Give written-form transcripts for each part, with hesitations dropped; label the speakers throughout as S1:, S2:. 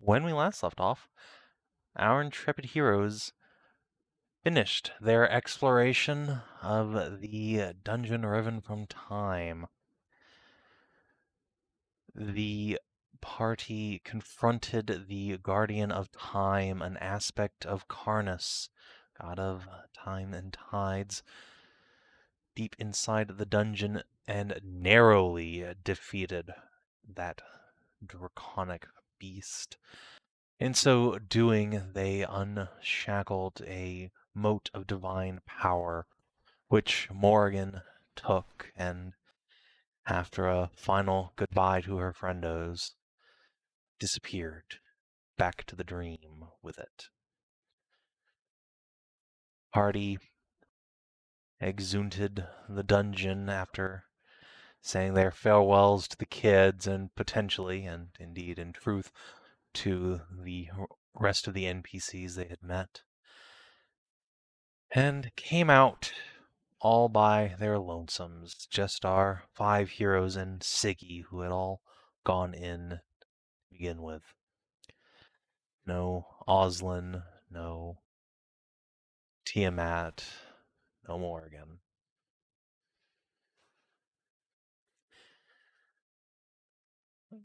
S1: when we last left off, our intrepid heroes finished their exploration of the dungeon riven from time. The party confronted the Guardian of Time, an aspect of Karnas, god of time and tides, deep inside the dungeon, and narrowly defeated that draconic beast. In so doing, they unshackled a mote of divine power, which Morrigan took, and after a final goodbye to her friendos, disappeared back to the dream with it. Party exunted the dungeon after saying their farewells to the kids and potentially, and indeed in truth, to the rest of the NPCs they had met, and came out all by their lonesomes, just our 5 heroes and Siggy, who had all gone in to begin with. No Oslin, no Tiamat, no Morrigan.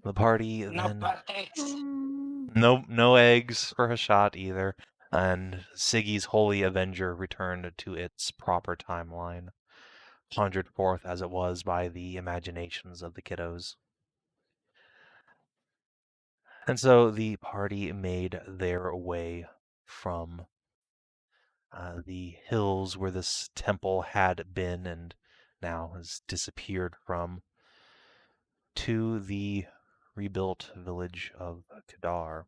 S1: The party
S2: No
S1: then...
S2: pancakes.
S1: No eggs for Hashat either, and Siggy's Holy Avenger returned to its proper timeline, conjured forth as it was by the imaginations of the kiddos. And so the party made their way from the hills where this temple had been and now has disappeared from, to the rebuilt village of Kadar,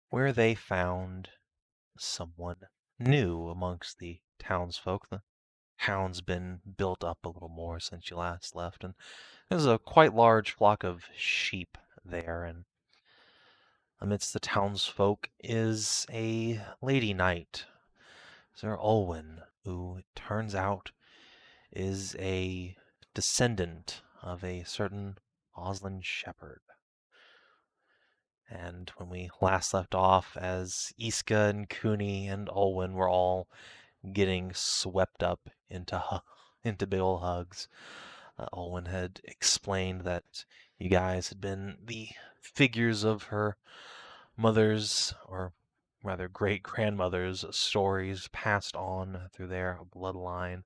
S1: where they found someone new amongst the townsfolk. The town's been built up a little more since you last left, and there's a quite large flock of sheep there, and amidst the townsfolk is a lady knight, Sir Olwyn, who it turns out is a descendant of a certain Oslin shepherd. And when we last left off, as Iska and Cooney and Olwyn were all getting swept up into big ol' hugs, Olwyn had explained that you guys had been the figures of her mother's, or rather great-grandmother's, stories passed on through their bloodline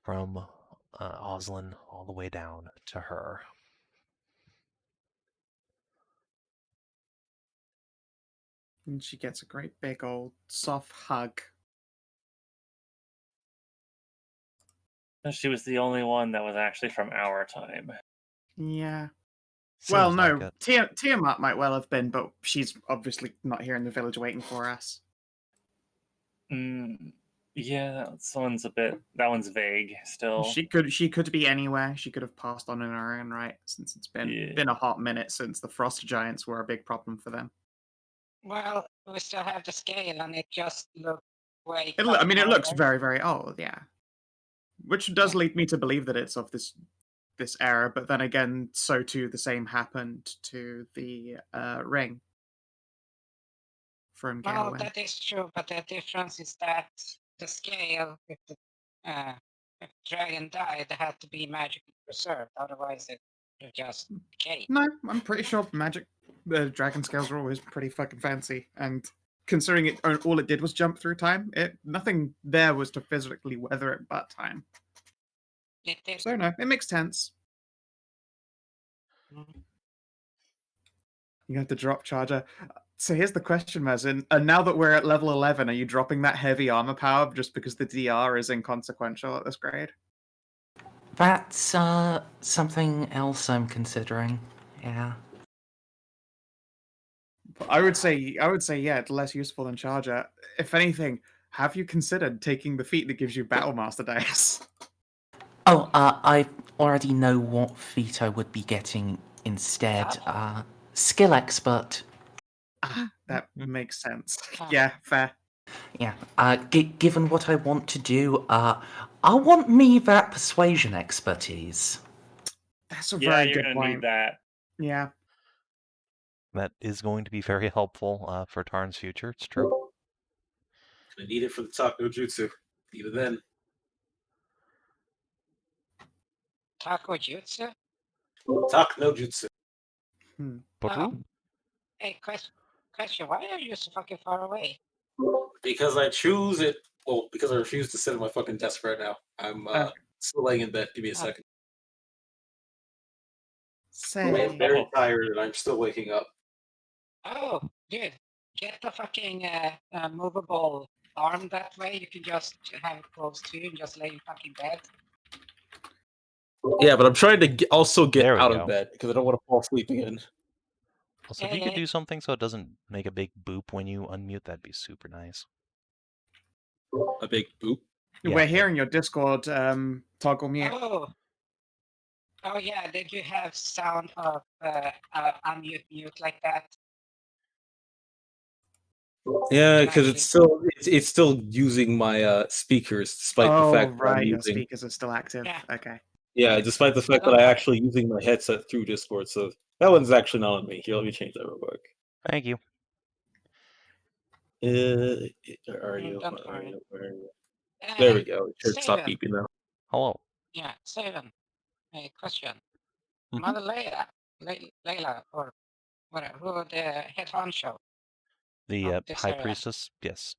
S1: from Oslin all the way down to her.
S3: And she gets a great big old soft hug.
S4: She was the only one that was actually from our time.
S3: Yeah.
S1: Seems
S3: Well,
S1: like
S3: no,
S1: it.
S3: Tiamat might well have been, but she's obviously not here in the village waiting for us.
S4: Yeah, that one's vague still.
S3: She could be anywhere. She could have passed on in her own right, since it's been a hot minute since the frost giants were a big problem for them.
S2: Well, we still have the scale, and it just looks way.
S3: It looks very, very old, yeah. Which does lead me to believe that it's of this era, but then again, so too the same happened to the ring from Galen.
S2: Well, that is true, but the difference is that the scale, if the dragon died, it had to be magically preserved. Otherwise, it would just decay.
S3: No, I'm pretty sure the dragon scales are always pretty fucking fancy, and considering all it did was jump through time, nothing there was to physically weather it but time.
S2: It did.
S3: So no, it makes sense. You have to drop charger. So here's the question, Merzendi. And now that we're at level 11, are you dropping that heavy armor power just because the DR is inconsequential at this grade?
S5: That's something else I'm considering. Yeah.
S3: I would say yeah, it's less useful than charger. If anything, have you considered taking the feat that gives you Battle Master dice?
S5: Oh, I already know what feat I would be getting instead. Skill expert.
S3: That makes sense. Yeah, fair.
S5: Yeah. Given what I want to do, I want me that persuasion expertise.
S3: That's a very good
S4: gonna
S3: point.
S4: need that.
S3: Yeah.
S1: That is going to be very helpful for Tarn's future. It's true.
S6: I need it for the talk no jutsu. Need it then.
S2: Taco Jutsu?
S6: Talk no jutsu.
S1: But
S2: Oh. Hey, question. Why are you so fucking far away?
S6: Because I choose it. Well, because I refuse to sit at my fucking desk right now. I'm still laying in bed. Give me a second. I'm very tired and I'm still waking up.
S2: Oh, dude. Get the fucking movable arm that way. You can just have it close to you and just lay in fucking bed.
S6: Yeah, but I'm trying to also get
S1: There we
S6: out
S1: go.
S6: of bed because I don't want to fall asleep again.
S1: Also, if you could do something so it doesn't make a big boop when you unmute, that'd be super nice.
S6: A big boop.
S1: Yeah,
S3: We're hearing your Discord toggle mute.
S2: Oh yeah. Did you have sound of unmute mute like that?
S6: Yeah, because it's still using my speakers despite the fact that I'm
S3: your
S6: using.
S3: speakers are still active.
S2: Yeah.
S3: Okay.
S6: Yeah, despite the fact that I'm actually using my headset through Discord, so that one's actually not on me. Here, let me change that real quick.
S1: Thank you.
S6: Are you?
S2: Don't worry.
S6: There we go. It should stop
S2: Savin.
S6: beeping now.
S1: Hello.
S2: Yeah, Savin. Hey, question.
S1: Mhm.
S2: Mother Layla, or whatever, who the head honcho?
S1: The
S2: this
S1: High
S2: area.
S1: Priestess? Yes.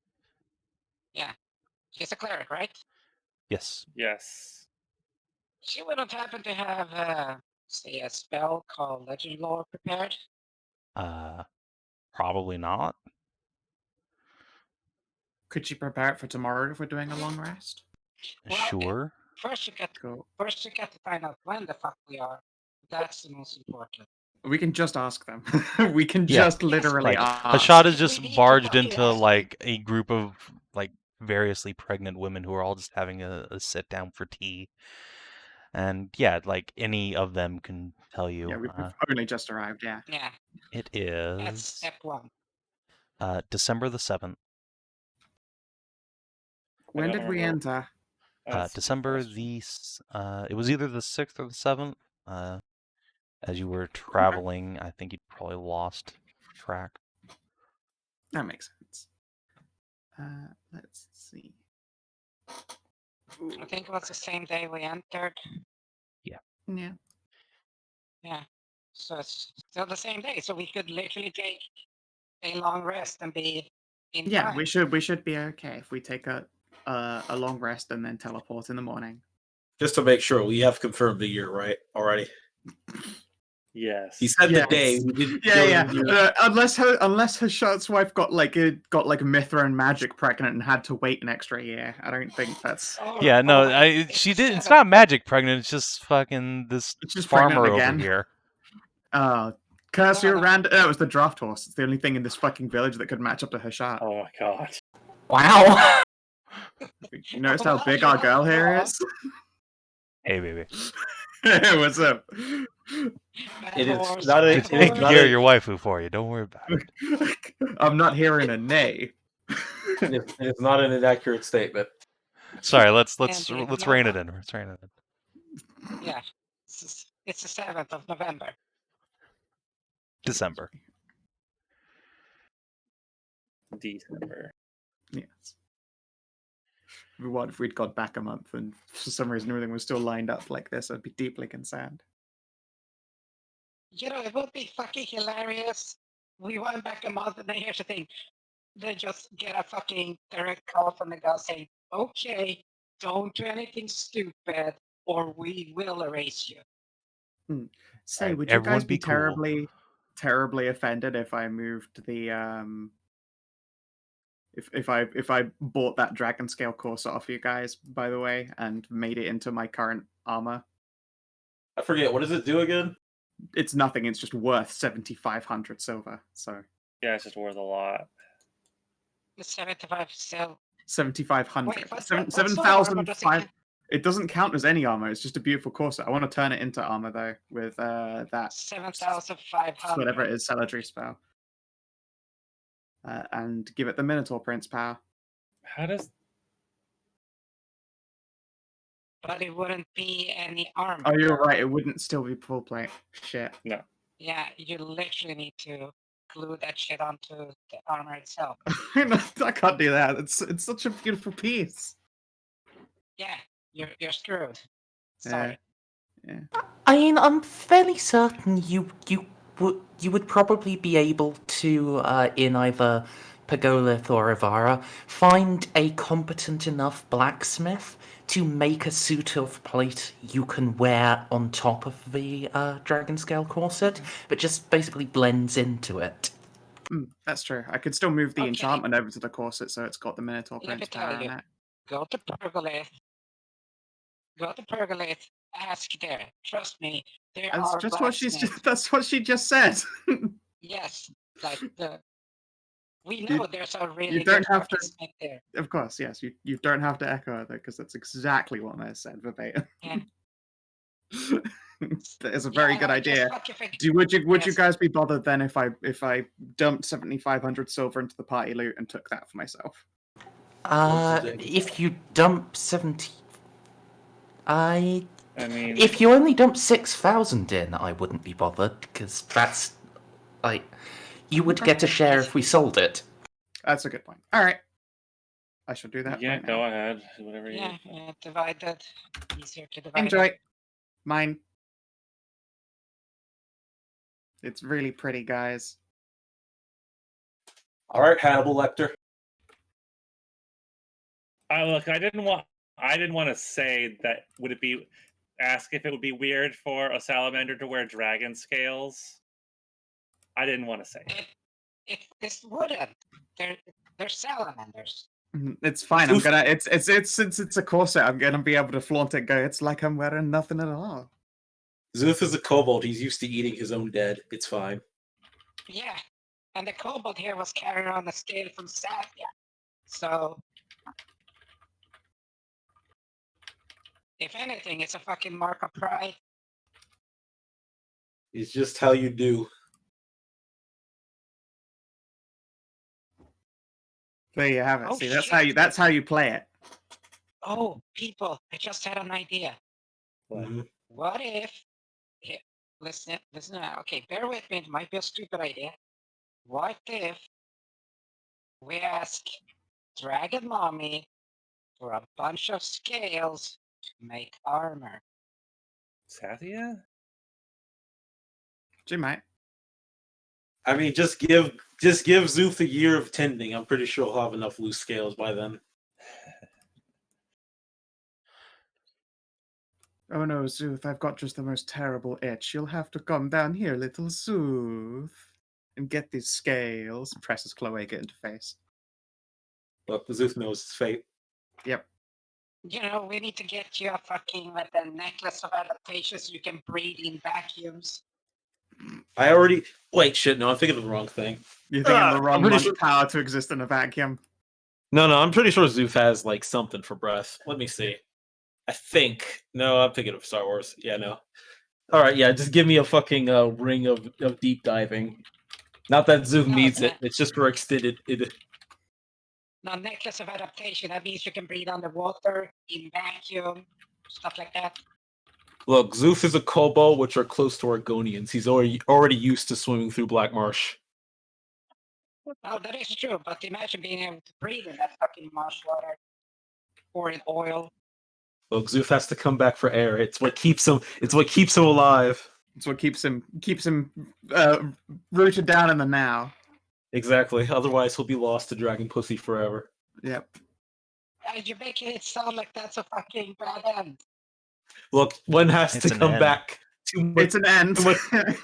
S2: Yeah. She's a cleric, right?
S1: Yes.
S4: Yes.
S2: She wouldn't happen to have, say, a spell called Legend Lore prepared?
S1: Probably not.
S3: Could you prepare it for tomorrow if we're doing a long rest?
S2: Well,
S1: Sure.
S2: First you get to find out when the fuck we are. That's the most important.
S3: We can just ask them. We can
S1: Yeah.
S3: just literally
S1: Like,
S3: ask.
S1: Hashat is just
S2: We need to
S1: barged
S2: fucking
S1: into
S2: ask
S1: like a group of like variously pregnant women who are all just having a sit down for tea. And yeah, like any of them can tell you.
S3: Yeah, we've only just arrived, yeah.
S2: Yeah.
S1: It
S2: That's
S1: is
S2: step one.
S1: December the 7th.
S3: When did we enter?
S1: December the it was either the 6th or the 7th. As you were traveling, I think you probably lost track.
S3: That makes sense. Let's see.
S2: I think it was the same day we entered.
S1: Yeah.
S3: Yeah.
S2: Yeah. So it's still the same day. So we could literally take a long rest and be in time.
S3: We should be okay if we take a long rest and then teleport in the morning.
S6: Just to make sure, we have confirmed the year, right? Already.
S4: Yes.
S6: He said the day.
S3: Unless Hashat's wife got Mithra and Magic pregnant and had to wait an extra year. I don't think that's.
S1: Yeah, no, she did. It's not magic pregnant. It's just fucking this farmer over here.
S3: Curse you around. Oh, it was the draft horse. It's the only thing in this fucking village that could match up to Hashat.
S4: Oh my god.
S5: Wow.
S3: You noticed how big our girl here is?
S1: Hey, baby.
S3: Hey, what's up?
S6: It is not a.
S1: Take care of your waifu for you. Don't worry about it.
S3: I'm not hearing a nay.
S6: It's not an inaccurate statement.
S1: Sorry, let's rein it in. Let's rein it in.
S2: Yeah, it's the 7th of November.
S1: December.
S3: Yes. What if we'd gone back a month and for some reason everything was still lined up like this? I'd be deeply concerned.
S2: You know, it would be fucking hilarious. We went back a month, and then here's the thing. They just get a fucking direct call from the guy saying, okay, don't do anything stupid, or we will erase you.
S3: Say,
S1: Right,
S3: would you
S1: everyone
S3: guys be
S1: be cool.
S3: terribly offended if I moved the if I bought that dragon scale course off you guys, by the way, and made it into my current armor?
S6: I forget, what does it do again?
S3: It's nothing, it's just worth 7,500 silver, so...
S4: Yeah, it's just worth a lot.
S2: It's 75 still.
S3: 7,500.
S2: Wait,
S3: 7,005. It doesn't count as any armor, it's just a beautiful corset. I want to turn it into armor, though, with that...
S2: 7,500.
S3: Whatever it is, Celadry spell. And give it the Minotaur Prince power.
S4: How does...
S2: But it wouldn't be any armor.
S3: Oh, you're right. It wouldn't still be full plate. Shit.
S4: No.
S2: Yeah, you literally need to glue that shit onto the armor itself.
S3: I can't do that. It's such a beautiful piece.
S2: Yeah, you're screwed. Sorry.
S3: Yeah.
S5: I mean, I'm fairly certain you would probably be able to, in either Pergolith or Ivara, find a competent enough blacksmith to make a suit of plate you can wear on top of the dragon scale corset, but just basically blends into it.
S3: That's true. I could still move the
S2: Okay.
S3: enchantment over to the corset so it's got the Minotaur
S2: Let me
S3: Prince
S2: tell
S3: power
S2: you.
S3: on it.
S2: Go to Pergolith. Ask there. Trust me, there
S3: That's
S2: are
S3: just what
S2: blacksmiths.
S3: that's what she just said.
S2: Yes, like we
S3: You-
S2: know there's a really
S3: you don't
S2: good
S3: have to-
S2: fucking smith there.
S3: Of course, yes. You don't have to echo that because that's exactly what I said verbatim.
S2: Yeah.
S3: That is a very good idea. Would you
S2: Yes.
S3: guys be bothered then if I dumped 7,500 silver into the party loot and took that for myself?
S5: If you dump 70...
S4: I mean,
S5: If you only dump 6,000 in, I wouldn't be bothered, because that's... like... You would get a share if we sold it.
S3: That's a good point. All right, I shall do that.
S4: yeah,
S3: right
S4: go
S3: now.
S4: ahead. Whatever you.
S2: Yeah, divide that. Easier to divide.
S3: Enjoy. Mine. It's really pretty, guys.
S6: All right, Hannibal Lecter.
S4: Look, I didn't want to say that. Ask if it would be weird for a salamander to wear dragon scales. I didn't want to say it.
S2: It's wooden. They're salamanders.
S3: It's fine. I'm gonna. Since it's a corset, I'm gonna be able to flaunt it. Go. It's like I'm wearing nothing at all.
S6: Szooth is a kobold. He's used to eating his own dead. It's fine.
S2: Yeah, and the kobold here was carrying on the scale from Sav&D. So, if anything, it's a fucking mark of pride.
S6: It's just how you do.
S3: There you have it.
S2: Oh,
S3: See, that's
S2: shit.
S3: how you play it.
S2: Oh, people! I just had an idea.
S6: Mhm.
S2: What if? Here, listen now. Okay, bear with me. It might be a stupid idea. What if we ask Dragon Mommy for a bunch of scales to make armor?
S4: Sathia?
S3: She might.
S6: I mean, just give Szooth a year of tending. I'm pretty sure he'll have enough loose scales by then.
S3: Oh no, Szooth, I've got just the most terrible itch. You'll have to come down here, little Szooth, and get these scales. Presses cloaca into face.
S6: Look, Szooth knows his fate.
S3: Yep.
S2: You know, we need to get you a fucking with a necklace of adaptations you can breathe in vacuums.
S6: I already... Wait, shit, no, I'm thinking of the wrong thing.
S3: You think I'm the wrong
S6: I'm pretty
S3: much
S6: sure-
S3: power to exist in a vacuum?
S6: No, I'm pretty sure Szooth has, like, something for breath. Let me see. I think... No, I'm thinking of Star Wars. Yeah, no. Alright, yeah, just give me a fucking ring of deep diving. Not that Szooth
S2: No,
S6: needs
S2: it's
S6: it. It's just for extended...
S2: Now, necklace of adaptation, that means you can breathe underwater, in vacuum, stuff like that.
S6: Look, Szooth is a kobold, which are close to Argonians. He's already used to swimming through Black Marsh.
S2: Oh, that is true, but imagine being able to breathe in that fucking marsh water. Or in oil.
S6: Look, Szooth has to come back for air. It's what keeps him. It's what keeps him alive.
S3: It's what keeps him rooted down in the now.
S6: Exactly. Otherwise, he'll be lost to Dragon Pussy forever.
S3: Yep.
S2: And you're making it sound like that's a fucking bad end.
S6: Look, one has
S1: It's
S6: to
S1: an
S6: come
S1: end.
S6: back. Too much,
S3: It's an end.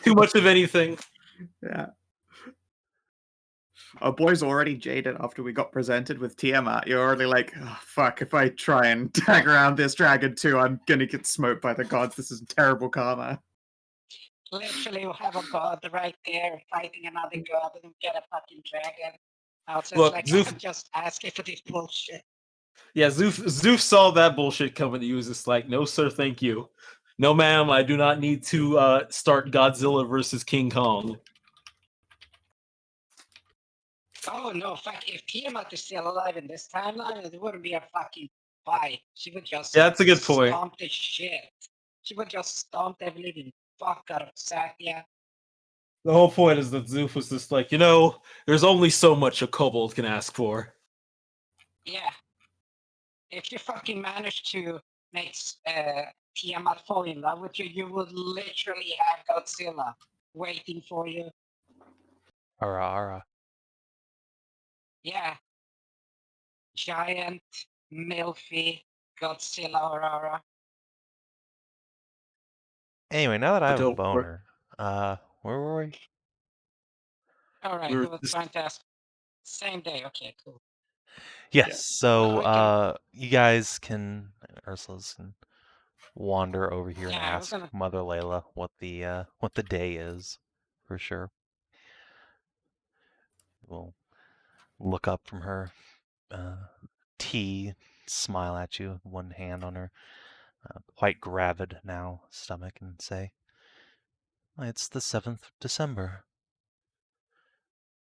S6: too much of anything.
S3: Yeah. Our boy's already jaded after we got presented with Tiamat. You're already like, oh, fuck, if I try and tag around this dragon too, I'm gonna get smoked by the gods. This is terrible karma.
S2: Literally, you have a god right there fighting another god and you get a fucking dragon. Also,
S6: Look,
S2: it's like,
S6: Szooth-
S2: I'm just asking for this bullshit.
S6: Yeah, Szooth saw that bullshit coming. He was just like, no, sir, thank you. No, ma'am, I do not need to start Godzilla versus King Kong.
S2: Oh no, fuck, if Tiamat is still alive in this timeline, it wouldn't be a fucking fight. She would just
S6: Yeah, that's a good point.
S2: stomp the shit. She would just stomp the living fuck out of Sathya.
S6: The whole point is that Szooth was just like, there's only so much a kobold can ask for.
S2: Yeah. If you fucking manage to make Tiamat fall in love with you, you would literally have Godzilla waiting for you.
S1: Ara.
S2: Yeah. Giant, milfy Godzilla Aurora.
S1: Anyway, now that I
S6: But
S1: have a
S6: don't wor-
S1: boner, where were we?
S2: Alright,
S6: We were
S2: who was
S6: just-
S2: trying to ask? Same day, okay, cool.
S1: Yes.
S4: Yeah.
S1: So,
S2: Well, we can-
S1: you guys Ursula's can wander over here and
S2: Yeah, I was
S1: ask
S2: gonna-
S1: Mother Layla what the day is, for sure. We'll look up from her tea, smile at you, one hand on her quite gravid now stomach, and say, "It's the 7th of December.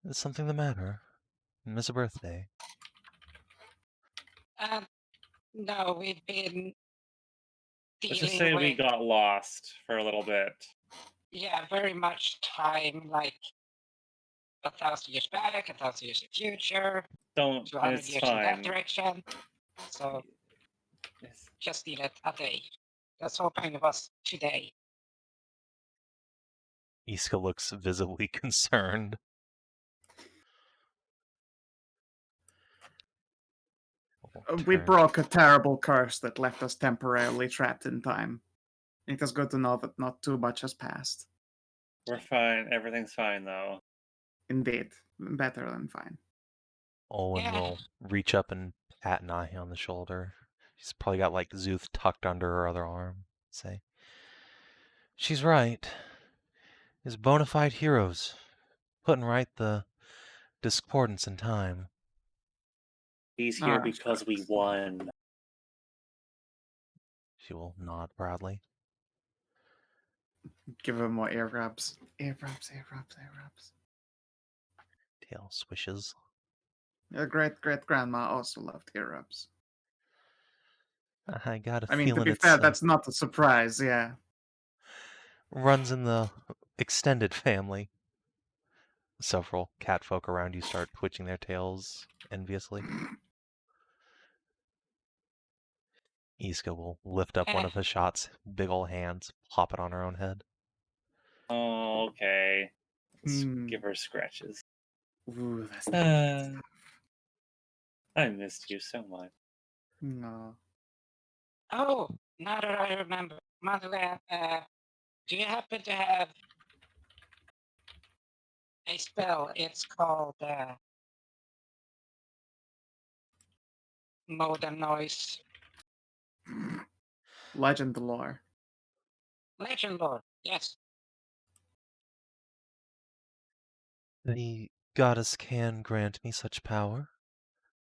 S1: Is something the matter? Miss a birthday?"
S2: No, we've been
S4: Let's just
S2: dealing
S4: say we
S2: with,
S4: got lost for a little bit.
S2: yeah, very much time, like 1,000 years back, 1,000 years in the future,
S4: Don't.
S2: 200
S4: It's
S2: years in that
S4: fine.
S2: direction. So
S4: It's-
S2: just needed a day. That's all kind of us today.
S1: Iska looks visibly concerned.
S3: We
S1: Turn.
S3: broke a terrible curse that left us temporarily trapped in time. It is good to know that not too much has passed.
S4: We're fine. Everything's fine though.
S3: Indeed, better than fine.
S1: Owen
S2: Yeah.
S1: will reach up and pat Nahia on the shoulder. She's probably got like Szooth tucked under her other arm. Say, "She's right. Is bona fide heroes, putting right the discordance in time."
S4: He's here
S3: Ah,
S4: because we
S3: shucks.
S4: won.
S1: She will nod proudly.
S3: Give him more ear rubs. Ear rubs, ear rubs, ear rubs.
S1: Tail swishes.
S3: Your great great grandma also loved ear rubs.
S1: I got a
S3: I mean, to
S1: feeling
S3: be
S1: it's
S3: fair, that's not a surprise, yeah.
S1: runs in the extended family. Several catfolk around you start twitching their tails enviously. Iska will lift up one of Hashat's big ol' hands, plop it on her own head.
S4: Oh, okay. Let's
S3: Hmm.
S4: give her scratches.
S3: Ooh, that's
S4: Uh, I missed you so much.
S3: no.
S2: Oh, now that I remember, Madeleine, do you happen to have a spell? It's called Modern Noise.
S3: Legend lore.
S2: Legend Lord, yes.
S1: The goddess can grant me such power,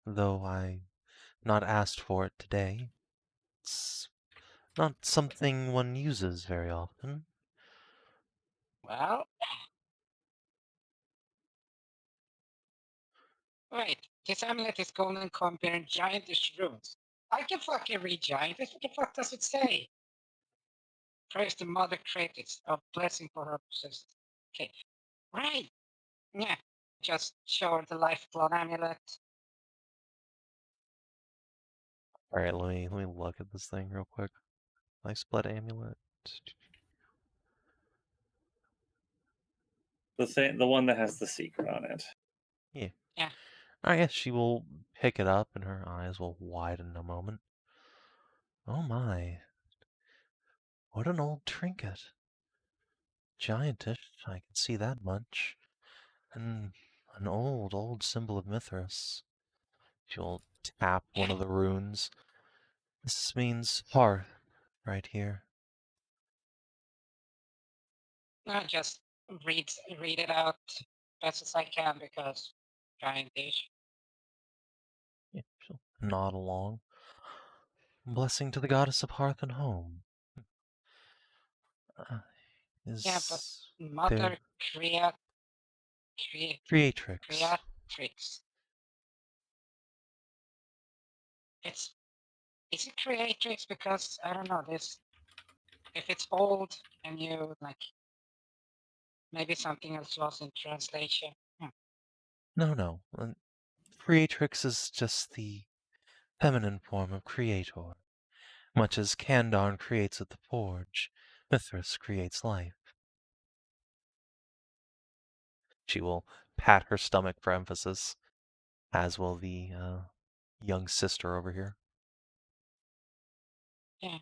S1: though I not asked for it today. It's not something one uses very often.
S2: Well, wait. This amulet is golden comparing giantish runes. I can fucking read giantish. What the fuck does it say? Praise the mother creatrix of blessing for her persistence. Okay. Right. Yeah. Just show her the lifelong amulet.
S1: Alright, let me look at this thing real quick. Life split amulet.
S4: The one that has the secret on it.
S1: Yeah.
S2: Yeah.
S1: I guess she will pick it up and her eyes will widen a moment. Oh my. What an old trinket. Giantish, I can see that much. And an old symbol of Mithras. She'll tap one of the runes. This means hearth right here.
S2: No, just read it out best as I can because giantish.
S1: Yeah, she'll nod along. Blessing to the goddess of hearth and home.
S2: Yeah, but
S1: Is
S2: mother
S1: there creatrix?
S2: creatrix. Is it creatrix because I don't know this. If it's old and you like Maybe something else was in translation.
S1: No. Creatrix is just the feminine form of creator. Much as Kandarn creates at the forge, Mithras creates life. She will pat her stomach for emphasis, as will the young sister over here.
S2: Yeah.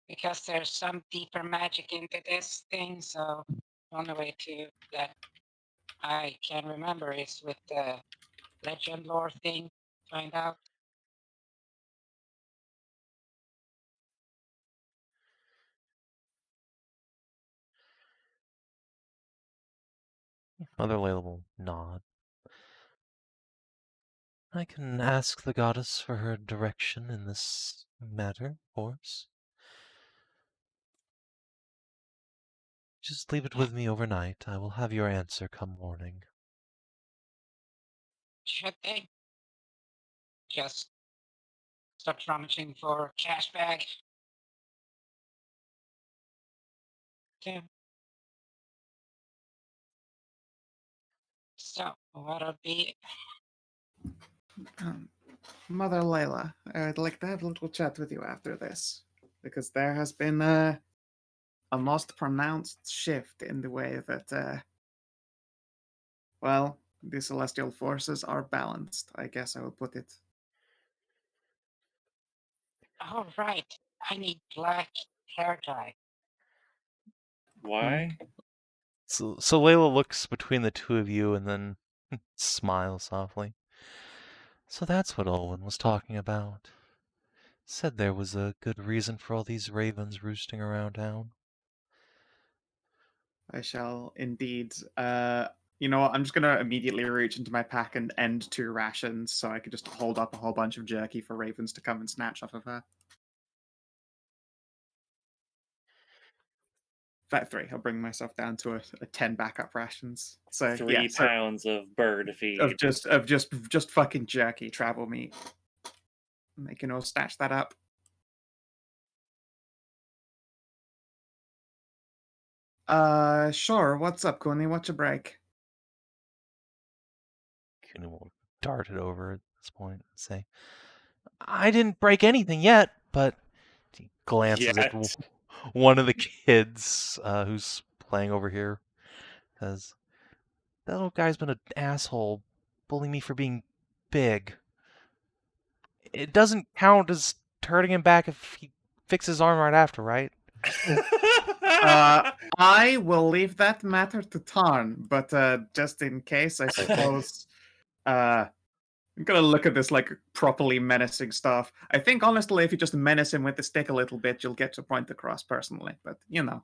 S2: Because there's some deeper magic into this thing, so the only way to that I can remember is with the legend lore thing. Find out.
S1: Mother Layla will nod. I can ask the goddess for her direction in this matter, of course. Just leave it with me overnight. I will have your answer come morning.
S2: Should they just start rummaging for cash bag? Yeah. So, what'll be
S3: Mother Layla, I'd like to have a little chat with you after this, because there has been a most pronounced shift in the way that, well, the celestial forces are balanced, I guess I would put it.
S2: all right? I need black hair dye.
S4: Why?
S1: So Layla looks between the two of you and then smiles softly. So that's what Olwen was talking about. Said there was a good reason for all these ravens roosting around town.
S3: I shall indeed. You know what? I'm just gonna immediately reach into my pack and end 2 rations, so I could just hold up a whole bunch of jerky for ravens to come and snatch off of her. That 3. I'll bring myself down to a 10 backup rations. So
S4: 3
S3: yeah, so
S4: pounds of bird feed.
S3: of just fucking jerky travel meat. And they can all snatch that up. Sure. What's up, Cooney? What's your break?
S1: Kuna will dart it over at this point and say, I didn't break anything yet, but he glances at
S4: Yet.
S1: one of the kids who's playing over here. Says, that little guy's been an asshole, bullying me for being big. It doesn't count as hurting him back if he fixes his arm right after, right?
S3: I will leave that matter to Tarn, but just in case, I suppose. I'm gonna look at this like properly menacing stuff. I think honestly, if you just menace him with the stick a little bit, you'll get your point across personally. But you know,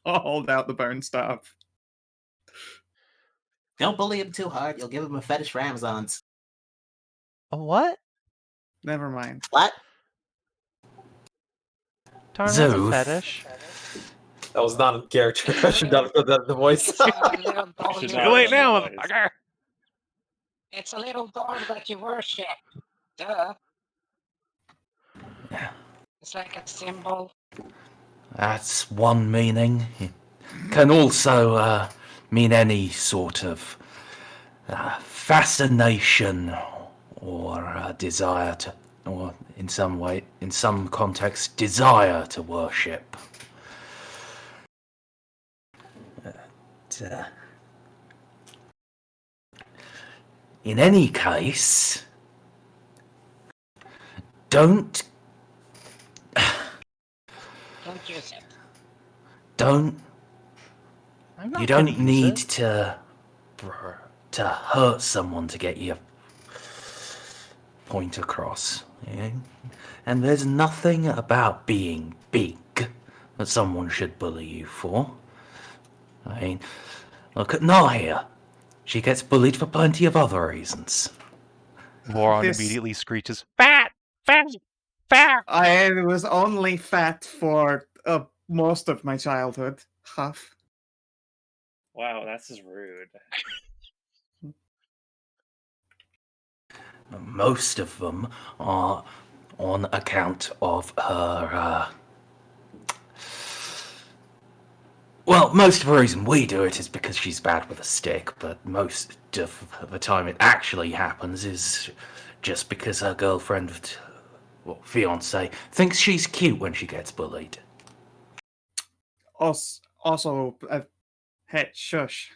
S3: I'll hold out the bone stuff.
S7: Don't bully him too hard. You'll give him a fetish for Amazons.
S1: A what?
S3: Never mind.
S7: What?
S1: Tarn, what's a
S5: Szooth.
S1: fetish?
S6: That was not a character. I should not have put that in the voice.
S2: It's a little doll
S4: Should
S2: you
S4: not
S1: Too late
S4: have
S1: now,
S4: done that.
S1: motherfucker!
S2: It's a little doll that you worship. Duh. It's like a symbol.
S5: That's one meaning. It can also mean any sort of fascination or desire to, or in some context, desire to worship. In any case, don't
S2: Don't use it.
S5: don't
S1: I'm not
S5: you
S1: gonna
S5: don't
S1: use
S5: need
S1: it.
S5: to hurt someone to get your point across. Yeah? And there's nothing about being big that someone should bully you for. I mean, look at Nahia. She gets bullied for plenty of other reasons.
S1: Moron
S3: This-
S1: immediately screeches, fat! Fat! Fat!
S3: I was only fat for most of my childhood. Huff.
S4: Wow, that's just rude.
S5: Most of them are on account of her. Well, most of the reason we do it is because she's bad with a stick, but most of the time it actually happens is just because her girlfriend, well, fiance, thinks she's cute when she gets bullied.
S3: Also, hey, shush.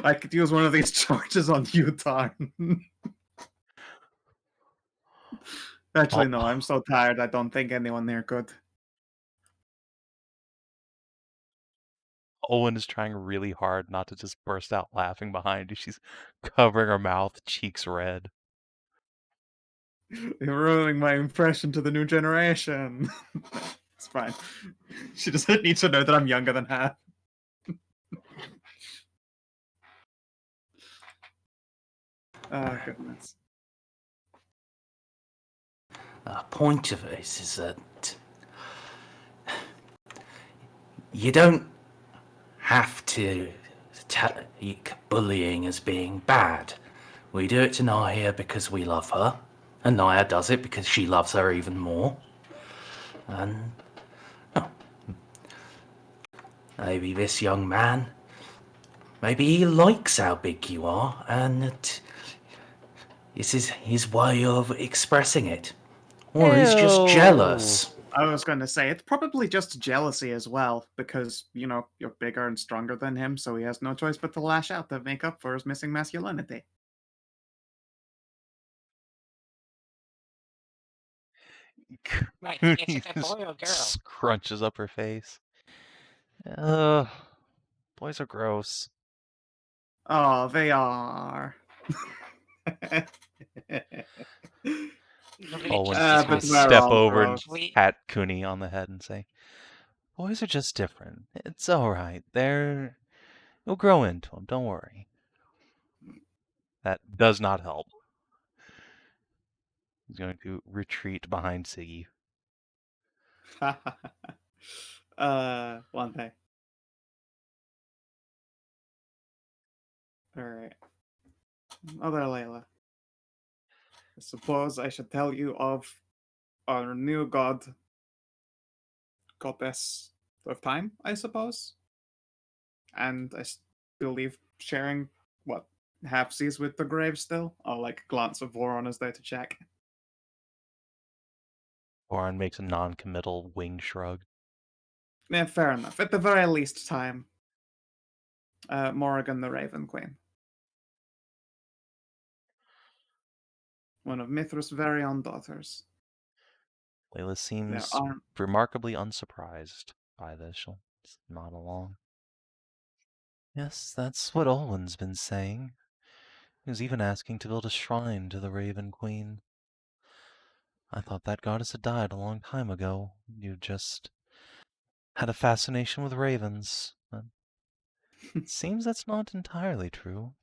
S3: I could use one of these charges on you, Tarn. Actually, no, I'm so tired, I don't think anyone there could.
S1: Owen is trying really hard not to just burst out laughing behind you. She's covering her mouth, cheeks red.
S3: You're ruining my impression to the new generation. It's fine. She just needs to know that I'm younger than her. Oh, goodness.
S5: The point of this is that you don't have to take bullying as being bad. We do it to Nahia because we love her, and Nahia does it because she loves her even more. And maybe this young man, maybe he likes how big you are, and this is his way of expressing it. Or he's just jealous.
S3: I was going to say, it's probably just jealousy as well, because, you know, you're bigger and stronger than him, so he has no choice but to lash out to make up for his missing masculinity.
S2: Right,
S1: Cooney
S2: it's a boy or girl.
S1: scrunches up her face. Boys are gross.
S3: Oh, they are.
S1: Owen's
S2: just
S1: just gonna
S3: but we're
S1: step
S3: all
S1: over and
S3: gross.
S1: pat Cooney on the head and say, "Boys are just different. It's all right. You'll grow into them. Don't worry." That does not help. He's going to retreat behind Siggy.
S3: One day. Alright. Other Layla. I suppose I should tell you of our new goddess of time, I suppose. And I believe sharing, what, halfsies with the grave still? I'll glance at Voron as there to check.
S1: Warren makes a non-committal wing shrug.
S3: Yeah, fair enough. At the very least time. Morrigan the Raven Queen. One of Mithras' very own daughters.
S1: Layla seems
S3: are
S1: remarkably unsurprised by this. She'll just nod along. Yes, that's what Olwen's been saying. He was even asking to build a shrine to the Raven Queen. I thought that goddess had died a long time ago. You just had a fascination with ravens. But it seems that's not entirely true.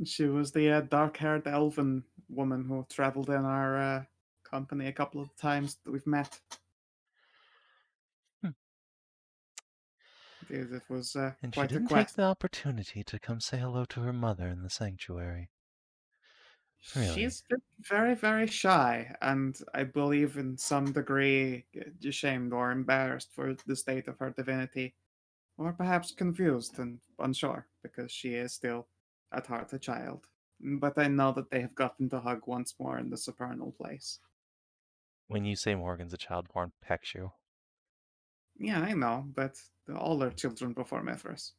S3: She was the dark-haired elven woman who traveled in our company a couple of times that we've met. It was
S1: And she
S3: quite a
S1: didn't take
S3: quest.
S1: the opportunity to come say hello to her mother in the sanctuary. Really?
S3: She's been very, very shy, and I believe in some degree ashamed or embarrassed for the state of her divinity, or perhaps confused and unsure, because she is still at heart a child. But I know that they have gotten to hug once more in the supernal place.
S1: When you say Morgan's a child born Peckshu.
S3: Yeah, I know, but all are children before Mithras.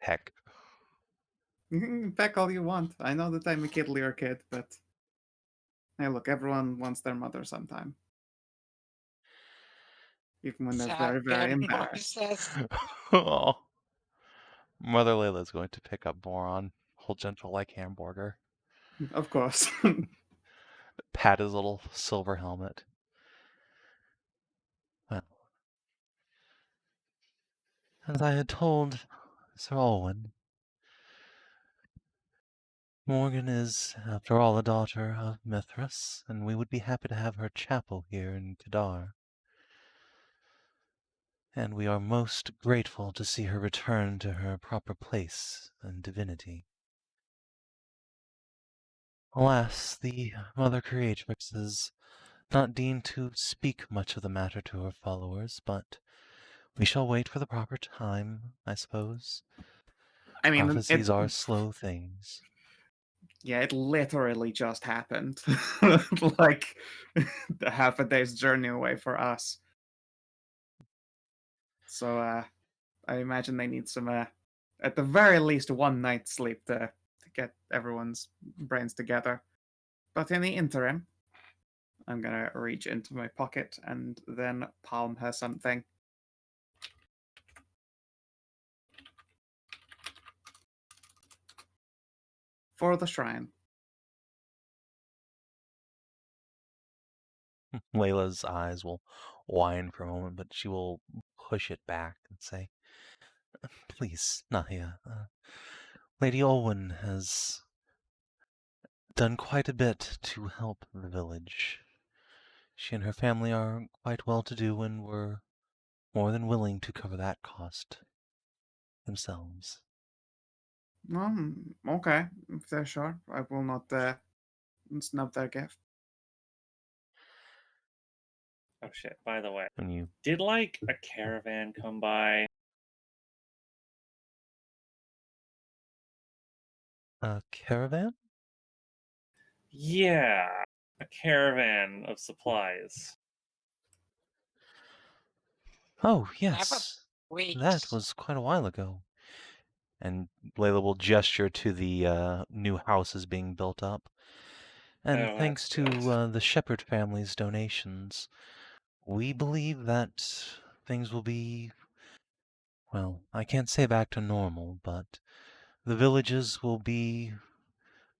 S1: Heck.
S3: You can peck all you want. I know that I'm a kidlier kid, but hey, look, everyone wants their mother sometime. Even when they're very, very embarrassed.
S1: Oh. Mother Layla's going to pick up Boron, whole gentle like hamburger,
S3: Of course.
S1: pat his little silver helmet. Well, as I had told Sir Olwen, Morgan is, after all, a daughter of Mithras, and we would be happy to have her chapel here in Kadar. And we are most grateful to see her return to her proper place and divinity. Alas, the Mother Creatrix is not deemed to speak much of the matter to her followers, but we shall wait for the proper time, I suppose.
S3: I mean,
S1: Prophecies are slow things.
S3: yeah, it literally just happened. Like, half a day's journey away for us. So, I imagine they need some, at the very least, one night's sleep to get everyone's brains together. But in the interim, I'm gonna reach into my pocket and then palm her something. For the shrine.
S1: Layla's eyes will widen for a moment, but she will push it back and say, "Please, Nahia. Lady Olwen has done quite a bit to help the village. She and her family are quite well-to-do and were more than willing to cover that cost themselves."
S3: Okay, if they're sure. I will not snub their gift.
S4: Oh shit! By the way,
S1: When you
S4: did like a caravan come by?
S1: a caravan?
S4: Yeah, a caravan of supplies.
S1: Oh,
S2: That
S1: yes.
S2: was weeks.
S1: That was quite a while ago. And Layla will gesture to the new houses being built up. And
S4: Oh,
S1: thanks
S4: that's
S1: to
S4: good.
S1: the Shepherd family's donations, we believe that things will be, well, I can't say back to normal, but the villages will be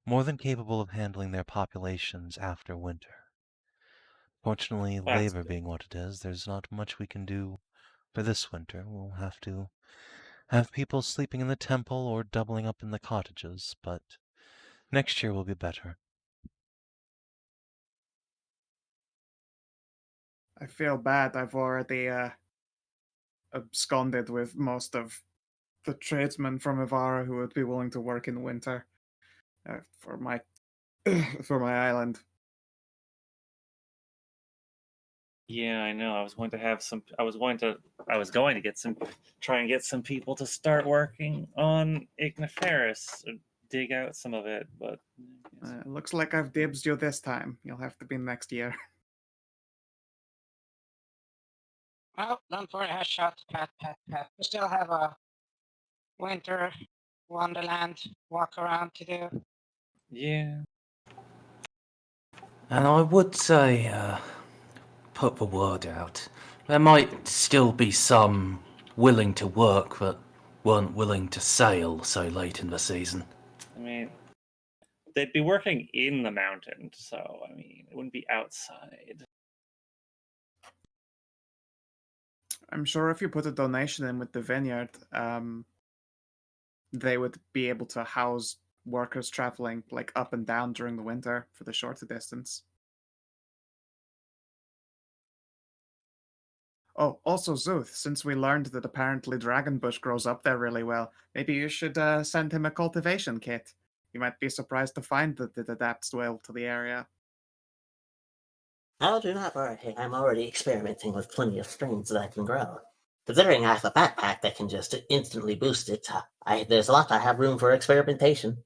S1: more than capable of handling their populations after winter. Fortunately,
S4: That's
S1: labor
S4: good.
S1: being what it is, there's not much we can do for this winter. We'll have to have people sleeping in the temple or doubling up in the cottages, but next year will be better.
S3: I feel bad. I've already absconded with most of the tradesmen from Ivara who would be willing to work in winter for my for my island.
S4: Yeah, I know. I was going to have some. I was going to get some. Try and get some people to start working on Igniferous, dig out some of it, but
S3: Looks like I've dibsed you this time. You'll have to be next year.
S2: Well, don't worry, Hashat, pat. We still have a winter wonderland walk around to do.
S4: yeah.
S5: And I would say, put the word out. There might still be some willing to work but weren't willing to sail so late in the season.
S4: I mean, they'd be working in the mountain, so I mean, it wouldn't be outside.
S3: I'm sure if you put a donation in with the vineyard, they would be able to house workers traveling like up and down during the winter for the shorter distance. Oh, also Szooth, since we learned that apparently Dragonbush grows up there really well, maybe you should send him a cultivation kit. You might be surprised to find that it adapts well to the area.
S7: Oh, do not worry. I'm already experimenting with plenty of strains that I can grow. Considering I have a backpack that can just instantly boost it, there's a lot I have room for experimentation.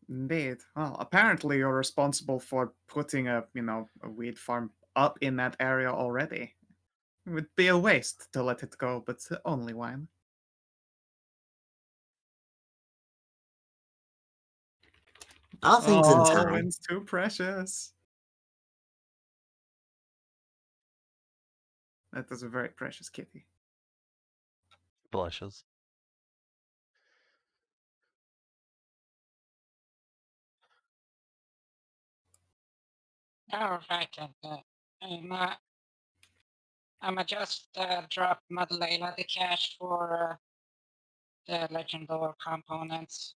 S3: Indeed. Well, apparently you're responsible for putting a weed farm up in that area already. It would be a waste to let it go, but only one.
S7: All things in
S3: Oh,
S7: time.
S3: it's too precious. That is a very precious kitty.
S1: Blushes.
S2: All right, then. I'ma just drop Mother Layla the cash for the Legend Lore components.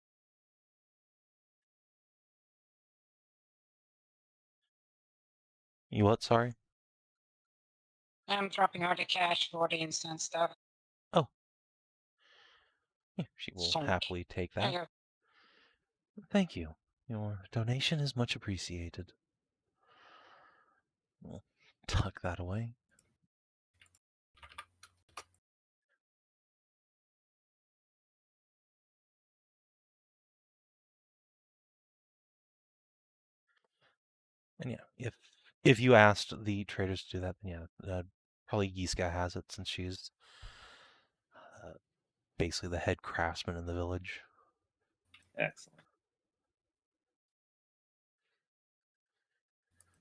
S1: You what, sorry?
S2: I'm dropping her the cash for the instant stuff.
S1: Oh. Yeah, she will
S2: Sonk.
S1: happily take
S2: There
S1: that.
S2: you go.
S1: Thank you. Your donation is much appreciated. We'll tuck that away. And yeah, if you asked the traders to do that, then yeah, probably Yiska has it since she's basically the head craftsman in the village.
S4: Excellent.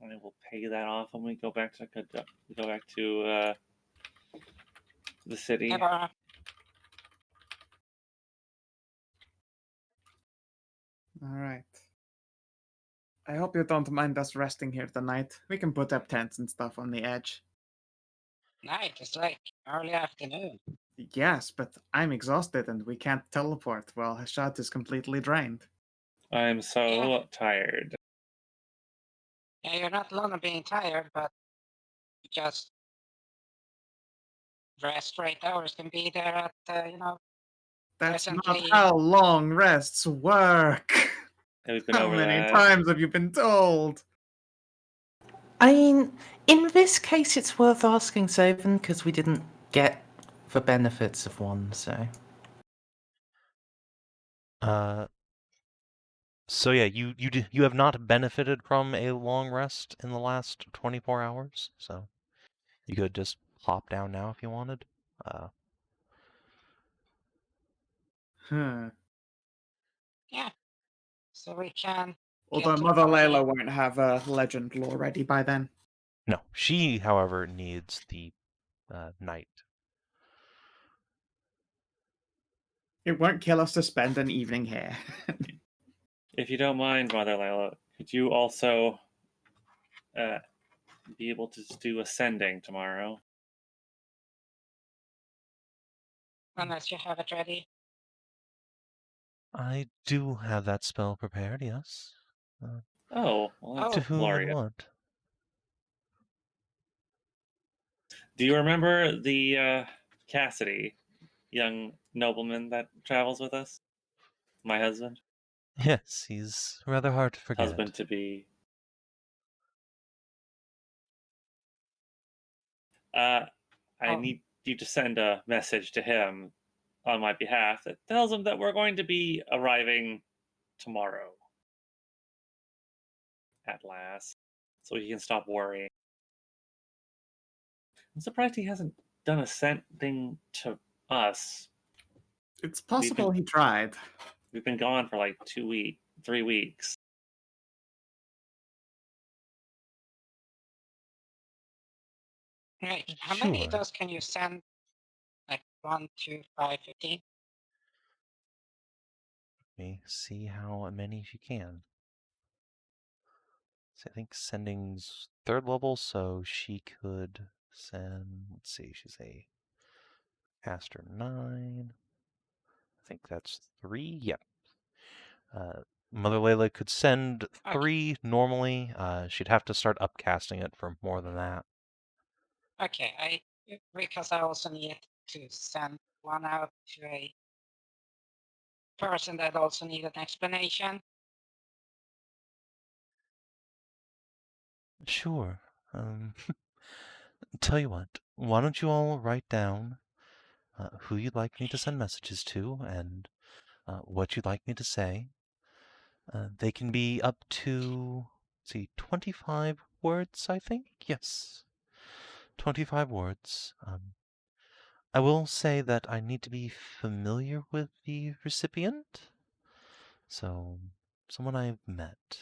S4: I will pay that off when we go back to the city.
S2: Never.
S3: All right. I hope you don't mind us resting here tonight. We can put up tents and stuff on the edge.
S2: Night, it's like early afternoon.
S3: Yes, but I'm exhausted and we can't teleport while Hashat is completely drained.
S4: I'm so
S2: Yeah.
S4: tired.
S2: Yeah, you're not alone in being tired, but just rest for 8 hours can be there at,
S3: That's not
S2: Presently-
S3: how long rests work.
S4: And we've been
S3: How
S4: over
S3: many
S4: that.
S3: times have you been told?
S5: I mean, in this case, it's worth asking Savin because we didn't get the benefits of one, so.
S1: So yeah, you have not benefited from a long rest in the last 24 hours, so you could just hop down now if you wanted.
S3: Huh.
S2: Yeah. So we can.
S3: Although
S2: to the
S3: Mother
S2: party.
S3: Layla won't have a legend lore ready by then.
S1: No, she, however, needs the night.
S3: It won't kill us to spend an evening here.
S4: If you don't mind, Mother Layla, could you also be able to do ascending tomorrow?
S2: Unless you have it ready.
S1: I do have that spell prepared, yes.
S4: Oh, well, that's
S1: To whom and
S4: glorious.
S1: what?
S4: Do you remember the Cassidy, young nobleman that travels with us? My husband?
S1: Yes, he's rather hard to forget.
S4: Husband to be. I
S2: Oh.
S4: need you to send a message to him on my behalf that tells him that we're going to be arriving tomorrow. At last. So he can stop worrying. I'm surprised he hasn't done a sending to us.
S3: It's possible he tried.
S4: We've been gone for like 3 weeks.
S2: Right. How many
S1: Sure.
S2: of those can you send? Like 1, 2, 5, 15?
S1: Let me see how many you can. So I think sending's 3rd level, so she could send, let's see, she's a caster 9. I think that's 3. Yep. Mother Layla could send 3 normally. She'd have to start upcasting it for more than that.
S2: Okay, because I also need to send one out to a person that also need an explanation.
S1: Sure. Tell you what, why don't you all write down who you'd like me to send messages to and what you'd like me to say. They can be up to, let's see, 25 words, I think? Yes. 25 words. I will say that I need to be familiar with the recipient. So, someone I've met.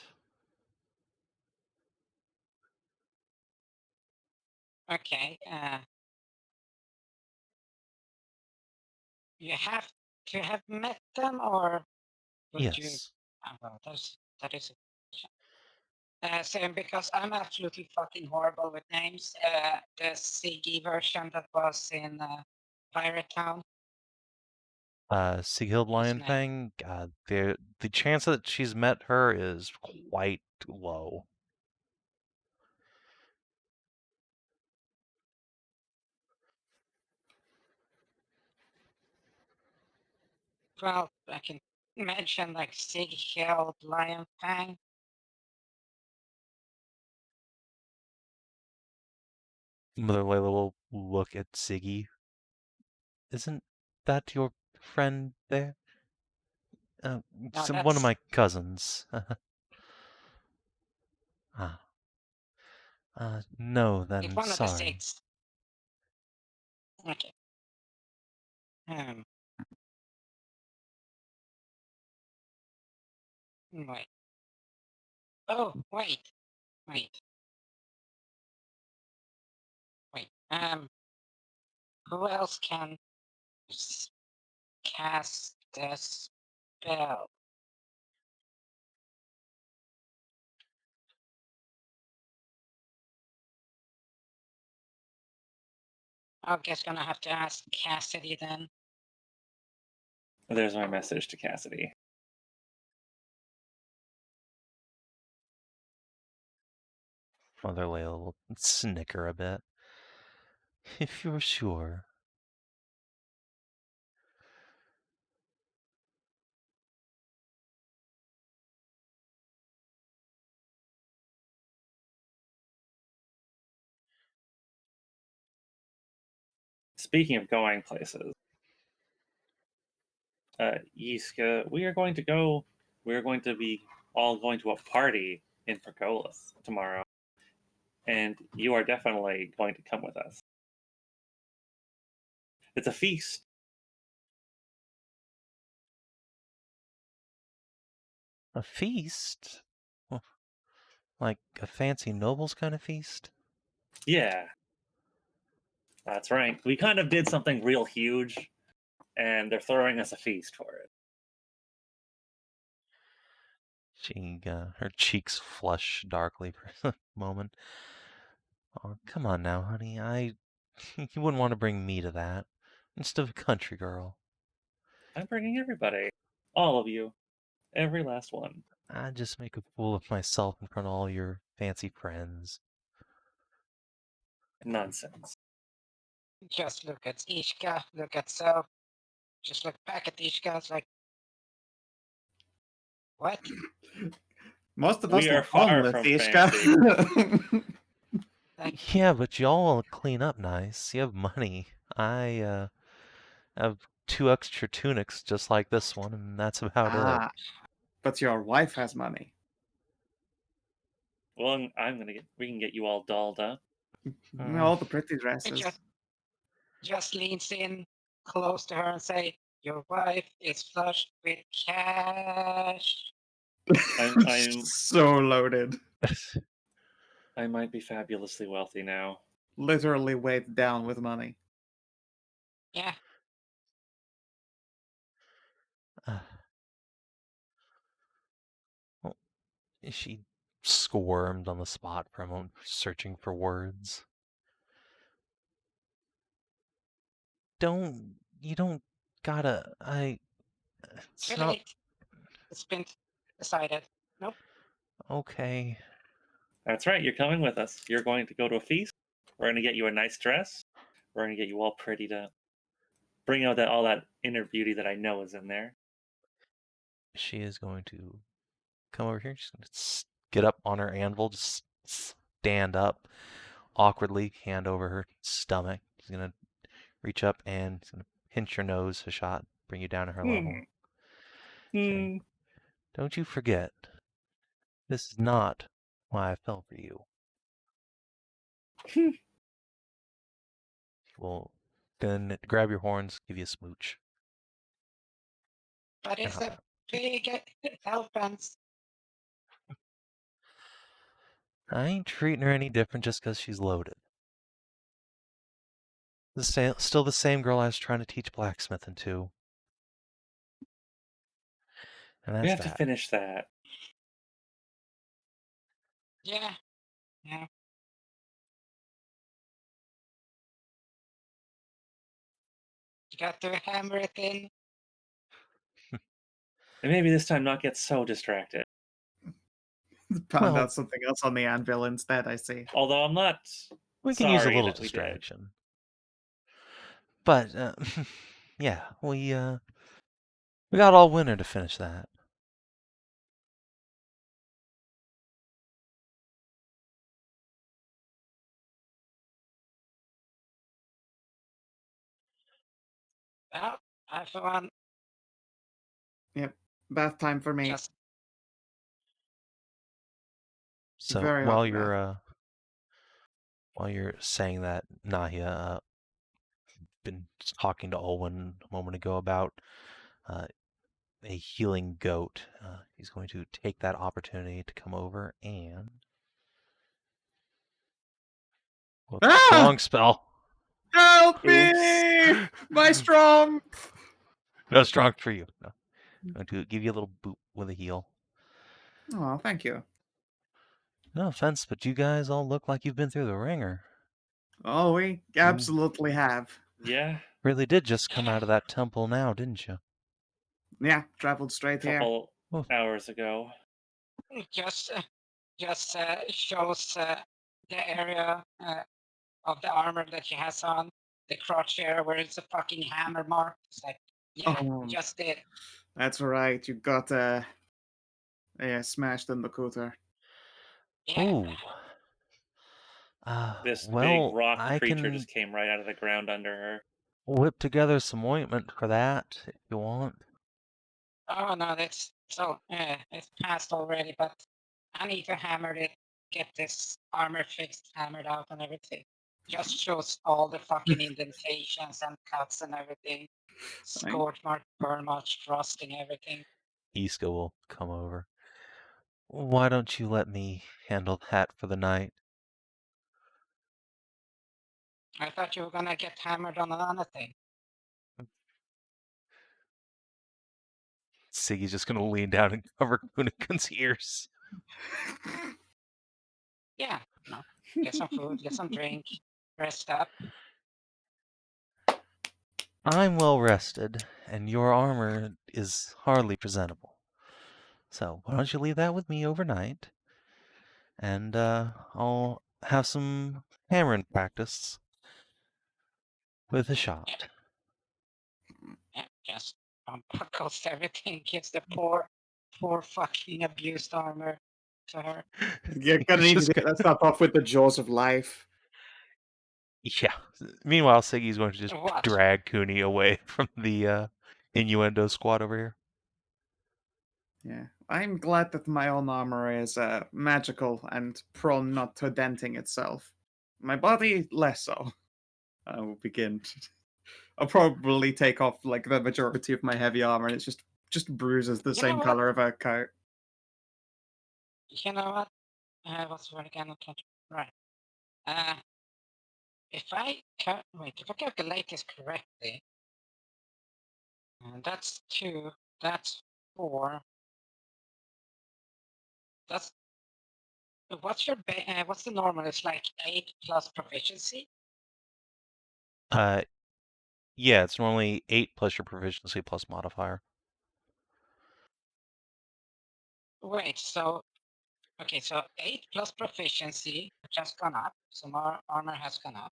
S2: Okay, you have to have met them, or would you?
S1: Yes.
S2: Well, that is a same because I'm absolutely fucking horrible with names. The Siggy version that was in Pirate Town.
S1: Sighild Lionfang, the chance that she's met her is quite low.
S2: Well, I can mention like Sig-Held Lion Fang?
S1: Mother Layla will look at Siggy. Isn't that your friend there?
S2: No,
S1: One of
S2: that's
S1: my cousins. No,
S2: it's
S1: then
S2: one of the
S1: sorry.
S2: 6. Okay. Wait. Oh, wait. Wait. Who else can cast the spell? I guess gonna have to ask Cassidy then.
S4: There's my message to Cassidy.
S1: Mother Layla will snicker a bit. If you're sure.
S4: Speaking of going places, Yiska, we are going to be all going to a party in Pergolith tomorrow. And you are definitely going to come with us. It's a feast.
S1: A feast? Well, like a fancy nobles kind of feast?
S4: Yeah. That's right. We kind of did something real huge, and they're throwing us a feast for it.
S1: Her cheeks flush darkly for a moment. Oh, come on now, honey. You wouldn't want to bring me to that. Instead of a country girl.
S4: I'm bringing everybody. All of you. Every last one.
S1: I'd just make a fool of myself in front of all your fancy friends.
S4: Nonsense.
S2: Just look at Ishka, look at Sav. Just look back at Ishka, it's like, what?
S3: Most of
S4: We
S3: us
S4: are
S3: look
S4: far
S3: homeless,
S4: from
S3: Ishka.
S1: Yeah, but y'all will clean up nice. You have money. I have 2 extra tunics just like this one, and that's about it.
S3: But your wife has money.
S4: Well, we can get you all dolled up.
S3: All the pretty
S2: It
S3: dresses.
S2: just leans in close to her and say, your wife is flushed with cash.
S4: I'm
S3: so loaded.
S4: I might be fabulously wealthy now.
S3: Literally weighed down with money.
S2: Yeah.
S1: Well, she squirmed on the spot for a moment, searching for words. You don't gotta, it's
S2: Too
S1: not,
S2: late. It's been decided. Nope.
S1: okay.
S4: That's right, you're coming with us. You're going to go to a feast. We're going to get you a nice dress. We're going to get you all pretty to bring out all that inner beauty that I know is in there.
S1: She is going to come over here. She's going to get up on her anvil, just stand up awkwardly, hand over her stomach. She's going to reach up and she's going to pinch your nose, Hashat, bring you down to her level. Say, don't you forget, this is not why I fell for you. We'll then grab your horns, give you a smooch.
S2: But it's a big elephant.
S1: I ain't treating her any different just because she's loaded. Still the same girl I was trying to teach blacksmithing to. And that's
S4: We have
S1: that.
S4: to finish that.
S2: Yeah. You got to hammer it in.
S4: And maybe this time not get so distracted.
S3: Pound out something else on the anvil instead, I see.
S4: Although I'm not
S1: We can use a
S4: sorry
S1: little
S4: that we did.
S1: distraction. But, yeah, We got all winter to finish that.
S2: Well, I for one
S3: Bath time for me.
S2: just
S1: So
S3: Very
S1: while
S3: hot bath.
S1: you're saying that, Nahia, been talking to Olwen a moment ago about a healing goat. He's going to take that opportunity to come over and strong spell.
S3: Help
S4: Oops.
S3: me! My strong.
S1: No strong for you. No. I'm going to give you a little boot with a heal.
S3: Oh, thank you.
S1: No offense, but you guys all look like you've been through the ringer.
S3: Oh, we absolutely have.
S4: Yeah,
S1: Really did just come out of that temple now, didn't you?
S3: Yeah, traveled
S4: a
S3: straight here.
S4: couple
S1: Oh.
S4: hours ago.
S2: just shows the area of the armor that she has on, the crotch area where it's a fucking hammer mark. It's like, yeah,
S3: Oh.
S2: just did.
S3: That's right. You got smashed in the cooter.
S2: Yeah.
S1: Ooh.
S4: This big
S1: Well,
S4: rock
S1: I
S4: creature
S1: can
S4: just came right out of the ground under her.
S1: whip together some ointment for that if you want.
S2: Oh no, that's so it's past already, but I need to hammer it, get this armor fixed, hammered out and everything. Just shows all the fucking indentations and cuts and everything. Scorch mark, burn marks, frosting, everything.
S1: Iska will come over. Why don't you let me handle that for the night?
S2: I thought you were gonna get hammered on another thing.
S1: Siggy's just gonna lean down and cover Kunikun's ears.
S2: Yeah, no. Get some food, get some drink, rest up.
S1: I'm well rested, and your armor is hardly presentable. So why don't you leave that with me overnight, and I'll have some hammering practice with a shot.
S2: Yeah, just unbuckles everything, gives the poor fucking abused armor to her.
S3: You're gonna
S1: He's
S3: need to
S1: just
S3: get that stuff off with the jaws of life.
S1: Yeah. Meanwhile, Siggy's going to just
S2: What?
S1: drag Cooney away from the innuendo squad over here.
S3: Yeah. I'm glad that my own armor is magical and prone not to denting itself. My body, less so. I will begin. I'll probably take off like the majority of my heavy armor, and it's just bruises the
S2: You know
S3: same
S2: what?
S3: color of a coat.
S2: You know what? What's the word again? Right. If I calculate this correctly, that's 2, that's 4. That's what's your what's the normal? It's like 8 plus proficiency.
S1: Yeah, it's normally 8 plus your proficiency plus modifier.
S2: Wait, so okay, so 8 plus proficiency, which has gone up. So my armor has gone up.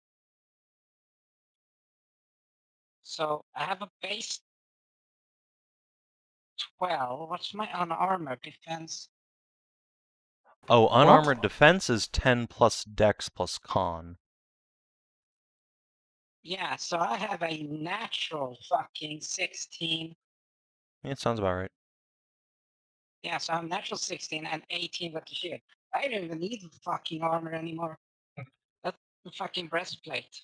S2: So I have a base 12. What's my armor defense?
S1: Oh, unarmored defense is 10 plus dex plus con.
S2: Yeah, so I have a natural fucking 16.
S1: Yeah, it sounds about right.
S2: Yeah, so I'm natural 16 and 18 with the shield. I don't even need the fucking armor anymore. That's the fucking breastplate.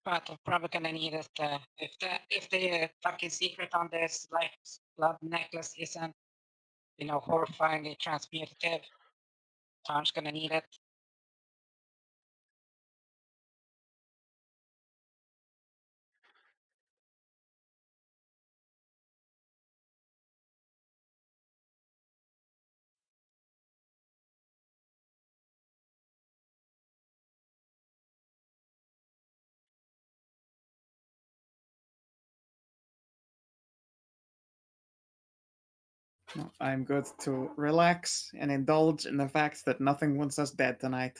S2: But I'm probably gonna need it if the fucking secret on this blood necklace isn't, horrifyingly transmutative. So I'm just gonna need it.
S3: I'm good to relax and indulge in the fact that nothing wants us dead tonight.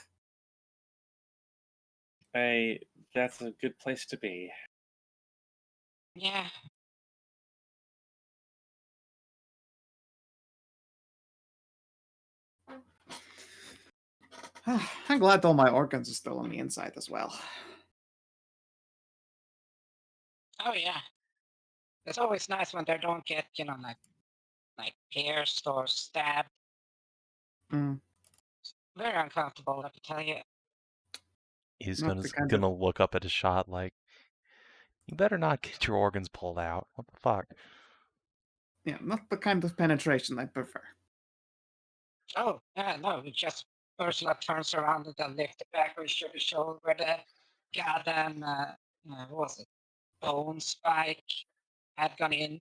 S4: I that's a good place to be.
S2: Yeah.
S3: I'm glad all my organs are still on the inside as well.
S2: Oh yeah. It's always nice when they don't get, like pierced or stabbed.
S3: Mm,
S2: Very uncomfortable, let me tell you.
S1: He's
S3: Not the kind
S1: gonna look up at his shot like, you better not get your organs pulled out. What the fuck?
S3: yeah, not the kind of penetration I prefer.
S2: Oh, yeah, no, it just Ursula turns around and then lift it back or shoulder where the goddamn, what was it, bone spike had gone in.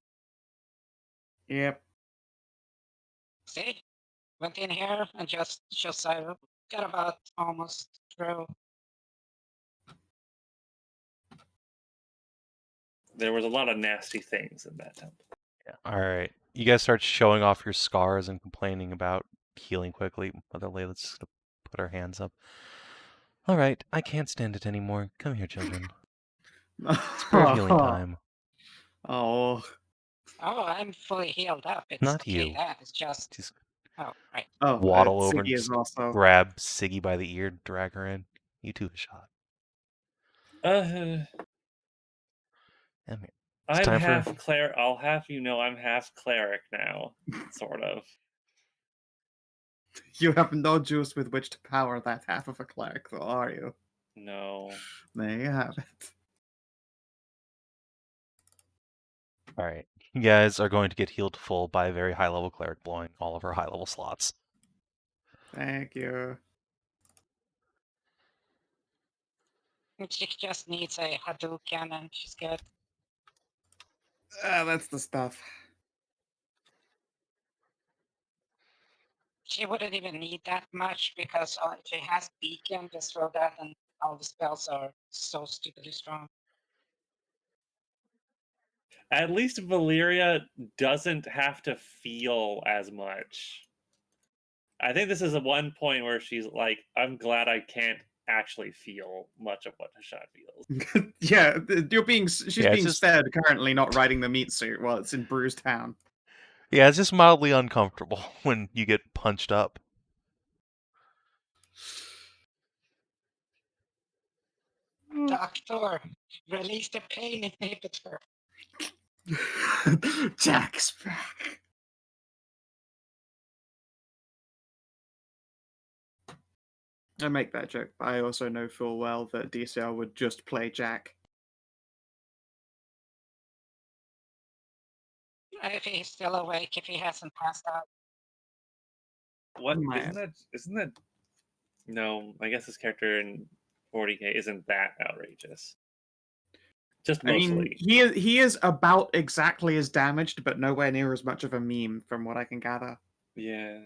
S3: Yep.
S2: See? Went in here and just got about almost through.
S4: There was a lot of nasty things in that temple.
S1: Yeah. All right. You guys start showing off your scars and complaining about healing quickly. Mother Layla's gonna put her hands up. All right, I can't stand it anymore. Come here, children. It's prayer healing time.
S3: Oh.
S2: Oh, I'm fully healed up. It's
S1: Not
S2: okay,
S1: you.
S2: that is just.
S1: Just
S2: Oh, right.
S3: Oh,
S1: waddle over and
S3: Siggy
S1: just
S3: is also.
S1: grab Siggy by the ear, drag her in. You two a shot. Come here. It's
S4: I'm
S1: time
S4: half
S1: for...
S4: cleric. I'll have you know I'm half cleric now, sort of.
S3: You have no juice with which to power that half of a cleric, though, are you?
S4: No.
S3: There you have it.
S1: All right. You guys are going to get healed full by a very high-level cleric blowing all of her high-level slots.
S3: Thank you.
S2: She just needs a Hadouken and she's good.
S3: That's the stuff.
S2: She wouldn't even need that much because if she has Beacon, just throw that and all the spells are so stupidly strong.
S4: At least Valyria doesn't have to feel as much. I think this is a one point where she's like, I'm glad I can't actually feel much of what Hashat feels.
S3: Yeah, she's
S1: Yeah, it's
S3: being
S1: just-
S3: spared currently not riding the meat suit while it's in Bruised Town.
S1: Yeah, it's just mildly uncomfortable when you get punched up.
S2: Doctor, release the pain inhibitor.
S3: Jack's back. I make that joke, but I also know full well that DCR would just play Jack.
S2: If he's still awake, if he hasn't passed out.
S4: What
S3: Man.
S4: isn't that no, I guess this character in 40k isn't that outrageous. Just
S3: I mean,
S4: mostly.
S3: he is about exactly as damaged, but nowhere near as much of a meme, from what I can gather.
S4: Yeah.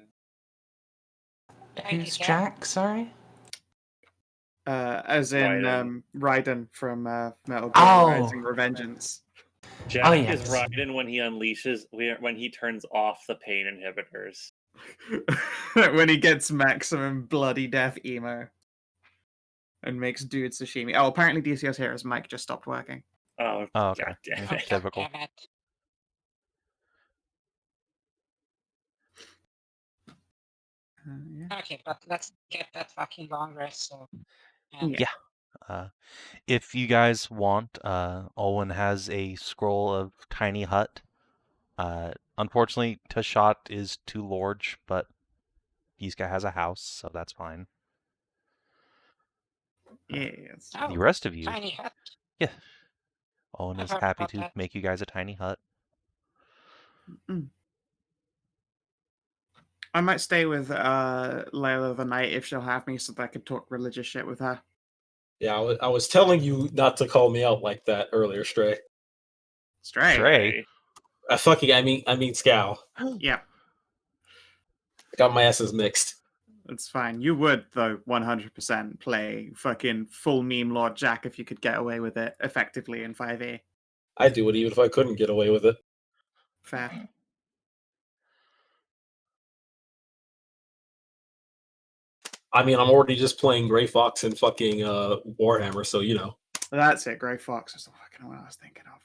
S5: Who's Jack? Sorry.
S3: As in Raiden from Metal Gear Rising: Revengeance.
S4: Jack
S5: yes.
S4: is Raiden when he turns off the pain inhibitors.
S3: When he gets maximum bloody death emo and makes dude sashimi. Oh, apparently DCS Hero's mic just stopped working.
S4: Oh,
S1: okay.
S4: God damn
S1: Yeah,
S4: it.
S1: typical.
S2: Damn it.
S3: Yeah.
S2: Okay, but let's get that fucking long rest. So,
S1: Yeah. If you guys want, Owen has a scroll of Tiny Hut. Unfortunately, Tashat is too large, but Yiska has a house, so that's fine.
S3: Yes.
S2: Oh,
S1: The rest of you,
S2: tiny hut.
S1: yeah. Owen
S2: I've
S1: is
S2: heard
S1: happy
S2: about
S1: to
S2: that.
S1: make you guys a tiny hut.
S3: I might stay with Layla the night if she'll have me, so that I could talk religious shit with her.
S6: Yeah, I was telling you not to call me out like that earlier, Stray.
S1: Stray?
S6: I mean Scowl.
S3: Yep.
S6: Got my asses mixed.
S3: It's fine. You would, though, 100% play fucking full meme Lord Jack if you could get away with it effectively in 5e.
S6: I'd do it even if I couldn't get away with it.
S3: Fair.
S6: I mean, I'm already just playing Grey Fox and fucking Warhammer, so you know.
S3: That's it, Grey Fox is the fucking one I was thinking of.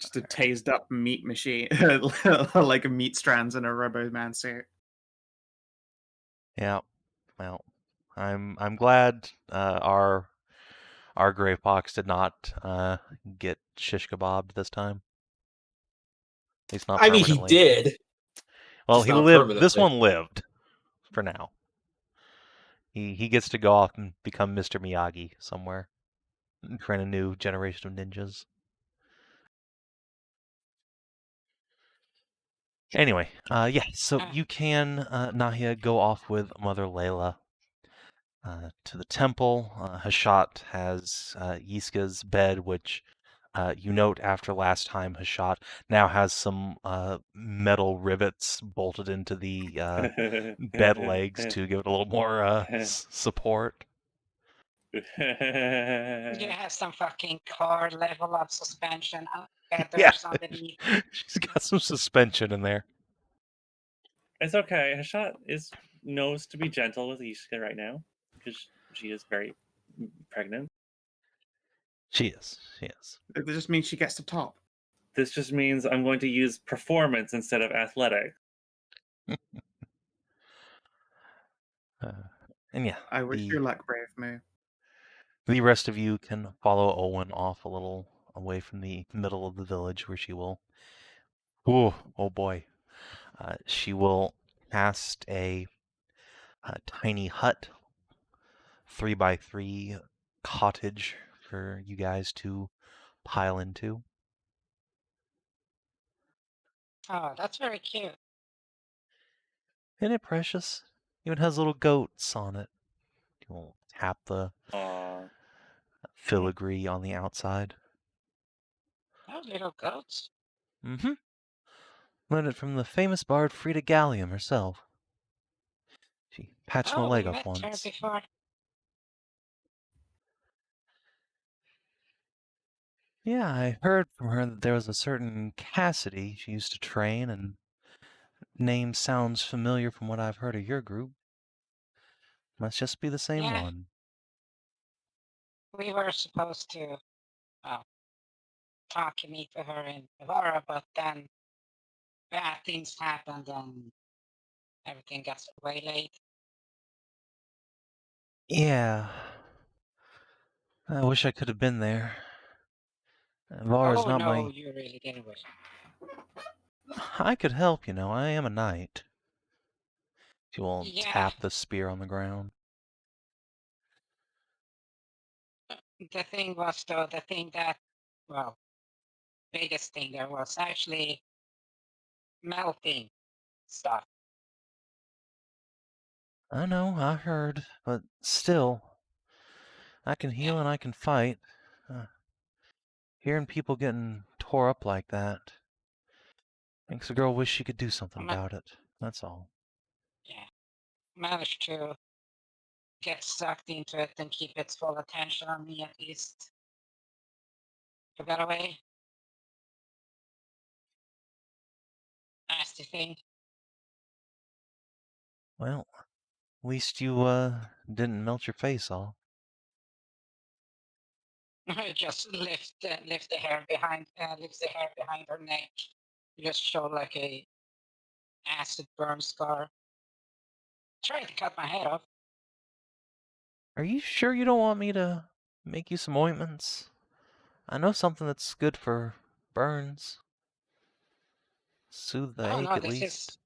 S3: Just a tased up meat machine, like meat strands in a Robo Man suit.
S1: Yeah. Well, I'm glad our Grey Fox did not get shish kebabbed this time. At least not
S6: I mean, he
S1: permanently.
S6: did.
S1: Well,
S6: just
S1: he
S6: not
S1: lived. This
S6: permanently.
S1: one lived for now. He gets to go off and become Mr. Miyagi somewhere, and train a new generation of ninjas. Anyway, yeah. So you can, Nahia, go off with Mother Layla to the temple. Hashat has Yiska's bed, which you note after last time Hashat now has some metal rivets bolted into the bed legs to give it a little more support.
S2: You have some fucking car level of suspension
S1: Yeah,
S2: feathers underneath.
S1: she's got some suspension in there.
S4: It's okay. Hashat knows to be gentle with Yiska right now because she is very pregnant.
S1: She is. She is.
S3: It just means she gets to top.
S4: This just means I'm going to use performance instead of athletic.
S1: And yeah,
S3: I wish you luck, Brave Moo.
S1: the rest of you can follow Owen off a little away from the middle of the village where she will. Oh boy. She will cast a tiny hut, 3x3 cottage for you guys to pile into.
S2: Oh, that's very cute.
S1: Isn't it precious? Even has little goats on it. You'll tap the
S4: Aww.
S1: filigree on the outside.
S2: Oh, little goats.
S1: Mm-hmm. Learned it from the famous bard Frida Gallium herself. She patched my
S2: Oh,
S1: leg
S2: we
S1: up
S2: met her
S1: once.
S2: before.
S1: Yeah, I heard from her that there was a certain Cassidy she used to train, and name sounds familiar from what I've heard of your group. Must just be the same
S2: Yeah.
S1: one.
S2: We were supposed to talk and meet with her in Avara, but then bad things happened and everything got waylaid.
S1: Yeah. I wish I could have been there. Vara's
S2: Oh
S1: not
S2: no,
S1: my...
S2: you really didn't wish.
S1: I could help, you know. I am a knight. She will
S2: Yeah.
S1: tap the spear on the ground.
S2: The thing was, though, biggest thing there was actually melting stuff.
S1: I know, I heard, but still, I can heal and I can fight. Hearing people getting tore up like that makes a girl wish she could do something about it. That's all.
S2: Yeah. Managed to get sucked into it and keep its full attention on me at least. You got away? Nasty thing.
S1: Well, at least you didn't melt your face off.
S2: Just lift the hair behind her neck. Just show like a acid burn scar. Tried to cut my head off.
S1: Are you sure you don't want me to make you some ointments? I know something that's good for burns. Soothe the ache at least.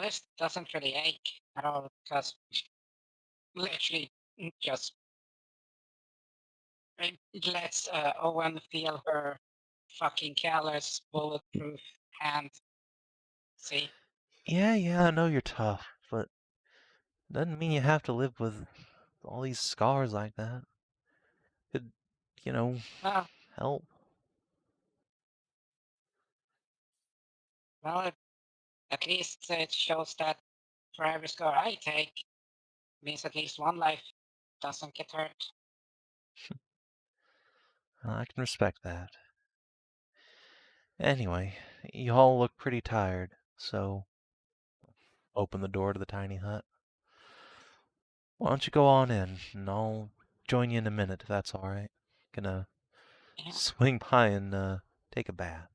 S2: This doesn't really ache at all because literally just it lets Owen feel her fucking callous, bulletproof hand. See?
S1: Yeah, I know you're tough, but doesn't mean you have to live with all these scars like that. Could, you know,
S2: Well,
S1: help.
S2: at least it shows that for every scar I take, means at least one life doesn't get hurt.
S1: I can respect that. Anyway, you all look pretty tired, so open the door to the tiny hut. Why don't you go on in, and I'll join you in a minute, if that's all right. Gonna
S2: Yeah.
S1: swing by and take a bath.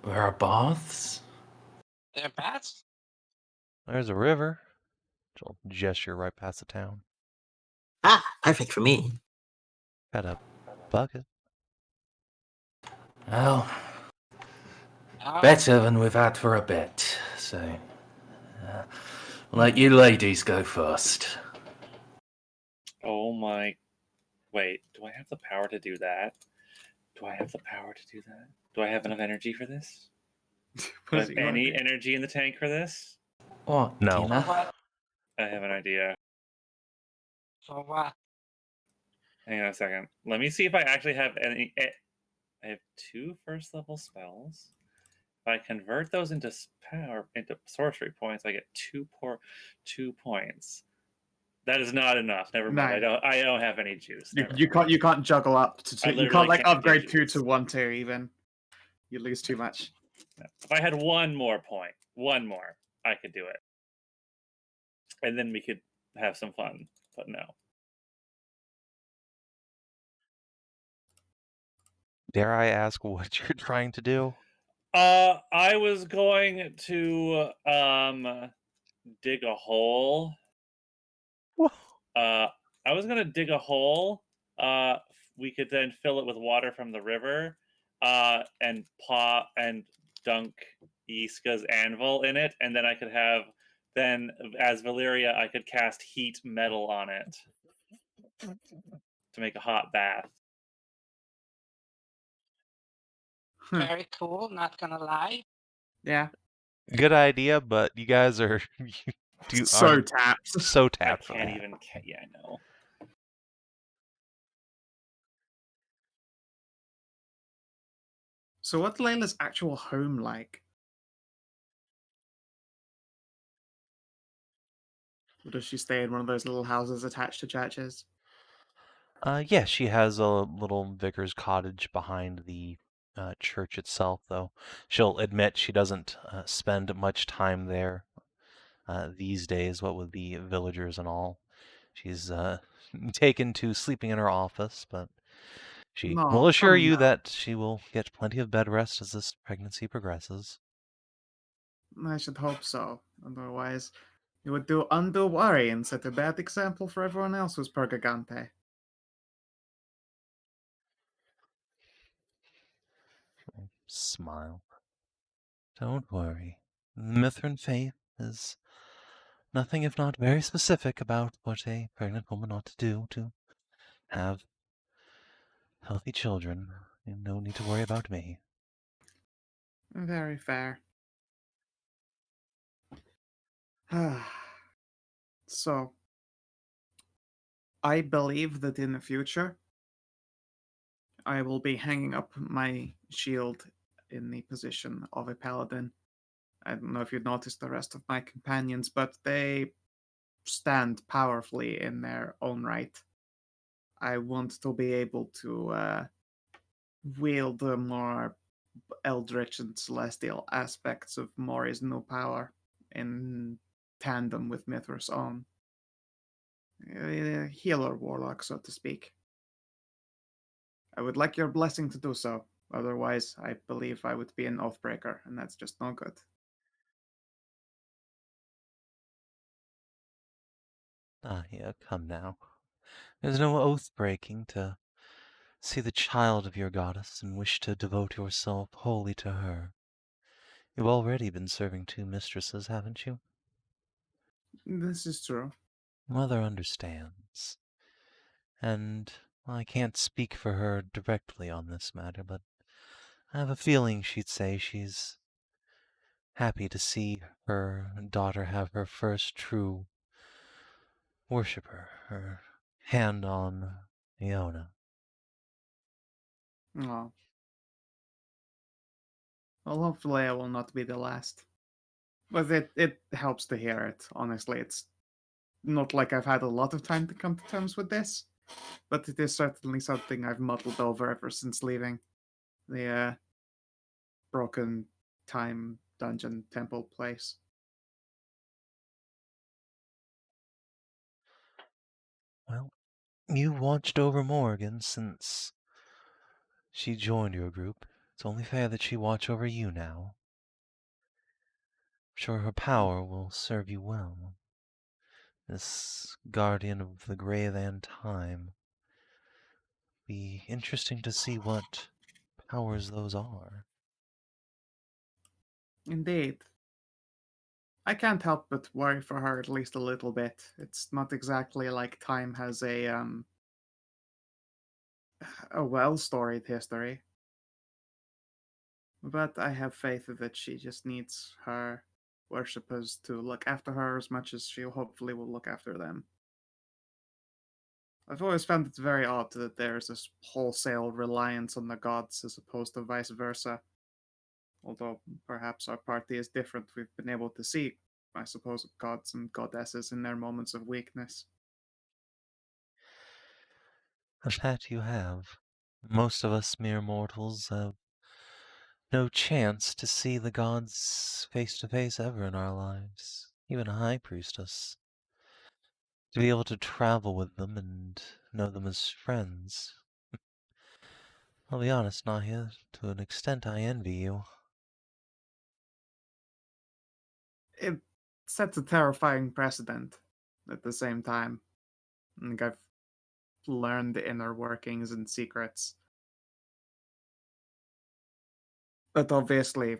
S5: Where are baths?
S2: They're bats?
S1: There's a river. She'll gesture right past the town.
S7: Ah, perfect for me.
S1: Got a bucket.
S5: Well,
S2: Oh,
S5: better than we've had for a bit. So, let you ladies go first.
S4: Oh my. Wait, do I have the power to do that? Do I have the power to do that? Do I have enough energy for this? Do I
S3: What is
S4: have
S3: it you wanna
S4: any
S3: do?
S4: energy in the tank for this?
S5: What,
S1: No.
S2: for
S5: Tina?
S2: what?
S4: I have an idea.
S2: For what?
S4: Hang on a second. Let me see if I actually have any. I have 2 first level spells. If I convert those into power into sorcery points, I get 2 points. That is not enough. Never mind.
S3: No.
S4: I don't have any juice.
S3: You can't juggle up to
S4: I
S3: 2. You
S4: literally
S3: can't
S4: can't do
S3: upgrade 2
S4: juice.
S3: to 1 2 even. You lose too much.
S4: If I had one more point, I could do it, and then we could have some fun. But no.
S1: Dare I ask what you're trying to do?
S4: I was going to dig a hole. I was gonna dig a hole. We could then fill it with water from the river, and dunk Iska's anvil in it, and then I could have as Valyria, I could cast heat metal on it to make a hot bath.
S2: Very cool, not gonna lie.
S3: Yeah.
S1: Good idea, but you guys are
S3: So
S1: aren't
S3: tapped.
S1: so
S4: I
S1: tapped for
S4: can't
S1: that.
S4: even. Yeah, I know.
S3: So what's Layla's actual home like? Or does she stay in one of those little houses attached to churches?
S1: Yeah, she has a little vicar's cottage behind the church itself, though. She'll admit she doesn't spend much time there these days, what with the villagers and all. She's taken to sleeping in her office, but she
S3: No,
S1: will assure
S3: come
S1: you
S3: now.
S1: that she will get plenty of bed rest as this pregnancy progresses.
S3: I should hope so. Otherwise, it would do undue worry and set a bad example for everyone else who's Pergagante.
S1: Smile. Don't worry. The Mithrin faith is nothing if not very specific about what a pregnant woman ought to do to have healthy children. And no need to worry about me.
S3: Very fair. So, I believe that in the future, I will be hanging up my shield in the position of a paladin. I don't know if you've noticed the rest of my companions, but they stand powerfully in their own right. I want to be able to wield the more eldritch and celestial aspects of Mori's new power in tandem with Mithra's own. A healer warlock, so to speak. I would like your blessing to do so. Otherwise, I believe I would be an oathbreaker, and that's just no good.
S1: Yeah, come now. There's no oath breaking to see the child of your goddess and wish to devote yourself wholly to her. You've already been serving 2 mistresses, haven't you?
S3: This is true.
S1: Mother understands. And I can't speak for her directly on this matter, but I have a feeling she'd say she's happy to see her daughter have her first true worshipper, her hand on Iona.
S3: Oh. Well, hopefully I will not be the last. But it helps to hear it, honestly. It's not like I've had a lot of time to come to terms with this, but it is certainly something I've muddled over ever since leaving the broken time dungeon temple place.
S1: Well, you watched over Morgan since she joined your group. It's only fair that she watch over you now. I'm sure her power will serve you well. This guardian of the grave and time. Be interesting to see what powers those are.
S3: Indeed. I can't help but worry for her at least a little bit. It's not exactly like time has a well-storied history. But I have faith that she just needs her worshippers to look after her as much as she hopefully will look after them. I've always found it very odd that there's this wholesale reliance on the gods as opposed to vice versa. Although perhaps our party is different, we've been able to see, I suppose, gods and goddesses in their moments of weakness.
S1: That you have. Most of us mere mortals have no chance to see the gods face to face ever in our lives. Even a high priestess. To be able to travel with them and know them as friends. I'll be honest, Nahia, to an extent I envy you.
S3: It sets a terrifying precedent at the same time. I think I've learned the inner workings and secrets that obviously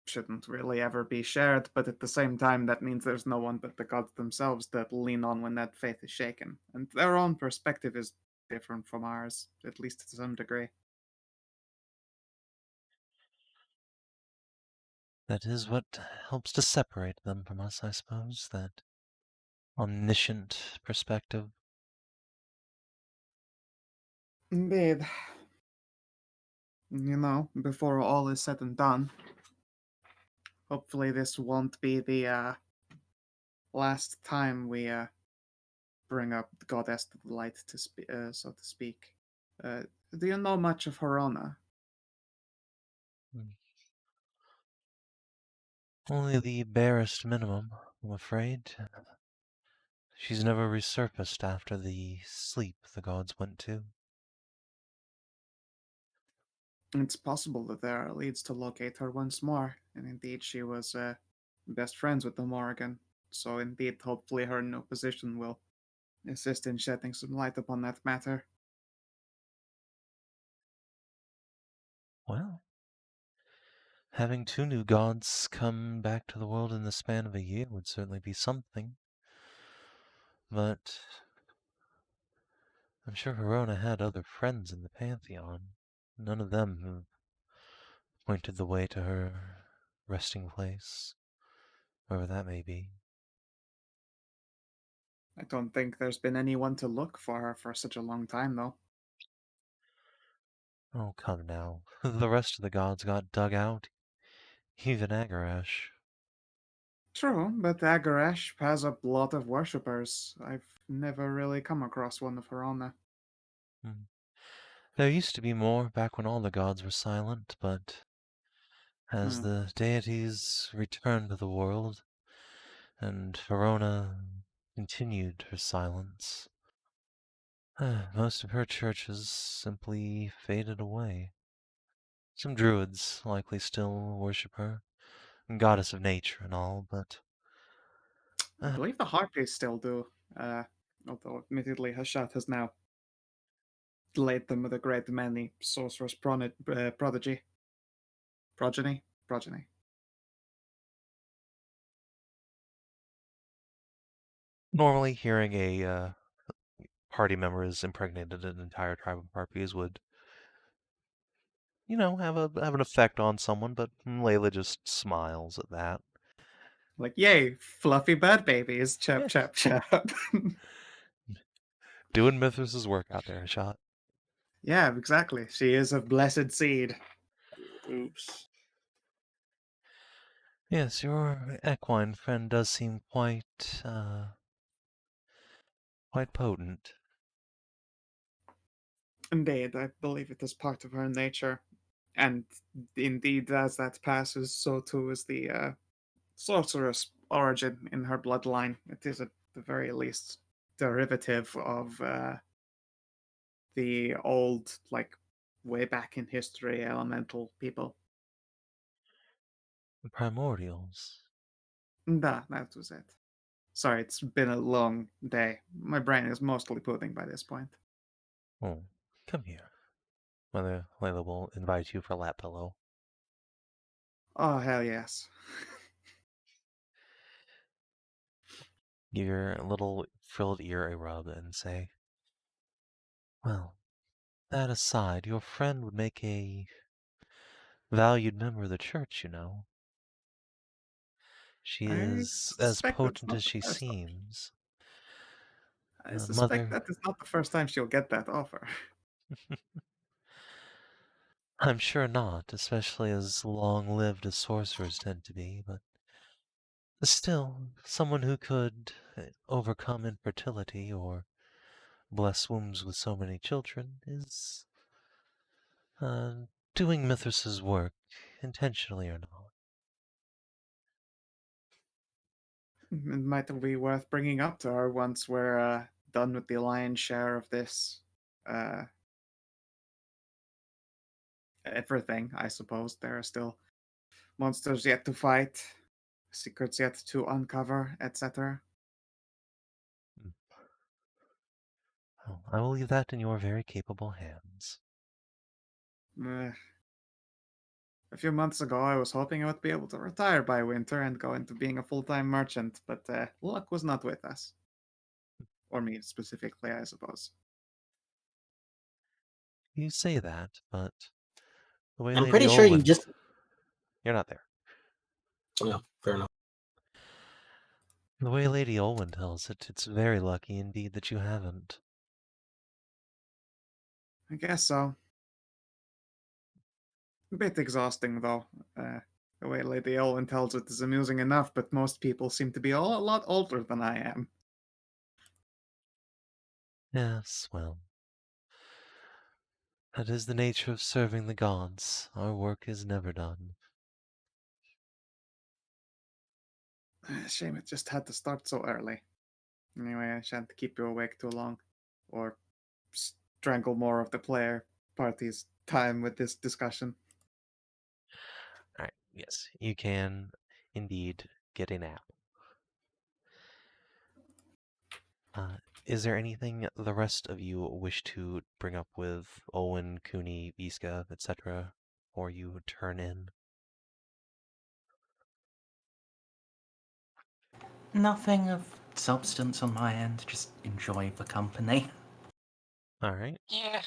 S3: shouldn't really ever be shared, but at the same time, that means there's no one but the gods themselves that lean on when that faith is shaken. And their own perspective is different from ours, at least to some degree.
S1: That is what helps to separate them from us, I suppose, that omniscient perspective.
S3: Indeed. You know, before all is said and done, hopefully this won't be the last time we bring up the goddess to the light, so to speak. Do you know much of Herona?
S1: Only the barest minimum, I'm afraid. She's never resurfaced after the sleep the gods went to.
S3: It's possible that there are leads to locate her once more, and indeed she was best friends with the Morrigan. So indeed, hopefully her new position will assist in shedding some light upon that matter.
S1: Well, having 2 new gods come back to the world in the span of a year would certainly be something. But I'm sure Verona had other friends in the Pantheon. None of them have pointed the way to her resting place, wherever that may be.
S3: I don't think there's been anyone to look for her for such a long time, though.
S1: Oh, come now. The rest of the gods got dug out. Even Agarash.
S3: True, but Agarash has a lot of worshippers. I've never really come across one of Herona.
S1: There used to be more back when all the gods were silent, but as the deities returned to the world, and Verona continued her silence, most of her churches simply faded away. Some druids likely still worship her, goddess of nature and all, but
S3: I believe the Harpies still do, although admittedly Hashat has now laid them with a great many sorcerer's progeny. Progeny.
S1: normally hearing a party member has impregnated an entire tribe of harpies would, have an effect on someone, but Layla just smiles at that.
S3: Like, yay, fluffy bird babies, chirp,
S1: Yes.
S3: chirp, chirp.
S1: Doing Mithras' work out there, Hashat.
S3: Yeah, exactly. She is of blessed seed.
S4: Oops.
S1: Yes, your equine friend does seem quite potent.
S3: Indeed, I believe it is part of her nature. And indeed, as that passes, so too is the sorceress origin in her bloodline. It is at the very least derivative of the old, like, way back in history, elemental people.
S1: The primordials.
S3: That was it. Sorry, it's been a long day. My brain is mostly pudding by this point.
S1: Oh, come here. Mother Layla will invite you for a lap pillow.
S3: Oh, hell yes.
S1: Give your little frilled ear a rub and say, well, that aside, your friend would make a valued member of the church, you know. She
S3: I
S1: is as
S3: suspect that's
S1: potent
S3: not
S1: as
S3: the
S1: she
S3: first time.
S1: seems.
S3: I suspect
S1: Mother,
S3: that is not the first time she'll get that offer.
S1: I'm sure not, especially as long-lived as sorcerers tend to be, but still, someone who could overcome infertility or bless wombs with so many children is doing Mithras's work, intentionally or not.
S3: It might be worth bringing up to her once we're done with the lion's share of this. Everything, I suppose. There are still monsters yet to fight, secrets yet to uncover, etc.
S1: Well, I will leave that in your very capable hands.
S3: A few months ago, I was hoping I would be able to retire by winter and go into being a full-time merchant, but luck was not with us. Or me specifically, I suppose.
S1: You say that, but the way
S7: I'm
S1: Lady
S7: pretty sure you
S1: Olwen...
S7: just.
S1: You're not there.
S7: No, fair enough.
S1: The way Lady Olwen tells it, it's very lucky indeed that you haven't.
S3: I guess so. A bit exhausting, though. The way Lady Olwen tells it is amusing enough, but most people seem to be a lot older than I am.
S1: Yes, well, that is the nature of serving the gods. Our work is never done.
S3: Shame it just had to start so early. Anyway, I shan't keep you awake too long, or strangle more of the player party's time with this discussion.
S1: Alright, yes, you can indeed get a nap. Is there anything the rest of you wish to bring up with Owen, Cooney, Iska, etc., or you turn in?
S5: Nothing of substance on my end, just enjoy the company.
S1: Alright,
S2: Yeah.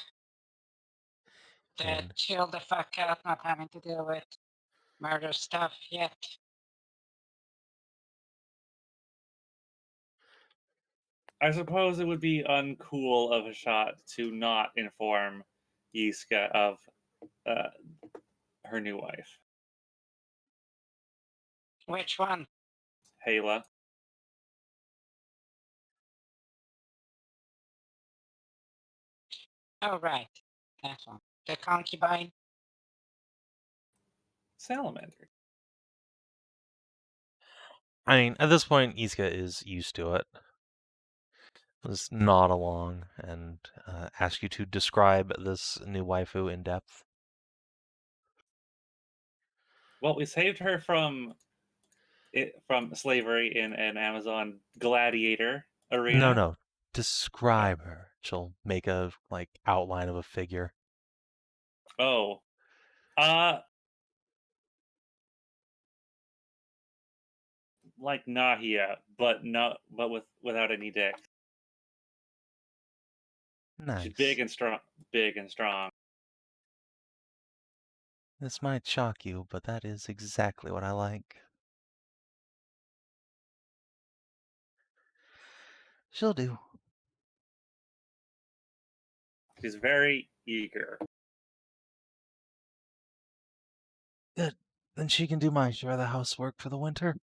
S1: and
S2: Chill the fuck out, not having to deal with murder stuff yet.
S4: I suppose it would be uncool of Hashat to not inform Yiska of her new wife,
S2: Which one?
S4: Hayla.
S2: Oh, right. That one. The concubine.
S4: Salamander.
S1: I mean, at this point, Iska is used to it. Just nod along and ask you to describe this new waifu in depth.
S4: Well, we saved her from slavery in an Amazon gladiator arena.
S1: No. Describe her. She'll make a outline of a figure.
S4: Oh. Like Nahia, but without any dick.
S1: Nice.
S4: She's big and strong.
S1: This might shock you, but that is exactly what I like. She'll do.
S4: She's very eager.
S1: Good. Then she can do my share of the housework for the winter.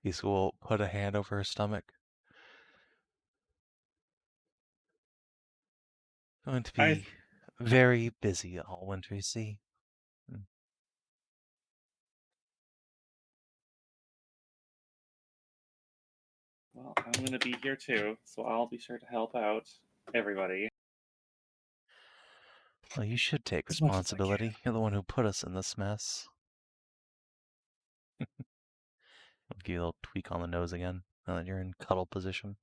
S1: Iska will put a hand over her stomach. Going to be very busy all winter, you see.
S4: Well, I'm going to be here too, so I'll be sure to help out everybody.
S1: Well, you should take
S4: As much as I
S1: responsibility. You're the one who put us in this mess. I'll give you a little tweak on the nose again, now that you're in cuddle position.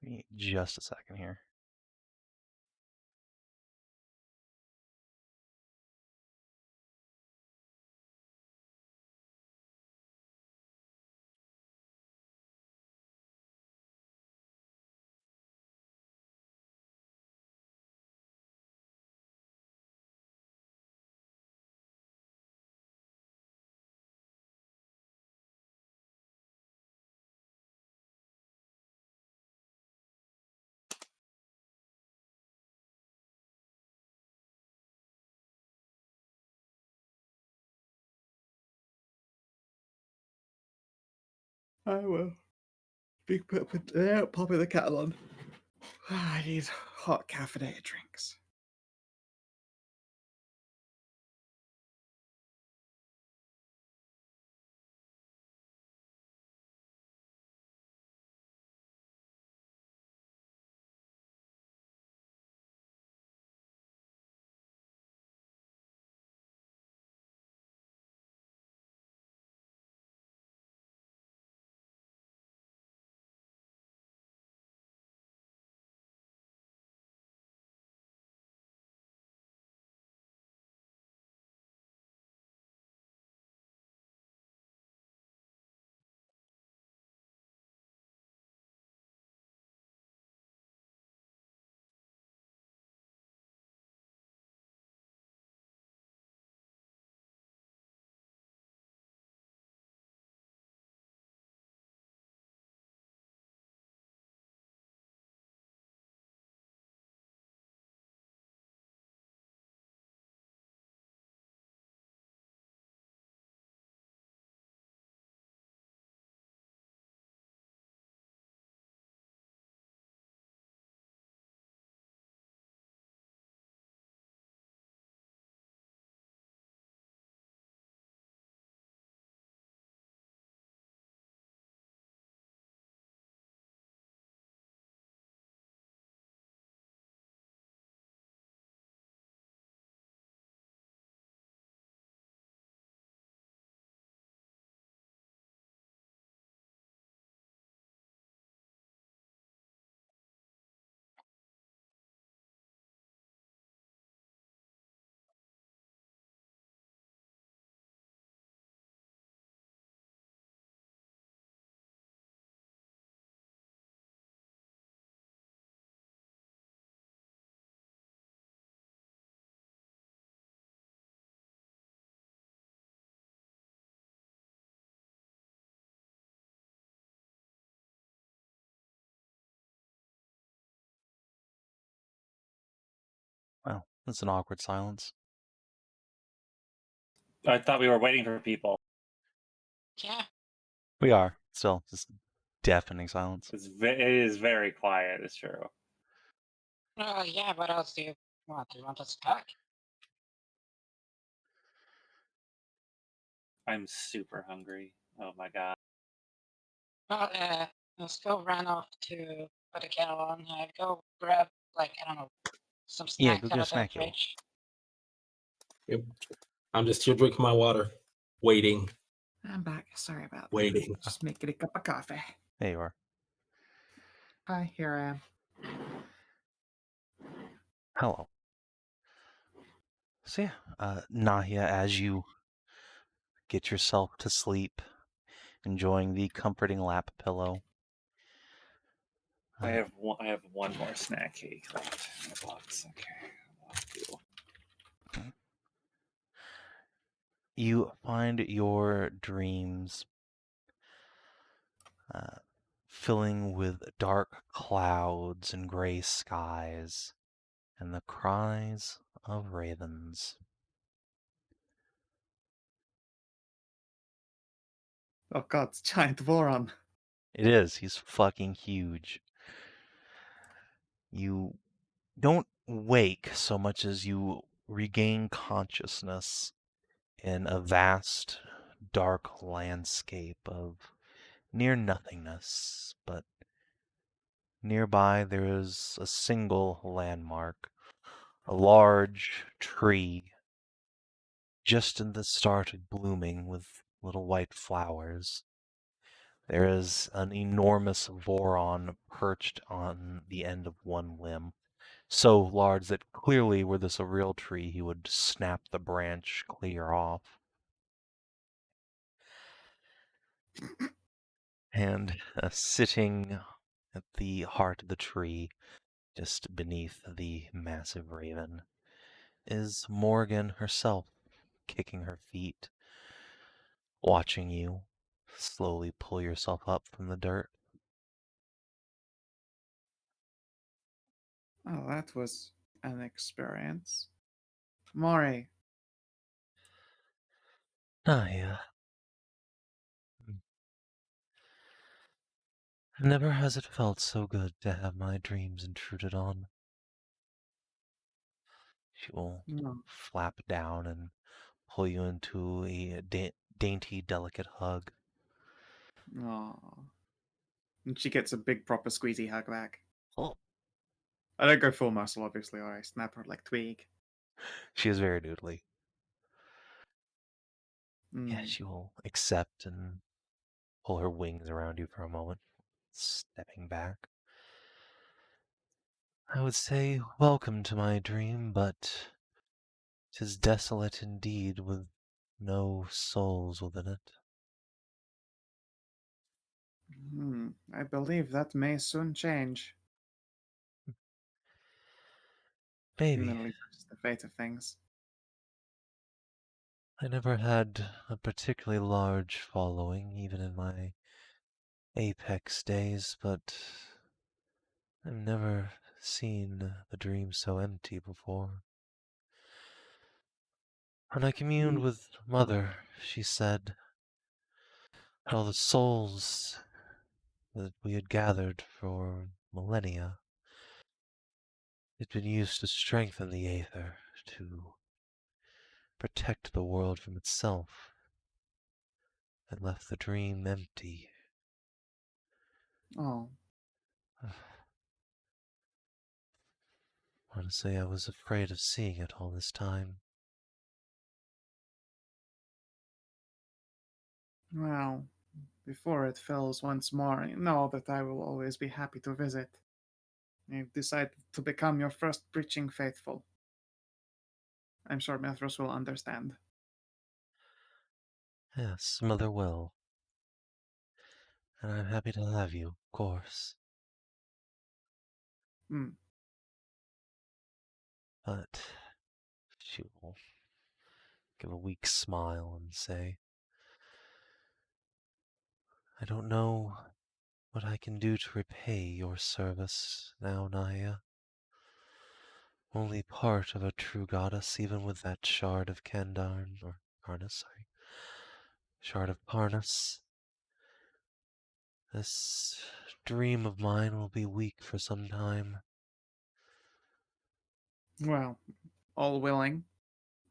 S1: Give me just a second here.
S3: I will. Big popping the kettle on. I need hot caffeinated drinks. Wow, that's an awkward silence.
S4: I thought we were waiting for people.
S2: Yeah.
S1: We are still just deafening silence.
S4: It is very quiet, it's true.
S2: Yeah, what else do you want? Do you want us to talk?
S4: I'm super hungry. Oh my god.
S2: Well, let's go run off to put a kettle on. Go grab, like, I don't know, some
S1: Yeah,
S2: snacks
S1: go
S2: out
S1: get a
S2: of the
S1: snack, yo.
S2: fridge.
S6: Yep. I'm just here drinking my water, waiting.
S3: I'm back. Sorry about that.
S6: Waiting.
S3: Just making a cup of coffee.
S1: There you are.
S3: Hi, here I am.
S1: Hello. So yeah, Nahia, as you get yourself to sleep, enjoying the comforting lap pillow,
S4: I have one more snack cake left in the box. Okay. Cool.
S1: You find your dreams filling with dark clouds and gray skies and the cries of ravens.
S3: Oh god, it's giant Voron.
S1: It is. He's fucking huge. You don't wake so much as you regain consciousness in a vast, dark landscape of near nothingness, but nearby there is a single landmark, a large tree just in the start of blooming with little white flowers. There is an enormous Voron perched on the end of one limb, so large that clearly were this a real tree, he would snap the branch clear off. And sitting at the heart of the tree, just beneath the massive raven, is Morgan herself, kicking her feet, watching you slowly pull yourself up from the dirt.
S3: Oh, that was an experience. Mori,
S1: Nahia. Never has it felt so good to have my dreams intruded on. She will
S3: no.
S1: flap down and pull you into a dainty, delicate hug.
S3: Aw. And she gets a big proper squeezy hug back.
S1: Oh,
S3: I don't go full muscle, obviously, or I snap her like twig.
S1: she is very noodly. Yeah,
S3: Mm.
S1: she will accept and pull her wings around you for a moment, stepping back. I would say, welcome to my dream, but 'tis desolate indeed, with no souls within it.
S3: I believe that may soon change.
S1: Maybe.
S3: At least that's the fate of things.
S1: I never had a particularly large following, even in my Apex days, but I've never seen the dream so empty before. When I communed with Mother, she said how the souls that we had gathered for millennia had been used to strengthen the Aether, to protect the world from itself, and left the dream empty.
S3: Oh,
S1: Honestly, I was afraid of seeing it all this time.
S3: well, before it fails once more, you know that I will always be happy to visit. I've decided to become your first preaching faithful. I'm sure Mithras will understand.
S1: Yes, Mother will. And I'm happy to have you, of course.
S3: Hmm.
S1: But she will give a weak smile and say, I don't know what I can do to repay your service now, Nahia. Only part of a true goddess, even with that shard of Kandarn, or Karnas, sorry. Shard of Karnas. This dream of mine will be weak for some time.
S3: Well, all willing.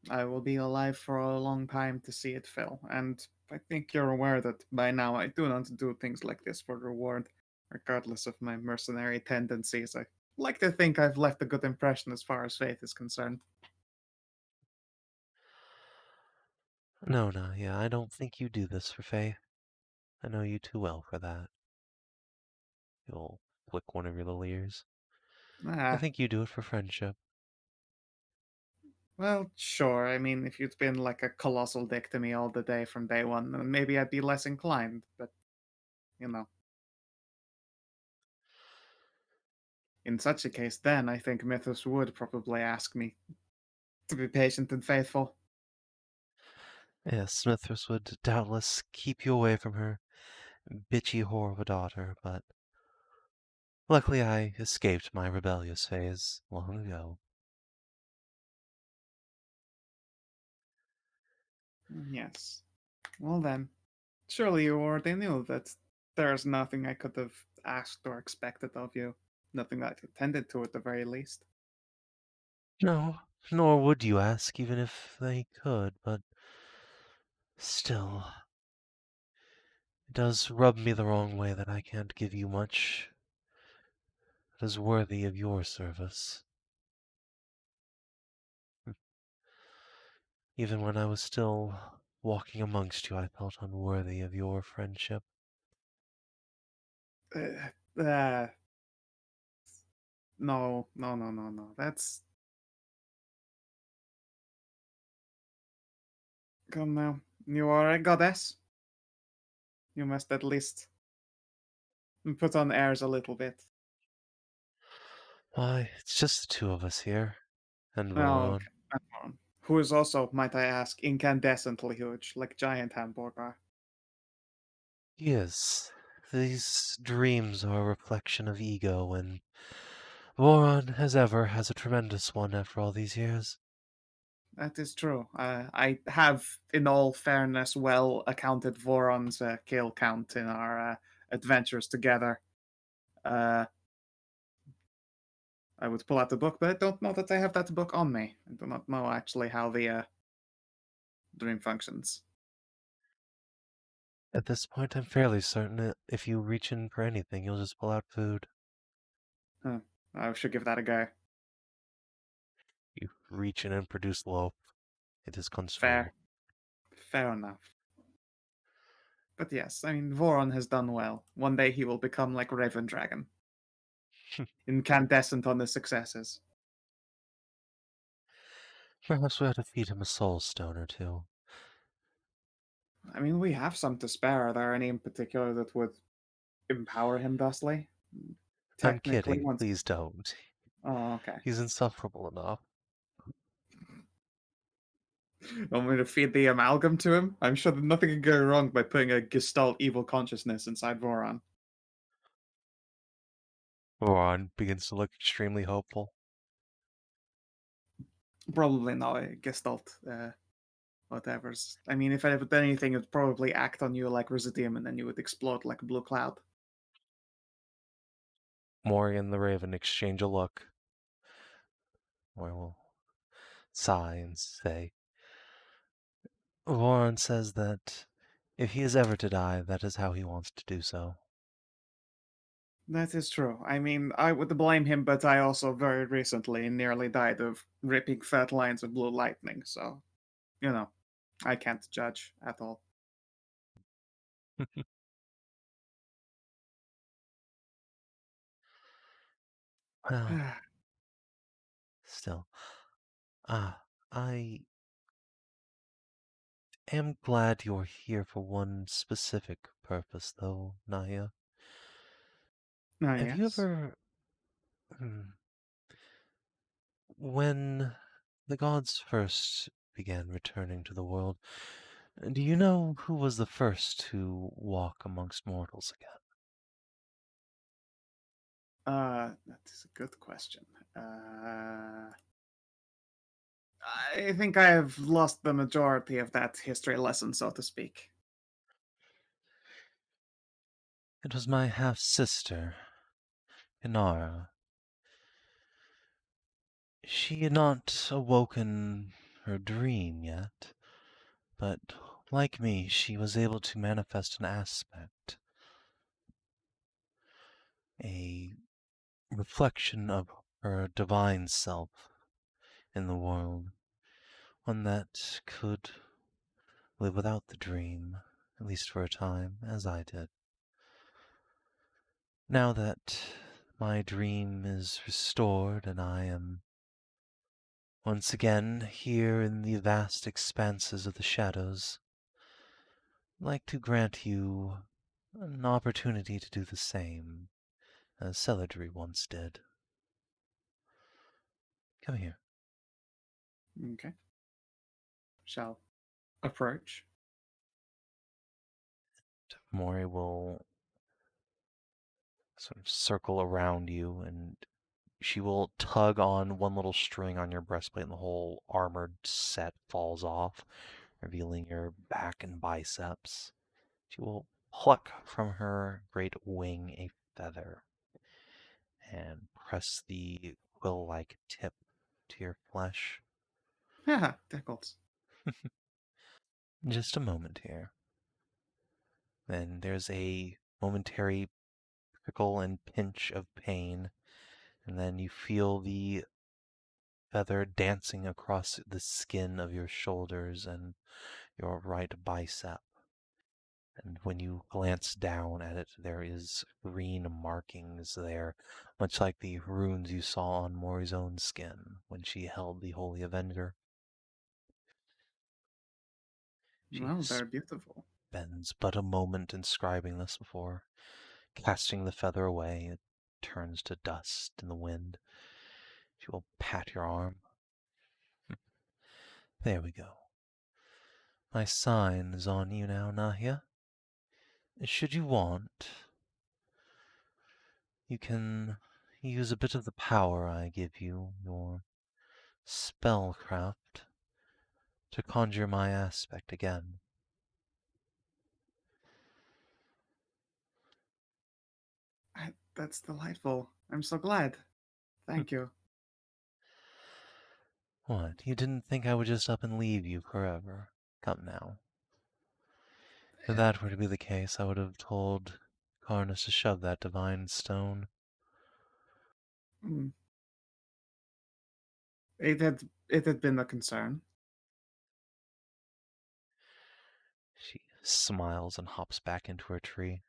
S3: I will be alive for a long time to see it fail, and I think you're aware that by now I do not do things like this for reward, regardless of my mercenary tendencies. I like to think I've left a good impression as far as faith is concerned.
S1: No, Nahia, I don't think you do this for faith. I know you too well for that. You'll flick one of your little ears. I
S3: Ah,
S1: think you do it for friendship.
S3: well, sure. I mean, if you'd been like a colossal dick to me all the day from day one, then maybe I'd be less inclined, but, you know. In such a case, then I think Mythos would probably ask me to be patient and faithful.
S1: Yes, Smithers would doubtless keep you away from her bitchy whore of a daughter, but luckily I escaped my rebellious phase long ago.
S3: Yes. Well then, surely you already knew that there's nothing I could have asked or expected of you. Nothing that I intended to, at the very least.
S1: No, nor would you ask, even if they could, but still, it does rub me the wrong way that I can't give you much that is worthy of your service. Even when I was still walking amongst you, I felt unworthy of your friendship.
S3: No, no. That's. Come now. You are a goddess. You must at least put on airs a little bit.
S1: Why, it's just the two of us here. And
S3: Oh,
S1: Voron.
S3: okay. Who is also, might I ask, incandescently huge, like giant hamburger.
S1: Yes, these dreams are a reflection of ego, and Voron, as ever, has a tremendous one after all these years.
S3: That is true. I have, in all fairness, well accounted Voron's kill count in our adventures together. I would pull out the book, but I don't know that I have that book on me. I do not know actually how the dream functions.
S1: At this point, I'm fairly certain that if you reach in for anything, you'll just pull out food.
S3: Huh. I should give that a go.
S1: You reach in and produce loaf. It is
S3: Fair.
S1: consumable.
S3: Fair enough. But yes, I mean, Voron has done well. One day he will become like Raven Dragon. Incandescent on his successes.
S1: Perhaps we ought to feed him a soul stone or two.
S3: I mean, we have some to spare. Are there any in particular that would empower him thusly?
S1: I'm
S3: Technically,
S1: kidding.
S3: once.
S1: Please don't.
S3: Oh, okay.
S1: He's insufferable enough.
S3: Want me to feed the amalgam to him? I'm sure that nothing can go wrong by putting a Gestalt evil consciousness inside Voron.
S1: Voron begins to look extremely hopeful.
S3: Probably not a Gestalt, whatever's. I mean, if I did anything, it would probably act on you like Residium and then you would explode like a blue cloud.
S1: Mori and the Raven exchange a look. Mori will sigh and say, Voron says that if he is ever to die, that is how he wants to do so.
S3: That is true. I mean, I would blame him, but I also very recently nearly died of ripping fat lines of blue lightning, so, you know, I can't judge at all.
S1: Well, still, I am glad you're here for one specific purpose, though, Nahia. Have you
S3: Yes.
S1: ever... When the gods first began returning to the world, do you know who was the first to walk amongst mortals again?
S3: That is a good question. I think I have lost the majority of that history lesson, so to speak.
S1: It was my half-sister, Inara. She had not awoken her dream yet, but like me, she was able to manifest an aspect, a reflection of her divine self in the world, one that could live without the dream, at least for a time, as I did. Now that my dream is restored and I am once again here in the vast expanses of the shadows, I'd like to grant you an opportunity to do the same, as Celadri once did. Come here.
S3: Okay. Shall approach.
S1: Mori will sort of circle around you, and she will tug on one little string on your breastplate, and the whole armored set falls off, revealing your back and biceps. She will pluck from her great wing a feather and press the quill-like tip to your flesh.
S3: Haha, tickles.
S1: Just a moment here. Then there's a momentary prickle and pinch of pain, and then you feel the feather dancing across the skin of your shoulders and your right bicep. And when you glance down at it, there is green markings there, much like the runes you saw on Mori's own skin when she held the Holy Avenger. She
S3: Well, they're beautiful.
S1: spends but a moment inscribing this before casting the feather away. It turns to dust in the wind. She will pat your arm. There we go. My sign is on you now, Nahia. Should you want, you can use a bit of the power I give you, your spellcraft, to conjure my aspect again.
S3: That's delightful. I'm so glad. Thank you.
S1: What, you didn't think I would just up and leave you forever? Come now. If that were to be the case, I would have told Karnas to shove that divine stone.
S3: Mm. It had been a concern.
S1: She smiles and hops back into her tree.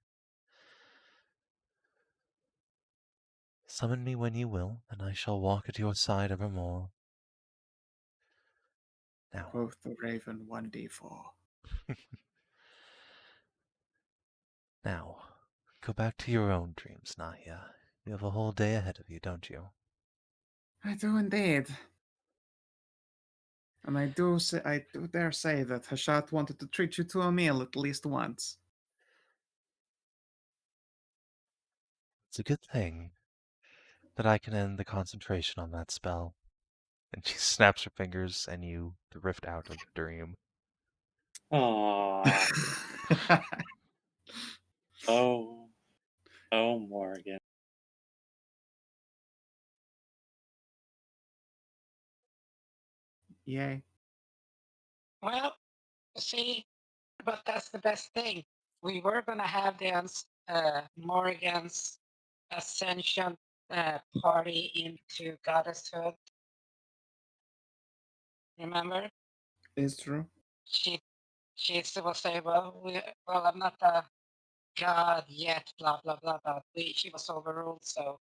S1: Summon me when you will, and I shall walk at your side evermore. Now,
S3: Both the Raven 1d4.
S1: now, go back to your own dreams, Nahia. You have a whole day ahead of you, don't you?
S3: I do indeed. And I do dare say that Hashat wanted to treat you to a meal at least once.
S1: It's a good thing that I can end the concentration on that spell. And she snaps her fingers, and you drift out of the dream.
S4: Aww. Oh, Morgan.
S3: Yay.
S2: Well, see, but that's the best thing. We were gonna have the Morgan's Ascension party into Goddesshood. Remember?
S3: It's true.
S2: She will say, well, I'm not a god yet, blah blah blah. But she was overruled, so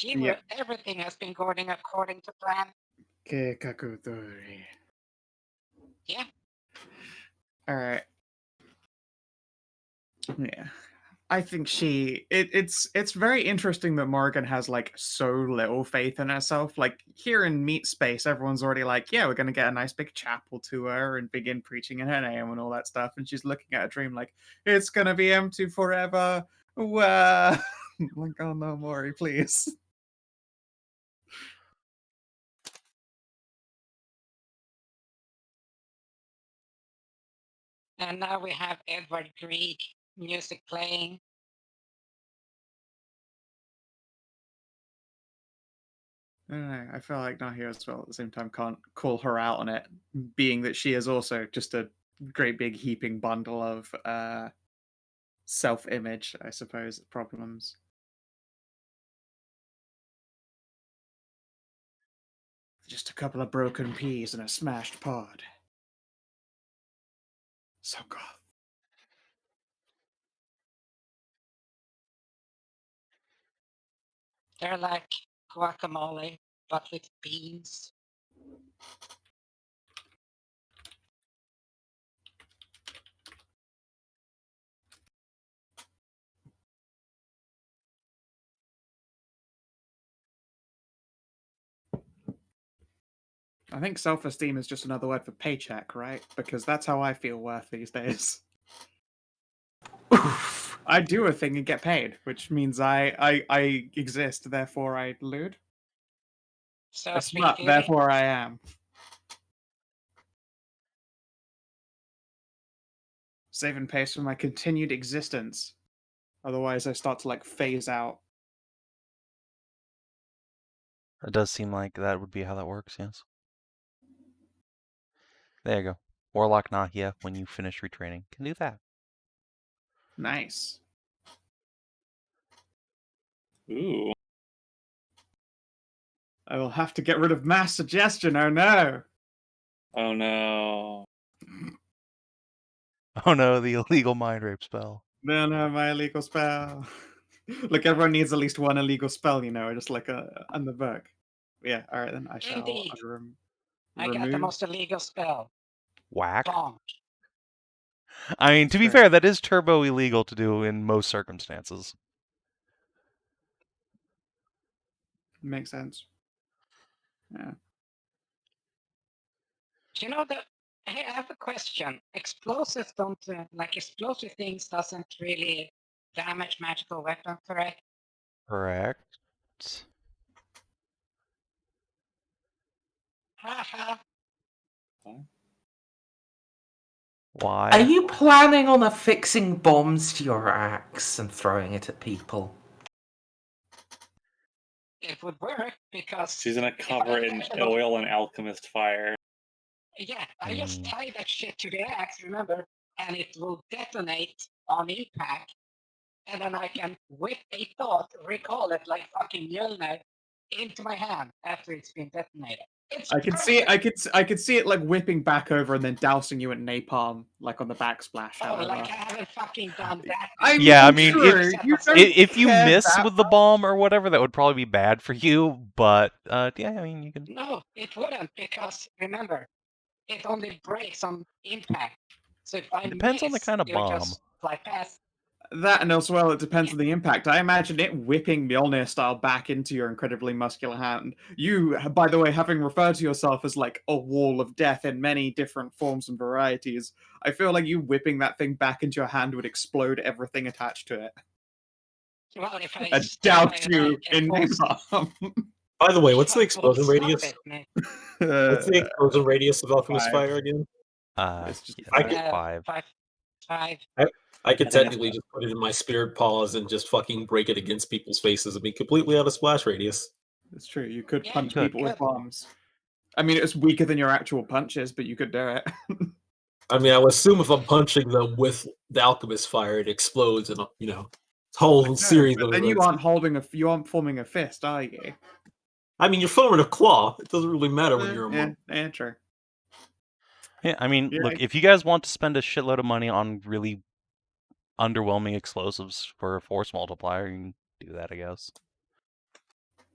S3: Yeah.
S2: everything has been going according to plan.
S3: Kekakudori.
S2: Yeah.
S3: Alright. Yeah. I think it's very interesting that Morgan has like so little faith in herself. Like here in Meat Space, everyone's already like, yeah, we're gonna get a nice big chapel to her and begin preaching in her name and all that stuff. And she's looking at a dream like, it's gonna be empty forever. Wow. Like, oh no, Mori, please.
S2: And now we have Edward Grieg music playing.
S3: I don't know. I feel like Nahia as well at the same time can't call her out on it, being that she is also just a great big heaping bundle of self-image, I suppose, problems. Just a couple of broken peas and a smashed pod. So goth.
S2: They're like guacamole, but with beans.
S3: I think self-esteem is just another word for paycheck, right? Because that's how I feel worth these days.
S5: Oof.
S3: I do a thing and get paid, which means I exist, therefore I loot.
S2: So
S3: I smut,
S2: speaking,
S3: therefore I am. Save and pace for my continued existence. Otherwise, I start to like phase out.
S1: It does seem like that would be how that works, yes. There you go. Warlock Nahia, when you finish retraining, can do that.
S3: Nice.
S4: Ooh.
S3: I will have to get rid of mass suggestion. Oh no.
S4: Oh no.
S1: Oh no, the illegal mind rape spell.
S3: Don't have my illegal spell. Look, everyone needs at least one illegal spell, just like on the book. Yeah, all right then. I shall
S2: Indeed. I got the
S3: remove.
S2: most illegal spell.
S1: Whack.
S2: Bonk.
S1: I mean, to be
S3: Sure.
S1: fair, that is turbo illegal to do in most circumstances.
S3: Makes sense. Yeah.
S2: You know that? Hey, I have a question. Explosives don't explosive things doesn't really damage magical weapons, correct?
S1: Correct.
S2: Haha.
S1: Why?
S5: Are you planning on affixing bombs to your axe and throwing it at people?
S2: It would work because
S4: She's gonna
S2: if
S4: cover
S2: I
S4: it in
S2: have enough-
S4: oil and alchemist fire.
S2: Yeah, I just
S1: Mm.
S2: tie that shit to the axe, remember, and it will detonate on impact, and then I can whip a thought, recall it like fucking Mjolnir, into my hand after it's been detonated. It's
S3: I can see
S2: perfect.
S3: I could see it like whipping back over and then dousing you in napalm, like on the backsplash.
S2: Oh,
S3: However,
S2: like I haven't fucking done that.
S1: Yeah, I mean,
S3: sure, you don't
S1: If you
S3: care
S1: miss
S3: that
S1: with the bomb or whatever, that would probably be bad for you. But yeah, I mean, you can.
S2: No, it wouldn't, because remember, it only breaks on impact. So if I
S1: It depends on the
S2: miss,
S1: kind of
S2: it would
S1: bomb.
S2: just fly past.
S3: That, and as well, it depends on the impact. I imagine it whipping Mjolnir style back into your incredibly muscular hand. You, by the way, having referred to yourself as like a wall of death in many different forms and varieties, I feel like you whipping that thing back into your hand would explode everything attached to it.
S2: Well, if I
S3: And
S2: stop
S3: douse
S2: it,
S3: you
S2: I
S3: in
S2: can force
S3: napalm.
S6: By the way, what's the
S2: full
S6: explosion
S2: stop
S6: radius?
S2: it, man.
S6: What's the explosion radius of alchemist
S3: 5.
S6: fire again?
S3: It's just
S1: Yeah,
S6: I
S1: that's
S6: could-
S1: 5.
S2: Five.
S6: I could
S3: I think
S6: technically just put it in my spirit paws and just fucking break it against people's faces and be completely out of splash radius.
S3: It's true. You could
S2: Yeah,
S3: punch
S1: you
S3: people with
S2: could.
S3: bombs. I mean, it's weaker than your actual punches, but you could do it.
S6: I mean, I would assume if I'm punching them with the alchemist fire, it explodes and whole
S3: No,
S6: series
S3: but
S6: of
S3: then you
S6: events.
S3: aren't forming a fist, are you?
S6: I mean, you're forming a claw. It doesn't really matter when you're a monk.
S3: Yeah, true.
S1: Yeah, I mean,
S3: Yeah,
S1: look, if you guys want to spend a shitload of money on really underwhelming explosives for a force multiplier, you can do that, I guess.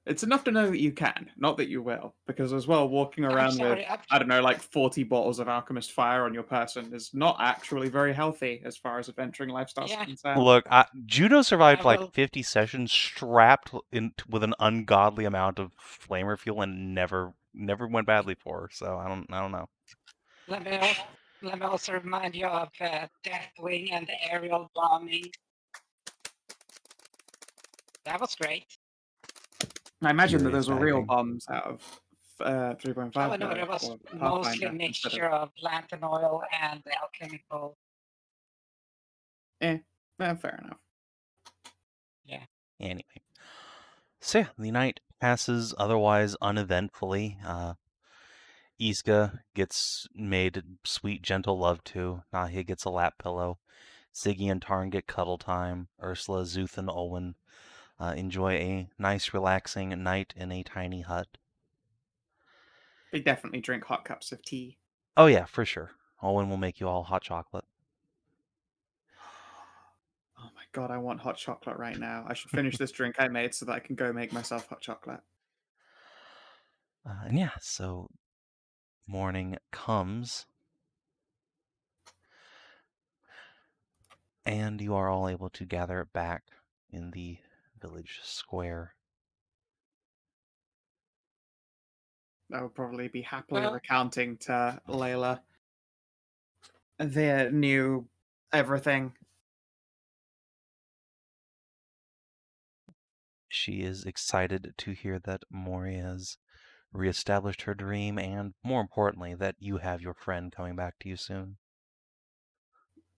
S3: It's enough to know that you can, not that you will, because as well, walking
S2: I'm
S3: around with,
S2: sorry.
S3: I don't know, like 40 bottles of alchemist fire on your person is not actually very healthy as far as adventuring lifestyle is
S2: Yeah.
S3: concerned.
S1: Look, Judo survived
S2: I
S1: like
S2: will-
S1: 50 sessions strapped with an ungodly amount of flamer fuel and never went badly for her. So I don't know.
S2: Let me also remind you of Deathwing and the aerial bombing. That was great.
S3: I imagine that
S1: Furious
S3: those were real
S1: diving.
S3: bombs out of 3.5.
S2: Oh no, there was
S3: or
S2: mostly a
S3: Pathfinder instead
S2: mixture of lantern oil and alchemical.
S3: fair enough.
S1: Anyway, so yeah, the night passes otherwise uneventfully. Iska gets made sweet, gentle love to. Nahia gets a lap pillow. Siggy and Tarn get cuddle time. Ursula, Szooth, and Olwen enjoy a nice, relaxing night in a tiny hut.
S3: They definitely drink hot cups of tea.
S1: Oh yeah, for sure. Olwen will make you all hot chocolate.
S3: Oh my god, I want hot chocolate right now. I should finish this drink I made so that I can go make myself hot chocolate.
S1: And yeah, so morning comes, and you are all able to gather back in the village square.
S3: I would probably be happily
S2: Well-
S3: recounting to Layla their new everything.
S1: She is excited to hear that Mori has reestablished her dream, and more importantly, that you have your friend coming back to you soon.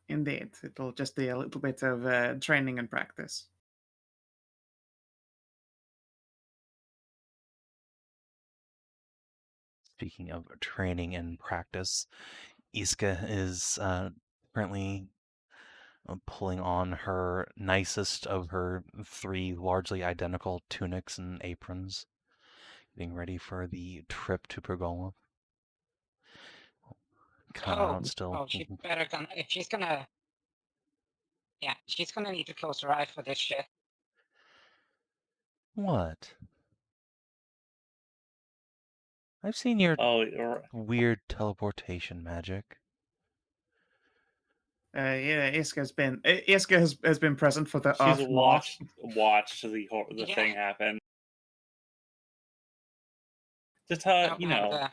S3: Indeed, it'll just be a little bit of training and practice.
S1: Speaking of training and practice, Iska is currently pulling on her nicest of her 3 largely identical tunics and aprons, getting ready for the trip to Pergolith. Kind of out still.
S2: Oh, she better gonna. If she's gonna. Yeah, she's gonna need to close her eyes for this shit.
S1: What? I've seen your
S4: Oh,
S1: weird teleportation magic.
S3: Yeah, Iska has been present for the
S4: she's
S3: aftermath.
S4: watched the
S2: Yeah.
S4: thing happen. Just how
S2: Oh, and,
S3: Yeah.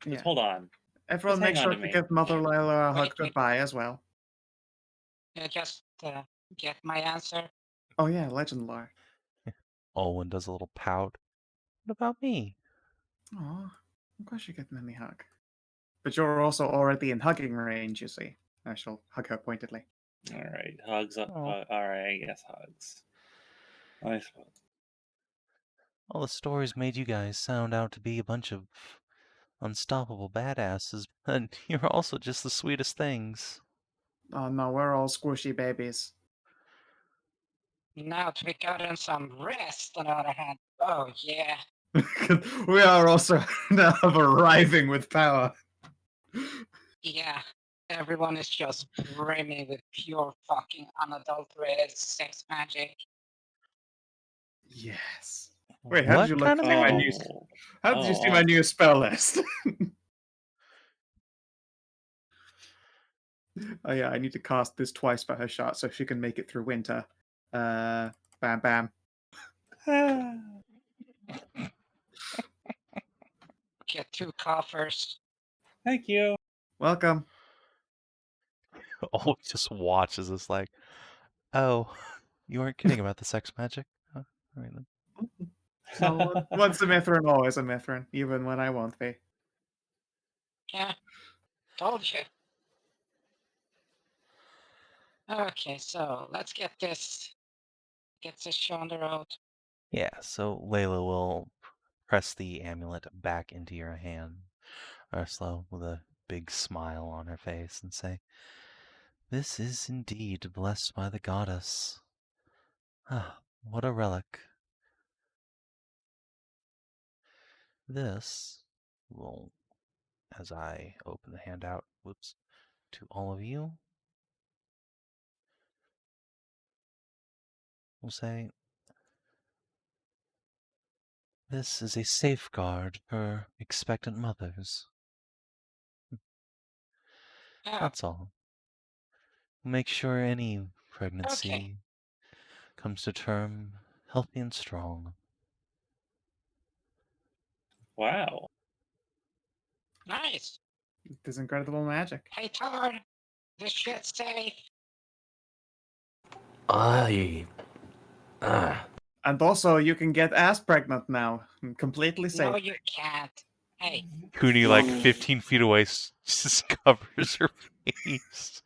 S4: just hold on.
S3: Everyone
S4: just
S3: make
S4: hang
S3: sure
S4: on to
S3: to
S4: me.
S3: give Mother
S2: Yeah.
S3: Layla a hug
S2: Wait.
S3: goodbye as well.
S2: Just get my answer.
S3: Oh yeah, legend lore.
S1: Olwen does a little pout. What about me?
S3: Aw, of course you get Mimi hug. But you're also already in hugging range, you see. I shall hug her pointedly.
S4: All right, hugs.
S1: Oh.
S4: All right, I guess hugs. I suppose.
S1: All the stories made you guys sound out to be a bunch of unstoppable badasses, and you're also just the sweetest things.
S3: Oh no, we're all squishy babies.
S2: Now to be gotten some rest, on the other hand. Oh, yeah.
S3: We are also now arriving with power.
S2: Yeah. Everyone is just brimming with pure fucking unadulterated sex magic.
S3: Yes. Wait, how
S1: What
S3: did you look
S1: kind of
S3: at my
S1: magic?
S3: new? How did you see
S4: Oh.
S3: my new spell list? Oh yeah, I need to cast this twice for Hashat so she can make it through winter. Bam bam.
S2: Get 2 coffers.
S4: Thank you.
S3: Welcome.
S1: Olwen just watches this like, oh, you weren't kidding about the sex magic? Huh? All right, then.
S3: So once a Mithrin, always a Mithrin, even when I won't be.
S2: Yeah. Told you. Okay, so let's get this show on the road.
S1: Yeah, so Layla will press the amulet back into your hand, Ursula, with a big smile on her face, and say, "This is indeed blessed by the goddess. Ah, what a relic. This will, as I open the handout, to all of you, will say, this is a safeguard for expectant mothers. That's all. Make sure any pregnancy comes to term healthy and strong."
S4: Wow.
S2: Nice.
S3: It is incredible magic.
S2: Hey, Tarn, this shit's safe.
S3: And also, you can get ass pregnant now. Completely safe.
S2: No, you can't. Hey,
S1: Cooney, like 15 feet away, just covers her face.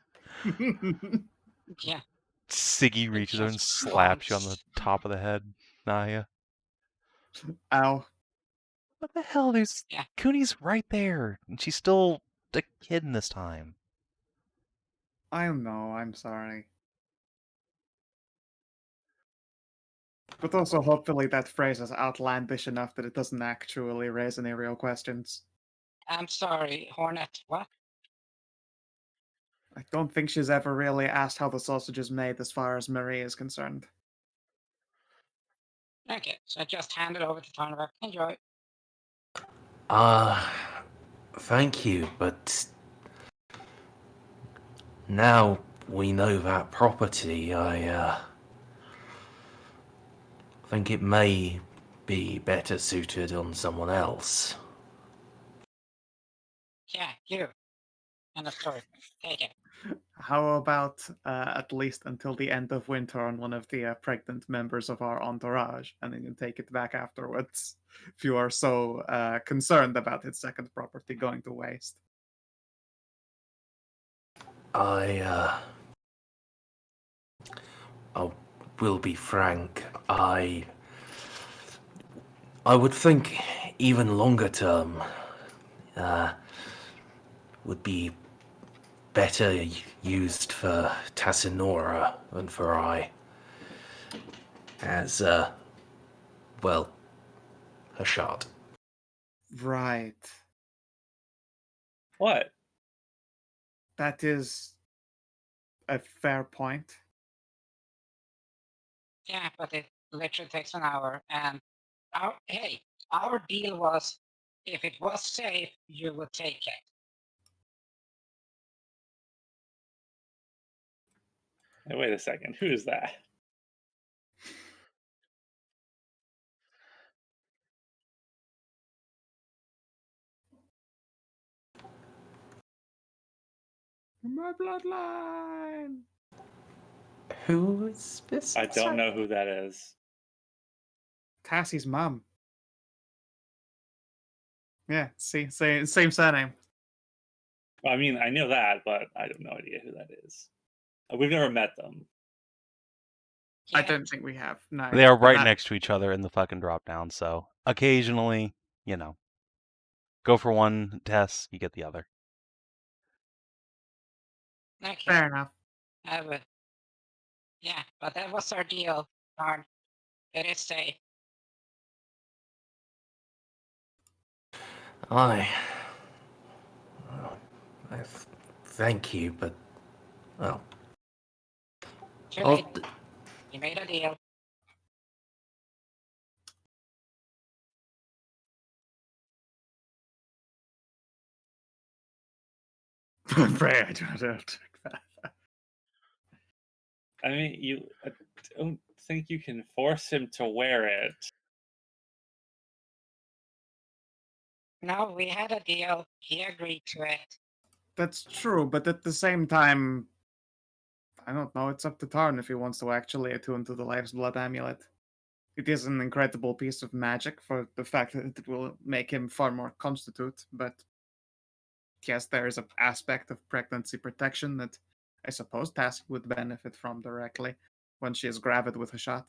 S2: yeah.
S1: Siggy reaches over and slaps you on the top of the head, Nahia.
S3: Ow.
S1: What the hell? There's
S2: Yeah.
S1: Cooney's right there, and she's still a kid in this time.
S3: I know, I'm sorry. But also, hopefully that phrase is outlandish enough that it doesn't actually raise any real questions.
S2: I'm sorry, Hornet. What?
S3: I don't think she's ever really asked how the sausage is made as far as Marie is concerned.
S2: Okay, so I just hand it over to Tarnavak. Enjoy.
S5: Thank you, but now we know that property, I think it may be better suited on someone else.
S2: Yeah, you. And the story. Take it.
S3: How about at least until the end of winter on one of the pregnant members of our entourage, and then you take it back afterwards if you are so concerned about its second property going to waste.
S5: I will be frank. I would think even longer term would be better used for Tassinora than for I. As, well, Hashat.
S3: Right.
S4: What?
S3: That is a fair point.
S2: Yeah, but it literally takes an hour. And our deal was if it was safe, you would take it.
S4: Hey, wait a second. Who is that?
S3: My bloodline!
S5: Who is this?
S4: I don't know who that is.
S3: Tassie's mom. Yeah, see, same surname.
S4: I mean, I know that, but I have no idea who that is. We've never met them.
S3: I
S2: Yeah.
S3: don't think we have. No.
S1: They are
S3: but
S1: right
S3: that-
S1: next to each other in the fucking drop down, so occasionally, go for one test, you get the other.
S2: Okay.
S3: Fair enough.
S2: Yeah, but that was our deal. Darn. It is safe.
S5: I thank you, but, well,
S2: Too
S5: I'll,
S2: late. You made a deal.
S3: Pray I do not take that.
S4: I mean, I don't think you can force him to wear it.
S2: No, we had a deal. He agreed to it.
S3: That's true, but at the same time, I don't know, it's up to Tarn if he wants to actually attune to the Life's Blood Amulet. It is an incredible piece of magic for the fact that it will make him far more constitute, but yes, there is an aspect of pregnancy protection that I suppose Tassie would benefit from directly when she is gravid with a shot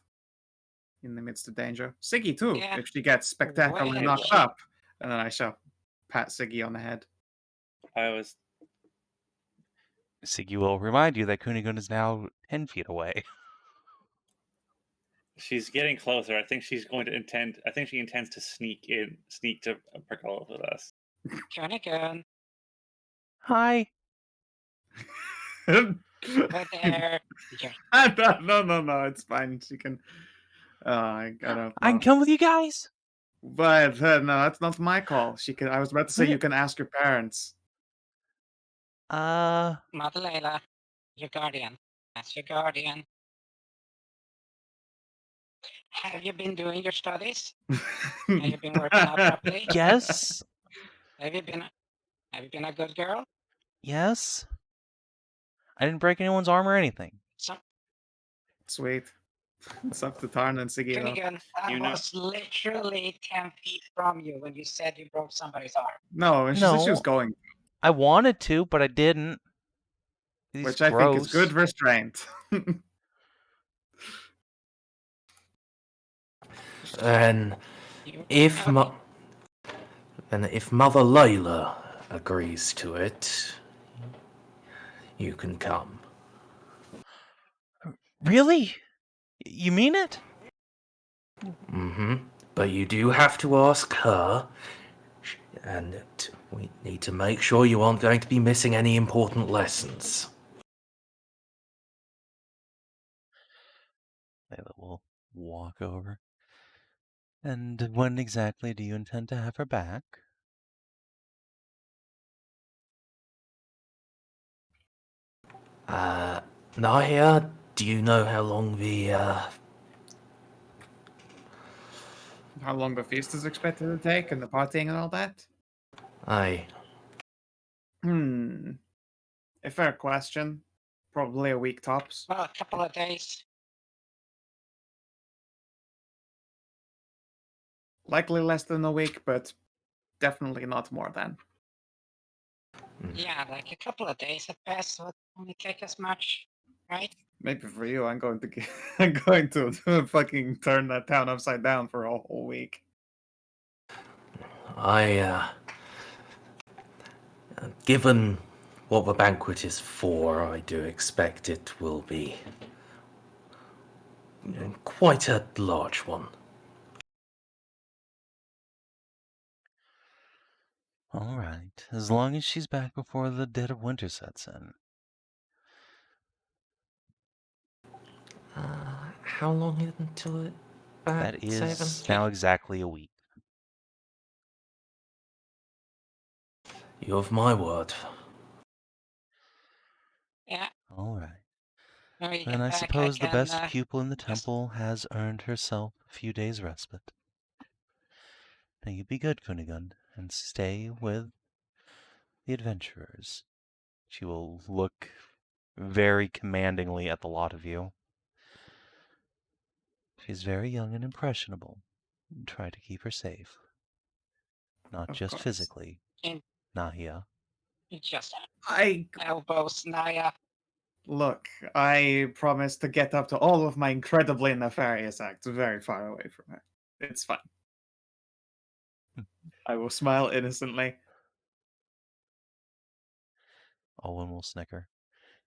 S3: in the midst of danger. Siggy too,
S2: Yeah.
S3: if she gets spectacularly
S2: Well,
S3: knocked
S2: yeah.
S3: up. And then I shall pat Siggy on the head.
S4: I was.
S1: Siggy will remind you that Kunigun is now 10 feet away.
S4: She's getting closer. I think she's going to intend. I think she intends to sneak to Pergolith with us.
S2: Kunigun,
S1: Hi.
S2: over there.
S3: No, it's fine. She can. I don't know.
S1: I can come with you guys.
S3: But no, that's not my call. She can. I was about to say you can ask your parents.
S2: Mother Layla, your guardian. That's your guardian. Have you been doing your studies? Have you been working out properly?
S1: Yes.
S2: Have you been a good girl?
S1: Yes. I didn't break anyone's arm or anything.
S3: Sweet. It's up to Tarn and Siggy though.
S2: Kunigun, I was literally 10 feet from you when you said you broke somebody's arm.
S3: No, she said she was
S1: No.
S3: going,
S1: I wanted to, but I didn't. He's
S3: which I think is good
S1: gross.
S3: restraint.
S5: and
S2: You-
S5: if
S2: okay.
S5: if Mother Layla agrees to it, you can come.
S1: Really? You mean it?
S5: Mm-hmm. But you do have to ask her, and we need to make sure you aren't going to be missing any important lessons.
S1: Layla will walk over. And when exactly do you intend to have her back?
S5: Nahia, do you know how long the
S3: How long the feast is expected to take and the partying and all that?
S5: Aye.
S3: A fair question. Probably a week tops.
S2: Well, a couple of days.
S3: Likely less than a week, but definitely not more than.
S2: Yeah, like a couple of days at best would only take as much, right?
S3: Maybe for you, I'm going to I'm going to fucking turn that town upside down for a whole week.
S5: Given what the banquet is for, I do expect it will be quite a large one.
S1: All right, as long as she's back before the dead of winter sets in.
S5: How long is it until it
S1: That is
S5: Savin?
S1: now exactly a week.
S5: You have my word.
S2: Yeah.
S1: All right.
S2: When we
S1: Then
S2: get
S1: I
S2: back,
S1: suppose the
S2: can,
S1: best pupil in the
S2: just-
S1: temple has earned herself a few days' respite. Now you be good, Kunigund, and stay with the adventurers. She will look very commandingly at the lot of you. She's very young and impressionable. Try to keep her safe. Not
S3: Of
S1: just
S3: course.
S1: physically,
S2: And-
S1: Nahia.
S2: just
S3: I
S2: elbows, Nahia.
S3: look. I promise to get up to all of my incredibly nefarious acts very far away from her. It's fine. I will smile innocently.
S1: Owen will snicker.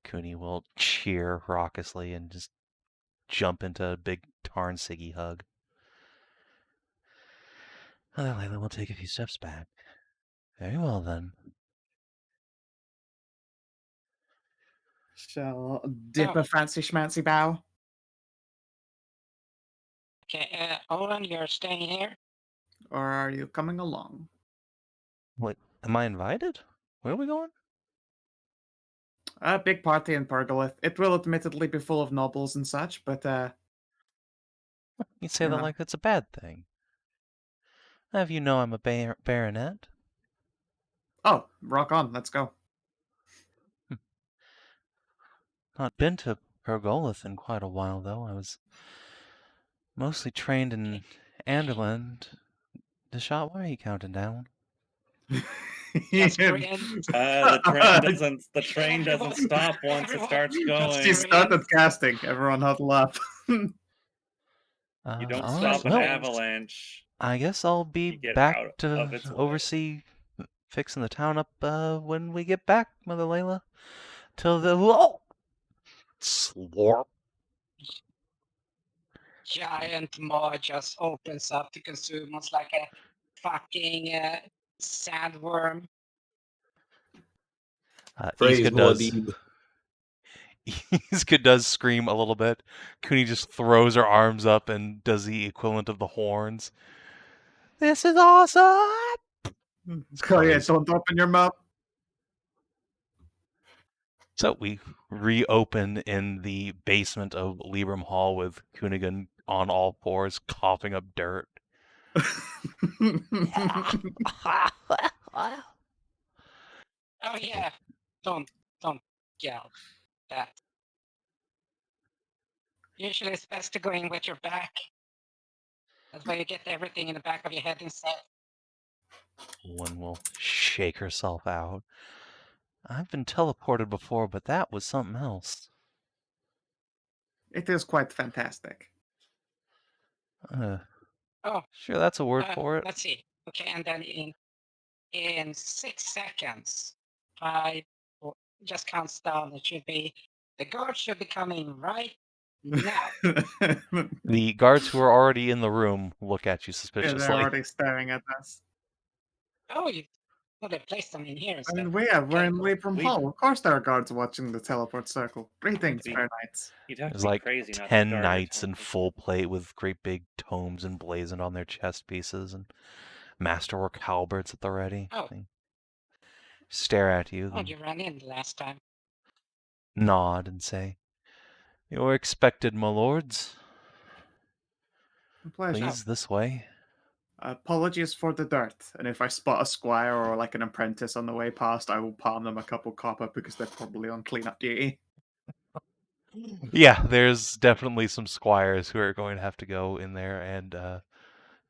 S1: Cooney will cheer raucously and just jump into a big Tarn Siggy hug. Layla will take a few steps back. Very well, then.
S3: Shall dip a fancy schmancy bow?
S2: Okay, Owen, you're staying here.
S3: Or are you coming along?
S1: Wait, am I invited? Where are we going?
S3: A big party in Pergolith. It will admittedly be full of nobles and such, but
S1: You say
S3: You
S1: that
S3: know.
S1: like that's a bad thing. Have you know I'm a baronet?
S3: oh, rock on, let's go.
S1: Not been to Pergolith in quite a while, though. I was mostly trained in Anderland. Hashat, why are you counting down?
S2: That's great.
S4: The train doesn't stop once it starts
S3: She
S4: going.
S3: started casting. Everyone huddle up.
S4: You don't
S1: all
S4: stop
S1: right,
S4: an
S1: well,
S4: avalanche.
S1: I guess I'll be
S4: You get
S1: back
S4: out
S1: to
S4: of its way.
S1: oversee fixing the town up when we get back, Mother Layla. Till the whoa! Slorp.
S2: Giant maw just opens up to consume us like a fucking sandworm.
S6: Praise
S1: Iska does.
S6: Muad'Dib.
S1: Iska does scream a little bit. Kuni just throws her arms up and does the equivalent of the horns. This is awesome!
S3: Oh yeah, don't open your mouth.
S1: So we reopen in the basement of Libram Hall with Kunigan on all fours, coughing up dirt.
S2: Oh yeah, don't yell that. Usually it's best to go in with your back. That's why you get everything in the back of your head instead.
S1: One will shake herself out. I've been teleported before, but that was something else.
S3: It is quite fantastic.
S2: Oh,
S1: Sure, that's a word for it.
S2: let's see. Okay, and then in 6 seconds, 5, just counts down. It should be the guards should be coming right now.
S1: The guards who are already in the room look at you
S3: Yeah,
S1: suspiciously.
S3: they're already staring at us.
S2: Oh, they placed them in here
S3: I
S2: instead.
S3: mean, we're in Libram
S4: We-
S3: Hall. Of course there are guards watching the teleport circle. Greetings,
S4: We-
S3: fair knights.
S4: You'd have to
S1: There's
S4: be
S1: like
S4: crazy not to
S1: 10
S4: guard your
S1: knights in
S4: temple.
S1: full plate with great big tomes emblazoned on their chest pieces and masterwork halberds at the ready.
S2: Oh.
S1: They stare at you,
S2: Oh,
S1: then
S2: you ran in last time.
S1: nod and say, "You're expected, my lords.
S3: A pleasure.
S1: Please, this way."
S3: Apologies for the dirt, and if I spot a squire or like an apprentice on the way past, I will palm them a couple copper because they're probably on cleanup duty.
S1: Yeah, there's definitely some squires who are going to have to go in there and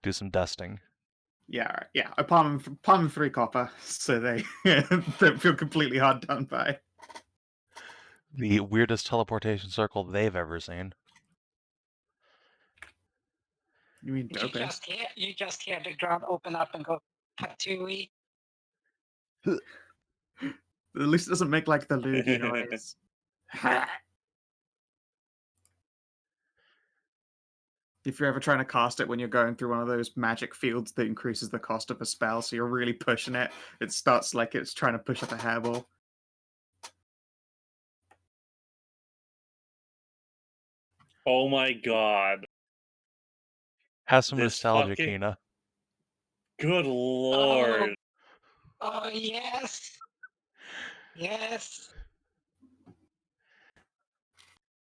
S1: do some dusting.
S3: Yeah, I palm them 3 copper, so they don't feel completely hard done by.
S1: The weirdest teleportation circle they've ever seen.
S3: You mean
S2: You
S3: dope?
S2: just hear the ground open up and go patooey.
S3: At least it doesn't make like the loogie noise. If you're ever trying to cast it when you're going through one of those magic fields that increases the cost of a spell, so you're really pushing it, it starts like it's trying to push up a hairball.
S4: Oh my god.
S1: Has some
S4: This
S1: nostalgia,
S4: fucking-
S1: Kina.
S4: Good lord.
S2: Oh yes. Yes.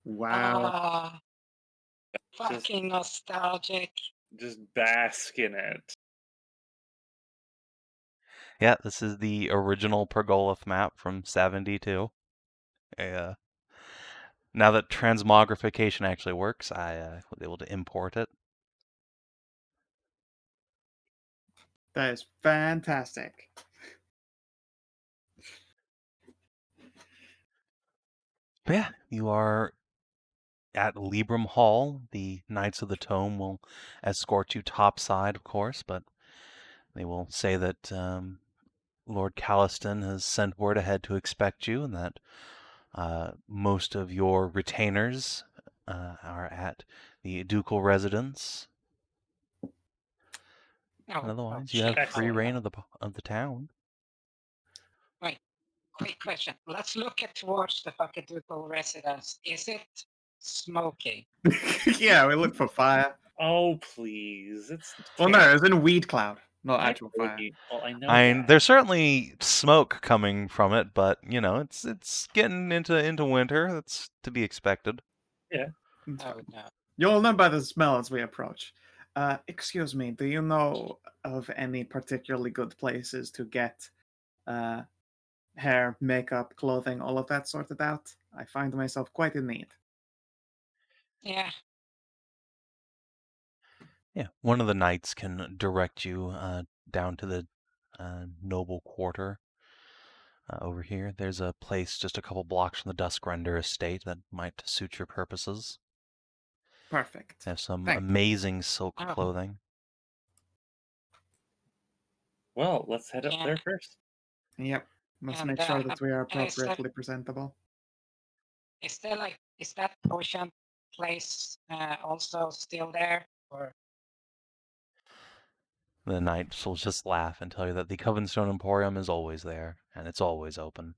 S3: Wow.
S2: Ah, fucking nostalgic.
S4: Just bask in it.
S1: Yeah, this is the original Pergolith map from Sav&D 2. Now that transmogrification actually works, I was able to import it.
S3: That is fantastic.
S1: But yeah, you are at Libram Hall. The Knights of the Tome will escort you topside, of course, but they will say that Lord Calliston has sent word ahead to expect you, and that most of your retainers are at the ducal residence.
S2: Oh,
S1: Otherwise,
S2: oh,
S1: you have
S2: shit.
S1: free
S2: Oh,
S1: reign of the town.
S2: Quick question. Let's look at towards the fucking ducal residence. Is it smoking?
S3: Yeah, we look for fire.
S4: Oh, please. It's
S3: Well, no, it's in weed cloud, not actual fire.
S4: Well, I know
S1: I mean,
S4: that.
S1: there's certainly smoke coming from it, but you know, it's getting into winter. That's to be expected.
S3: It's
S2: Oh
S3: fine.
S2: no.
S3: You'll know by the smell as we approach. Excuse me, do you know of any particularly good places to get hair, makeup, clothing, all of that sorted out? I find myself quite in need.
S2: Yeah.
S1: Yeah, one of the knights can direct you down to the noble quarter over here. There's a place just a couple blocks from the Duskrender estate that might suit your purposes.
S3: Perfect.
S1: They have some
S3: Thank you.
S1: amazing silk
S2: Oh.
S1: clothing.
S4: Well, let's head up
S2: Yeah.
S4: there first.
S3: Yep. Must
S2: And,
S3: make sure that we are
S2: is that-
S3: appropriately presentable.
S2: Is that potion place also still there? Or
S1: The knights will just laugh and tell you that the Covenstone Emporium is always there, and it's always open.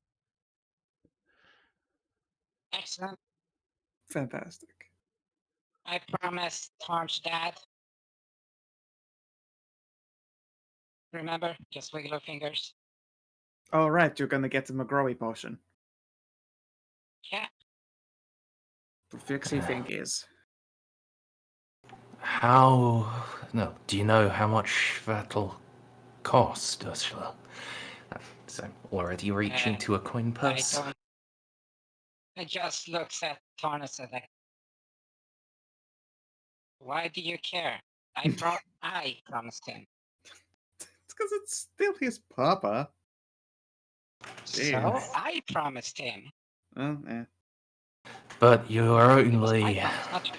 S2: excellent.
S3: Fantastic.
S2: I promised Tarn's dad. Remember? Just wiggle your fingers.
S3: All right, you're gonna get the McGrowy potion.
S2: Yeah.
S3: The fixie fingies.
S5: Do you know how much that'll cost, Ursula? So already reaching to a coin
S2: I
S5: purse.
S2: don't. I just looks at Tarn and said, like, why do you care? I promised him.
S3: It's because it's still his papa.
S2: So
S3: Jeez.
S2: I promised him.
S3: Oh, yeah.
S5: But
S2: It was my promise, not yours.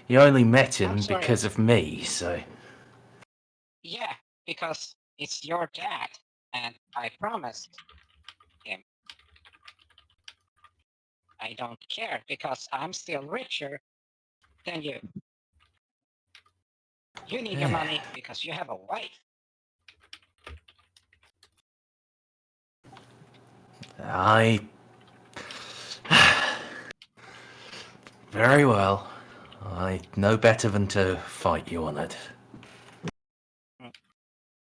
S5: you only met him
S2: I'm sorry.
S5: because of me, so
S2: Yeah, because it's your dad, and I promised him. I don't care because I'm still richer than you. You need your money because you have a wife.
S5: I. Very well. I know better than to fight you on it.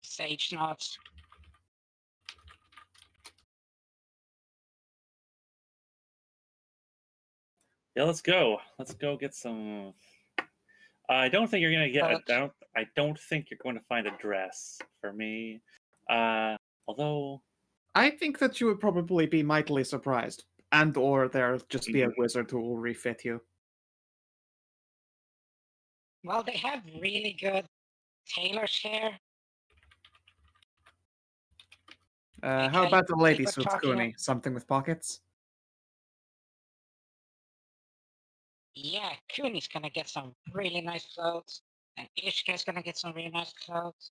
S2: Sage nods.
S4: Yeah, let's go. Let's go get some. I don't think you're gonna get.
S2: But-
S4: I don't think you're going to find a dress for me. Although
S3: I think that you would probably be mightily surprised, and or there'll just be a
S4: Mhm.
S3: wizard who will refit you.
S2: Well, they have really good tailors here.
S3: How
S2: Okay,
S3: about the lady
S2: people
S3: suit,
S2: talking
S3: Kuni? Something with pockets?
S2: Yeah, Kuni's gonna get some really nice clothes, and Ishka's gonna get some really nice clothes.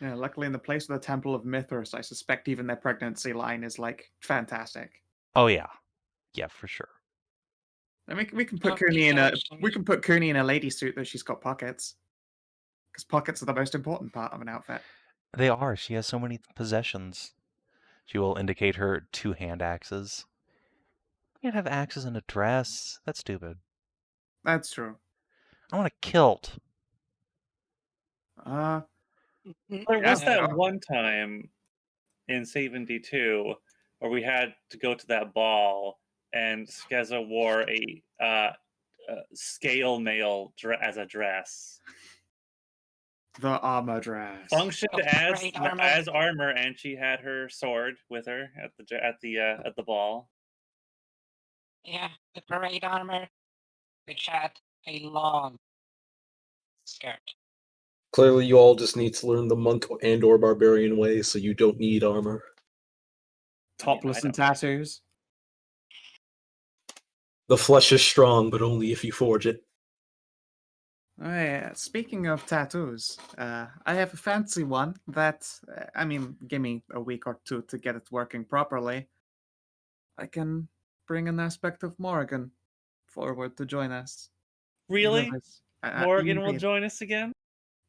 S3: Yeah, luckily in the place of the Temple of Mithras, I suspect even their pregnancy line is like fantastic.
S1: Oh yeah, yeah, for sure.
S3: I mean, we can put
S2: Okay,
S3: Kuni in a
S2: guys,
S3: lady suit that she's got pockets, because pockets are the most important part of an outfit.
S1: They are. She has so many possessions. She will indicate her 2 hand axes. You can't have axes in a dress. That's stupid.
S3: That's true.
S1: I want a kilt.
S3: Uh,
S4: there was
S3: Yeah,
S4: that
S3: sure.
S4: one time in Sav&D 2 where we had to go to that ball and Skeza wore a scale mail as a dress.
S3: the armor dress.
S4: Functioned
S2: Oh,
S4: as
S2: great armor.
S4: as armor, and she had her sword with her at the ball.
S2: Yeah, the parade armor, which had a long skirt.
S6: Clearly, you all just need to learn the monk and/or barbarian way, so you don't need armor.
S3: Topless
S4: I
S3: and
S4: don't.
S3: tattoos.
S6: The flesh is strong, but only if you forge it.
S3: Oh, yeah. Speaking of tattoos, I have a fancy one that, I mean, give me a week or two to get it working properly. I can bring an aspect of Morrigan forward to join us.
S4: Really? Morgan will
S3: Indeed.
S4: join us again?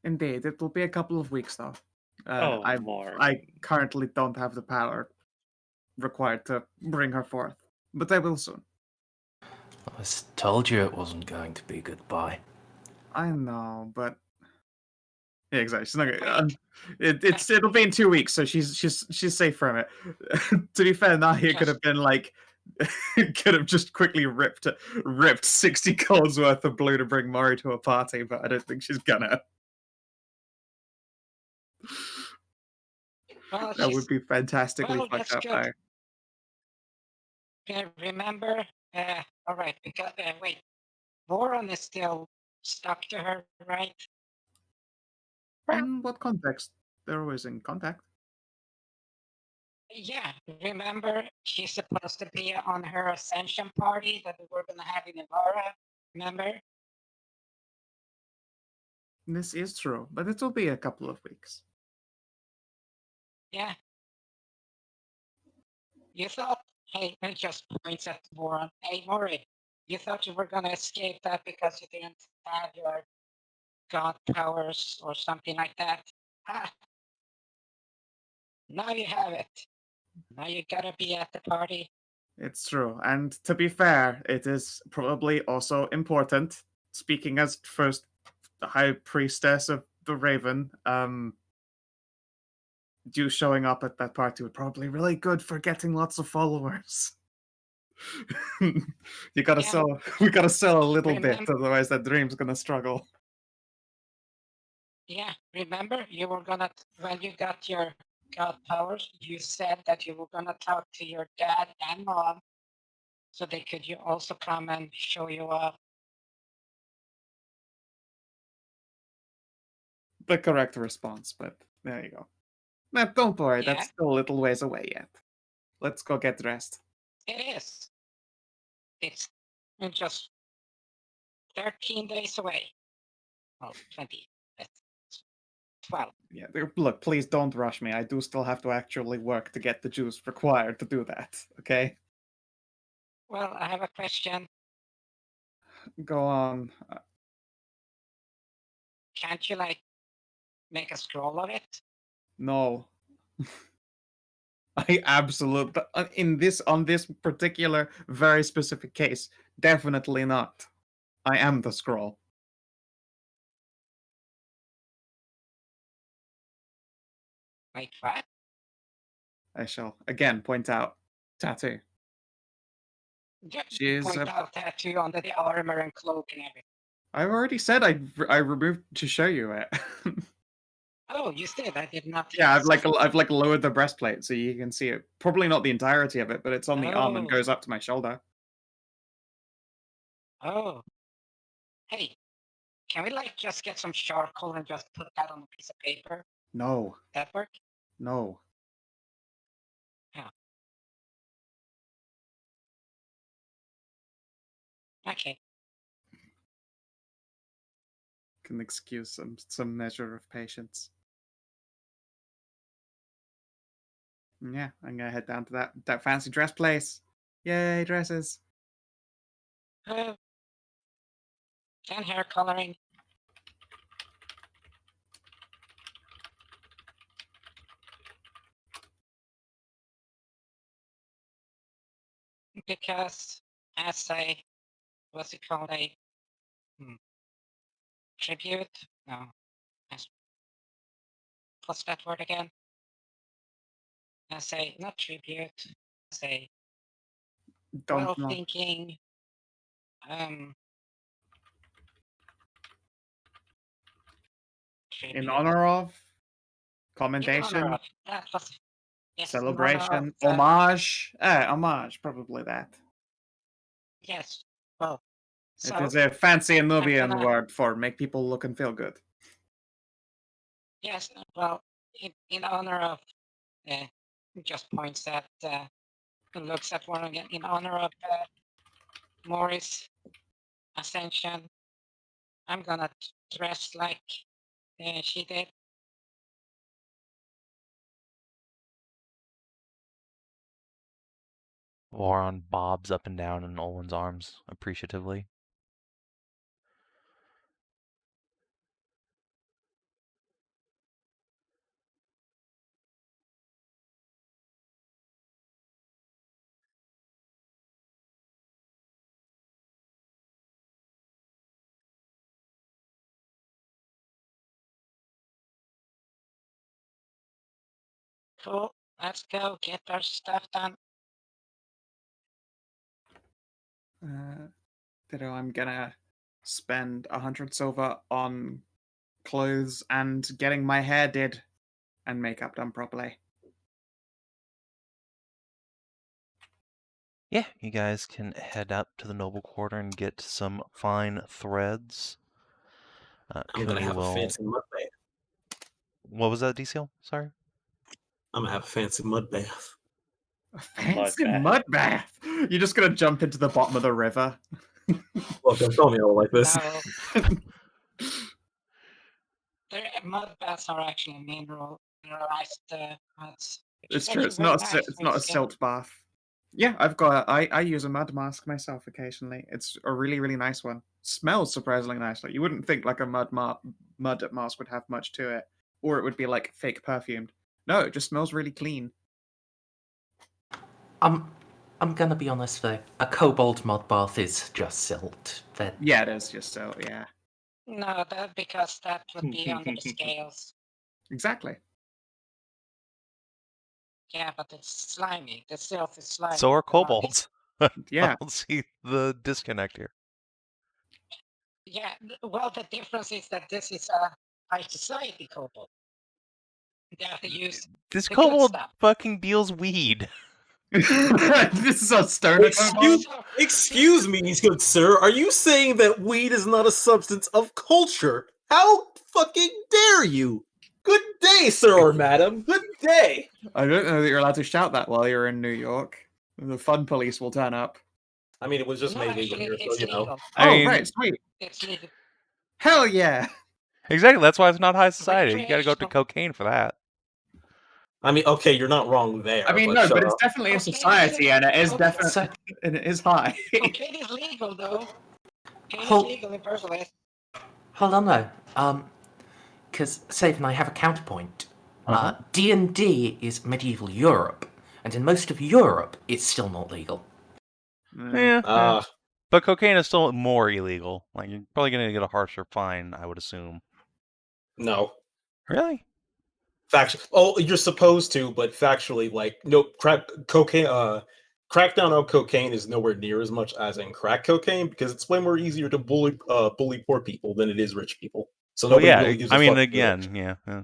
S3: Indeed, it will be a couple of weeks though. I
S4: Morgan.
S3: currently don't have the power required to bring her forth, but I will soon.
S5: I told you it wasn't going to be goodbye.
S3: I know, but yeah, exactly. She's not gonna, it'll be in 2 weeks, so she's safe from it. To be fair, Nahia could have been like, could have just quickly ripped 60 golds worth of blue to bring Mori to a party, but I don't think she's gonna.
S2: Well,
S3: That would be fantastically
S2: well,
S3: fucked
S2: that's
S3: up.
S2: good. Remember? All right, because wait, Voron is still stuck to her, right?
S3: In what context? They're always in contact.
S2: Yeah, remember she's supposed to be on her ascension party that we were gonna have in Ibarra. Remember?
S3: This is true, but it will be a couple of weeks.
S2: Yeah. You thought? Hey, it just points at Voron. Hey, Mori, you thought you were gonna escape that because you didn't have your god powers or something like that? Ha! Now you have it. Now you gotta be at the party.
S3: It's true, and to be fair, it is probably also important. Speaking as first High Priestess of the Raven, you showing up at that party would probably be really good for getting lots of followers. You gotta
S2: Yeah.
S3: sell. We gotta sell a little bit,
S2: Remember-
S3: otherwise that dream's gonna struggle.
S2: Yeah, remember you were gonna when you got your god powers, you said that you were gonna talk to your dad and mom, so they could you also come and show you up.
S3: The correct response, but there you go. Nah, don't worry,
S2: Yeah.
S3: that's still a little ways away yet. Let's go get dressed.
S2: It is. It's just 13 days away. Well, 20. That's 12.
S3: Yeah, look, please don't rush me. I do still have to actually work to get the juice required to do that, okay?
S2: Well, I have a question.
S3: Go on.
S2: Can't you like make a scroll of it?
S3: No. I absolutely on this particular very specific case, definitely not. I am the scroll.
S2: Wait, what?
S3: I shall again point out tattoo.
S2: Just
S3: She's.
S2: point out tattoo under the armor and cloak and everything.
S3: I've already said I removed to show you it.
S2: Oh, you said I did not.
S3: Yeah, I've lowered the breastplate so you can see it. Probably not the entirety of it, but it's on the arm and
S2: Oh.
S3: goes up to my shoulder.
S2: Oh. Hey, can we just get some charcoal and just put that on a piece of paper?
S3: No,
S2: That work?
S3: no.
S2: Okay.
S3: Can excuse some measure of patience. Yeah, I'm gonna head down to that fancy dress place. Yay, dresses!
S2: And hair coloring. Because as what's it called, tribute? No. What's that word again? Not tribute,
S3: Don't know.
S2: thinking,
S3: In honor of, commendation,
S2: in honor of, that was, yes,
S3: celebration,
S2: in honor of,
S3: homage. Homage, probably that.
S2: yes, well, so,
S3: It is a fancy Nubian
S2: gonna-
S3: word for make people look and feel good.
S2: yes, well, in honor of, just points at, looks at one again, in honor of Morris' ascension, I'm gonna dress like she did.
S1: Voron bobs up and down in Olwen's arms appreciatively.
S2: Cool, let's go get our stuff done.
S3: I'm gonna spend 100 silver on clothes and getting my hair did and makeup done properly.
S1: Yeah, you guys can head up to the noble quarter and get some fine threads.
S6: I'm gonna
S1: Kuni
S6: have a
S1: will.
S6: fancy mud bath.
S1: What was that, DCL? Sorry.
S6: I'm gonna have a fancy mud bath.
S3: A fancy
S4: bath.
S3: mud bath. You're just gonna jump into the bottom of the river.
S6: Well, don't tell me all like this.
S2: No. Mud baths are actually mineralized muds.
S3: It's true. It's not a silt bath. Yeah, I use a mud mask myself occasionally. It's a really, really nice one. Smells surprisingly nice. Like you wouldn't think like a mud mask would have much to it, or it would be like fake perfumed. No, it just smells really clean.
S5: I'm gonna be honest though. A kobold mud bath is just silt.
S3: Yeah, it is just silt. Yeah,
S2: No, because that would be under the scales.
S3: exactly.
S2: Yeah, but it's slimy. The silt is slimy.
S1: So are kobolds.
S3: Yeah.
S1: I don't see the disconnect here.
S2: Yeah, well, the difference is that this is a high society kobold. They have to use
S1: This
S2: the good
S1: kobold
S2: stuff.
S1: fucking deals weed.
S3: This is a stoner kobold.
S6: Excuse me, good sir. Are you saying that weed is not a substance of culture? How fucking dare you? Good day, sir or madam. Good day.
S3: I don't know that you're allowed to shout that while you're in New York. The fun police will turn up.
S6: I mean, it was just
S2: No,
S6: made legal
S2: actually,
S6: here,
S2: it's
S6: so you know.
S2: legal.
S1: I mean,
S3: right, sweet.
S2: It's legal.
S3: Hell yeah.
S1: Exactly. That's why it's not high society. You gotta go to
S2: Recreational.
S1: cocaine for that.
S6: I mean, okay, you're not wrong there.
S3: I mean,
S6: but
S3: no,
S6: shut
S3: but it's
S6: up.
S3: definitely a
S2: Okay,
S3: society, and it is
S2: okay.
S3: definitely, and it is high.
S2: Cocaine is legal, though. Cocaine
S5: Hold-
S2: is legal in Pergolith.
S5: Hold on though. Because Save and I have a counterpoint. D&D is medieval Europe, and in most of Europe, it's still not legal.
S1: Yeah. But cocaine is still more illegal. Like you're probably gonna get a harsher fine, I would assume.
S6: No.
S1: Really?
S6: You're supposed to, but factually, like, no, crack crackdown on cocaine is nowhere near as much as in crack cocaine because it's way more easier to bully poor people than it is rich people. So
S1: Well,
S6: nobody
S1: yeah,
S6: really gives a
S1: I mean,
S6: fuck if you're rich.
S1: again, yeah.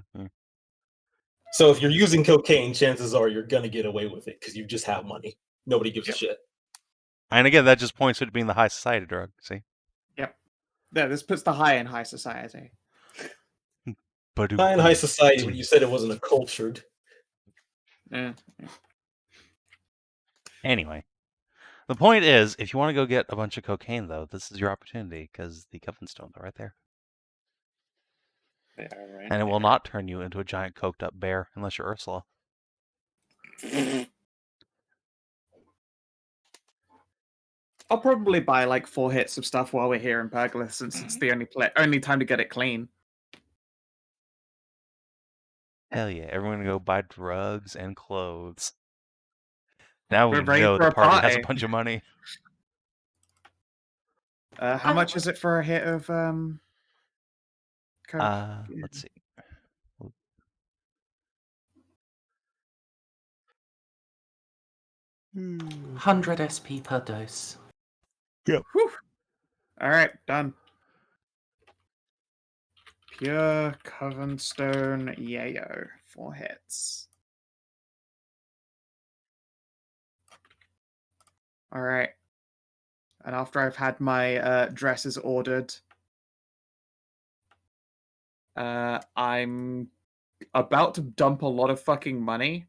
S6: So if you're using cocaine, chances are you're gonna get away with it because you just have money. Nobody gives a shit.
S1: And again, that just points to it being the high society drug. See,
S3: Yep. Yeah, this puts the high in high society.
S1: but
S6: High in high society, but you said it wasn't a cultured.
S3: Yeah.
S1: Anyway, the point is, if you want to go get a bunch of cocaine, though, this is your opportunity because the Covenant Stones are right there.
S4: They are right.
S1: And it will not turn you into a giant coked up bear unless you're Ursula.
S3: I'll probably buy like 4 hits of stuff while we're here in Pergolith, since it's the only time to get it clean.
S1: Hell yeah, everyone gonna go buy drugs and clothes. Now we
S3: We're ready
S1: know
S3: for
S1: the
S3: a
S1: party has a
S3: party.
S1: bunch of money.
S3: How much is it for a hit of coke?
S1: Let's see.
S5: 100 SP per dose.
S3: Whew. All right, done. Pure Covenstone Yayo. 4 hits. All right. And after I've had my dresses ordered, I'm about to dump a lot of fucking money.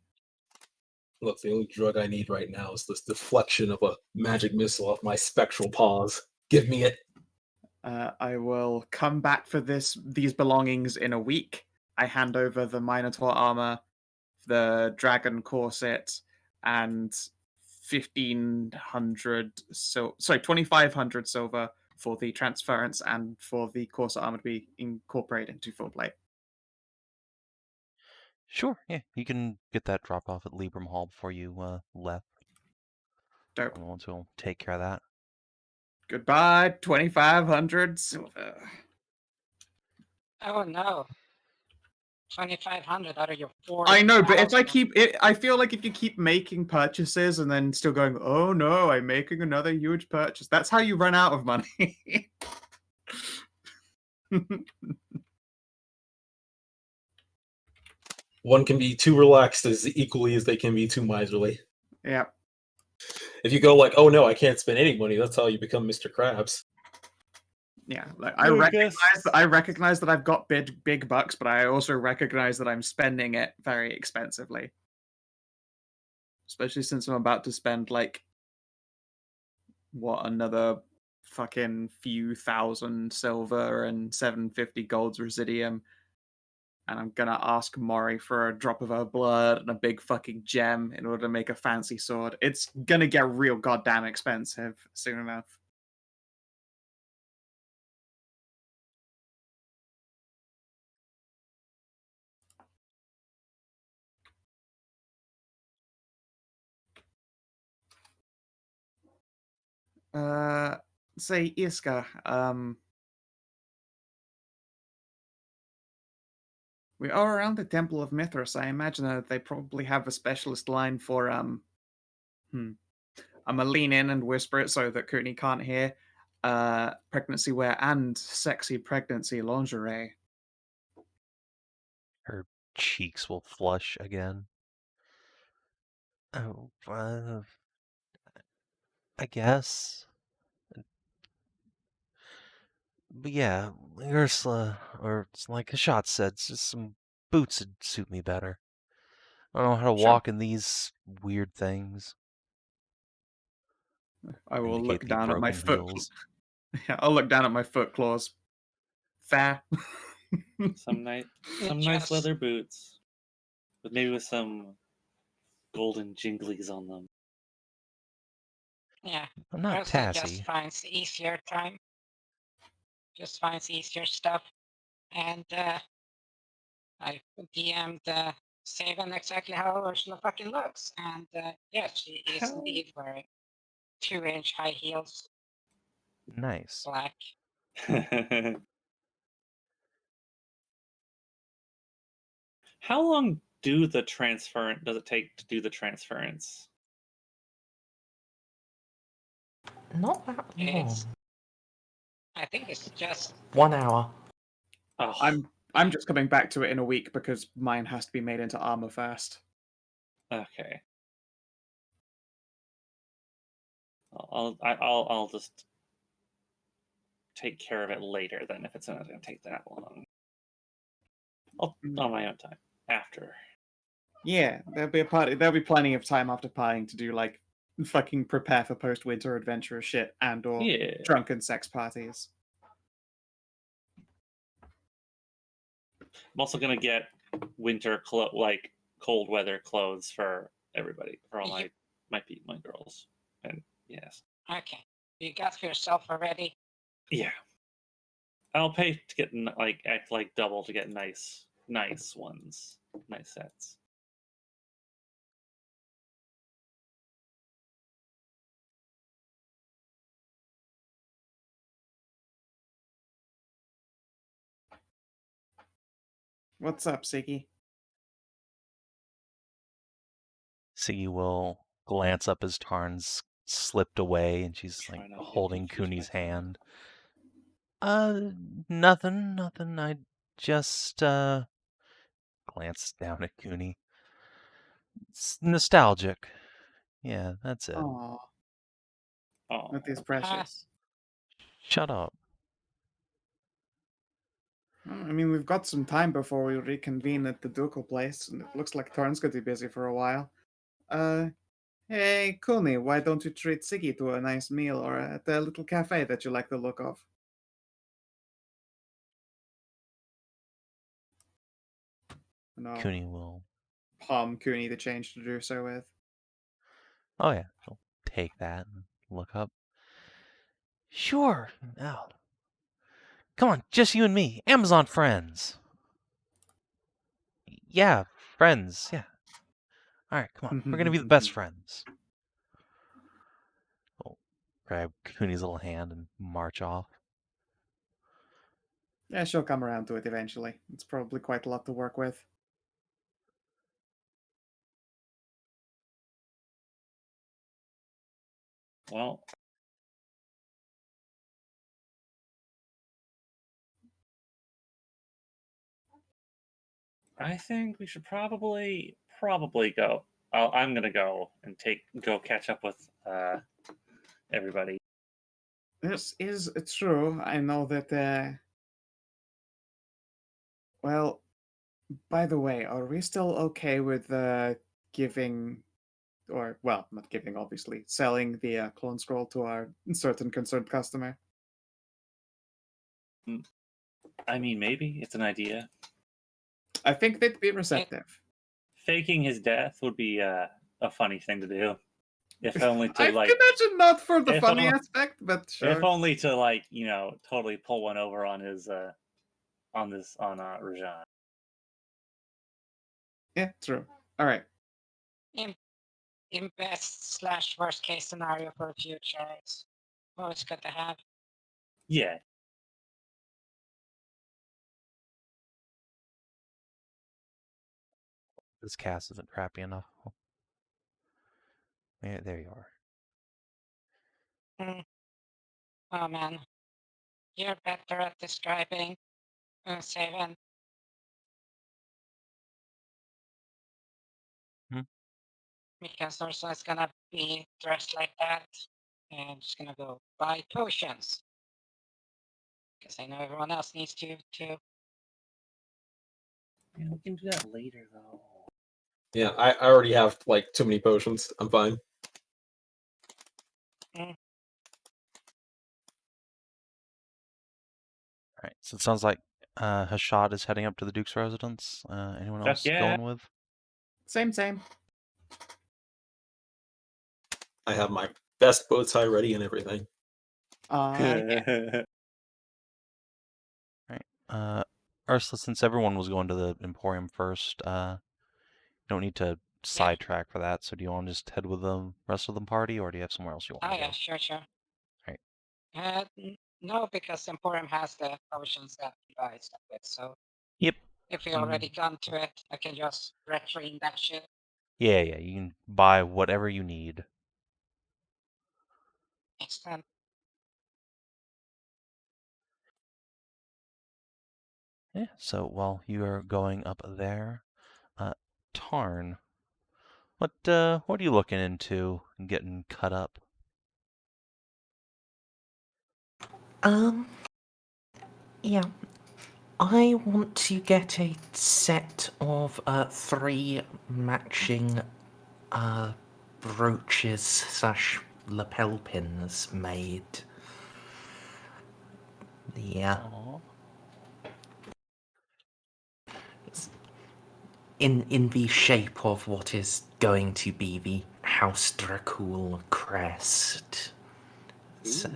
S6: Look, the only drug I need right now is this deflection of a magic missile off my spectral paws. Give me it.
S3: I will come back for these belongings in a week. I hand over the Minotaur armor, the dragon corset, and 2,500 silver for the transference and for the corset armor to be incorporated into full plate.
S1: Sure, yeah, you can get that drop off at Libram Hall before you left.
S3: Dope.
S1: Once we'll take care of that.
S3: Goodbye, 2,500 silver.
S2: Oh no. 2,500 out of your 4.
S3: I know, but if I keep it, I feel like if you keep making purchases and then still going, oh no, I'm making another huge purchase. That's how you run out of money.
S6: One can be too relaxed as equally as they can be too miserly.
S3: Yeah.
S6: If you go like, oh no, I can't spend any money, that's how you become Mr. Krabs.
S3: Yeah, like
S4: I
S3: I recognize that I've got big bucks, but I also recognize that I'm spending it very expensively. Especially since I'm about to spend like another fucking few thousand silver and 750 gold's residium. And I'm gonna ask Mori for a drop of her blood and a big fucking gem in order to make a fancy sword. It's gonna get real goddamn expensive soon enough. Say Iska, we are around the Temple of Mithras. I imagine that they probably have a specialist line for I'm gonna lean in and whisper it so that Courtney can't hear. Pregnancy wear and sexy pregnancy lingerie.
S1: Her cheeks will flush again. Oh, I guess. But yeah, Ursula, or like Hashat said, just some boots would suit me better. I don't know how to
S3: Sure.
S1: walk in these weird things.
S3: I will
S1: Indicate
S3: look
S1: the
S3: down at my
S1: broken
S3: foot.
S1: heels.
S3: Yeah, I'll look down at my foot claws. Fair.
S4: Some nice leather boots, but maybe with some golden jinglies on them.
S2: Yeah.
S1: I'm not
S2: Ursula
S1: Tassy.
S2: just finds easier time. Just finds easier stuff. And I DM'd Savin exactly how Ursula fucking looks. And yeah, she is indeed wearing 2-inch high heels,
S1: Nice.
S2: black.
S4: How long does it take to do the transference?
S5: Not that long.
S2: I think it's just
S5: 1 hour.
S4: Oh,
S3: I'm just coming back to it in a week because mine has to be made into armor first.
S4: okay. I'll just take care of it later then if it's not going to take that long. On my own time after.
S3: Yeah, there'll be plenty of time after partying to do like fucking prepare for post-winter adventure shit and or
S4: Yeah.
S3: drunken sex parties.
S4: I'm also gonna get winter like cold weather clothes for everybody, for all my girls, and yes.
S2: okay. You got for yourself already?
S4: Yeah. I'll pay to get act like double to get nice ones, nice sets.
S3: What's up, Siggy?
S1: Siggy will glance up as Tarn's slipped away, and she's
S4: Try
S1: like
S4: not to get
S1: holding
S4: confused
S1: Cooney's
S4: by someone.
S1: hand. Nothing. I just glanced down at Cooney. It's nostalgic. Yeah, that's it.
S3: Aw,
S4: Oh,
S3: that is precious.
S1: Shut up.
S3: Well, I mean, we've got some time before we reconvene at the ducal place, and it looks like Tarn's gonna be busy for a while. Hey, Cooney, why don't you treat Siggy to a nice meal or at a little cafe that you like the look of? No,
S1: Cooney will.
S3: palm Cooney the change to do so with.
S1: Oh yeah, she'll take that and look up. Sure. Now, come on, just you and me, Amazon friends. Yeah, friends. Yeah. All right, come on. We're gonna be the best friends. We'll grab Cooney's little hand and march off.
S3: Yeah, she'll come around to it eventually. It's probably quite a lot to work with.
S4: well. I think we should probably go. I'm gonna go and go catch up with everybody.
S3: This is true. I know that. Well, by the way, are we still okay with giving, or well, not giving, obviously, selling the clone scroll to our certain concerned customer?
S4: I mean, maybe it's an idea.
S3: I think they'd be receptive.
S4: Faking his death would be a funny thing to do. If only to
S3: I imagine not for the funny aspect, but sure.
S4: If only to totally pull one over on his Rajan.
S3: Yeah, true. All right.
S2: In best / worst case scenario for the future, it's always good to have.
S4: Yeah.
S1: This cast isn't crappy enough. There you are.
S2: Oh man, you're better at describing Savin. Because Ursula's gonna be dressed like that, and she's gonna go buy potions. Because I know everyone else needs to too.
S4: Yeah, we can do that later though.
S6: Yeah, I already have like too many potions. I'm fine.
S1: Alright, so it sounds like Hashat is heading up to the Duke's residence. Anyone else going with?
S3: Same.
S6: I have my best bow tie ready and everything.
S1: Right. Ursula, since everyone was going to the Emporium first, you don't need to sidetrack for that, so do you want to just head with the rest of the party, or do you have somewhere else you want to go?
S2: Sure.
S1: Right.
S2: No, because Emporium has the potions that you buy stuff with, so...
S1: Yep.
S2: If we already gone to it, I can just retrain that shit.
S1: Yeah, you can buy whatever you need.
S2: then.
S1: Yeah, so while you are going up there, Tarn, what are you looking into and getting cut up?
S5: Yeah. I want to get a set of 3 matching brooches / lapel pins made. Yeah.
S1: Aw.
S5: In the shape of what is going to be the House Dracul crest. So,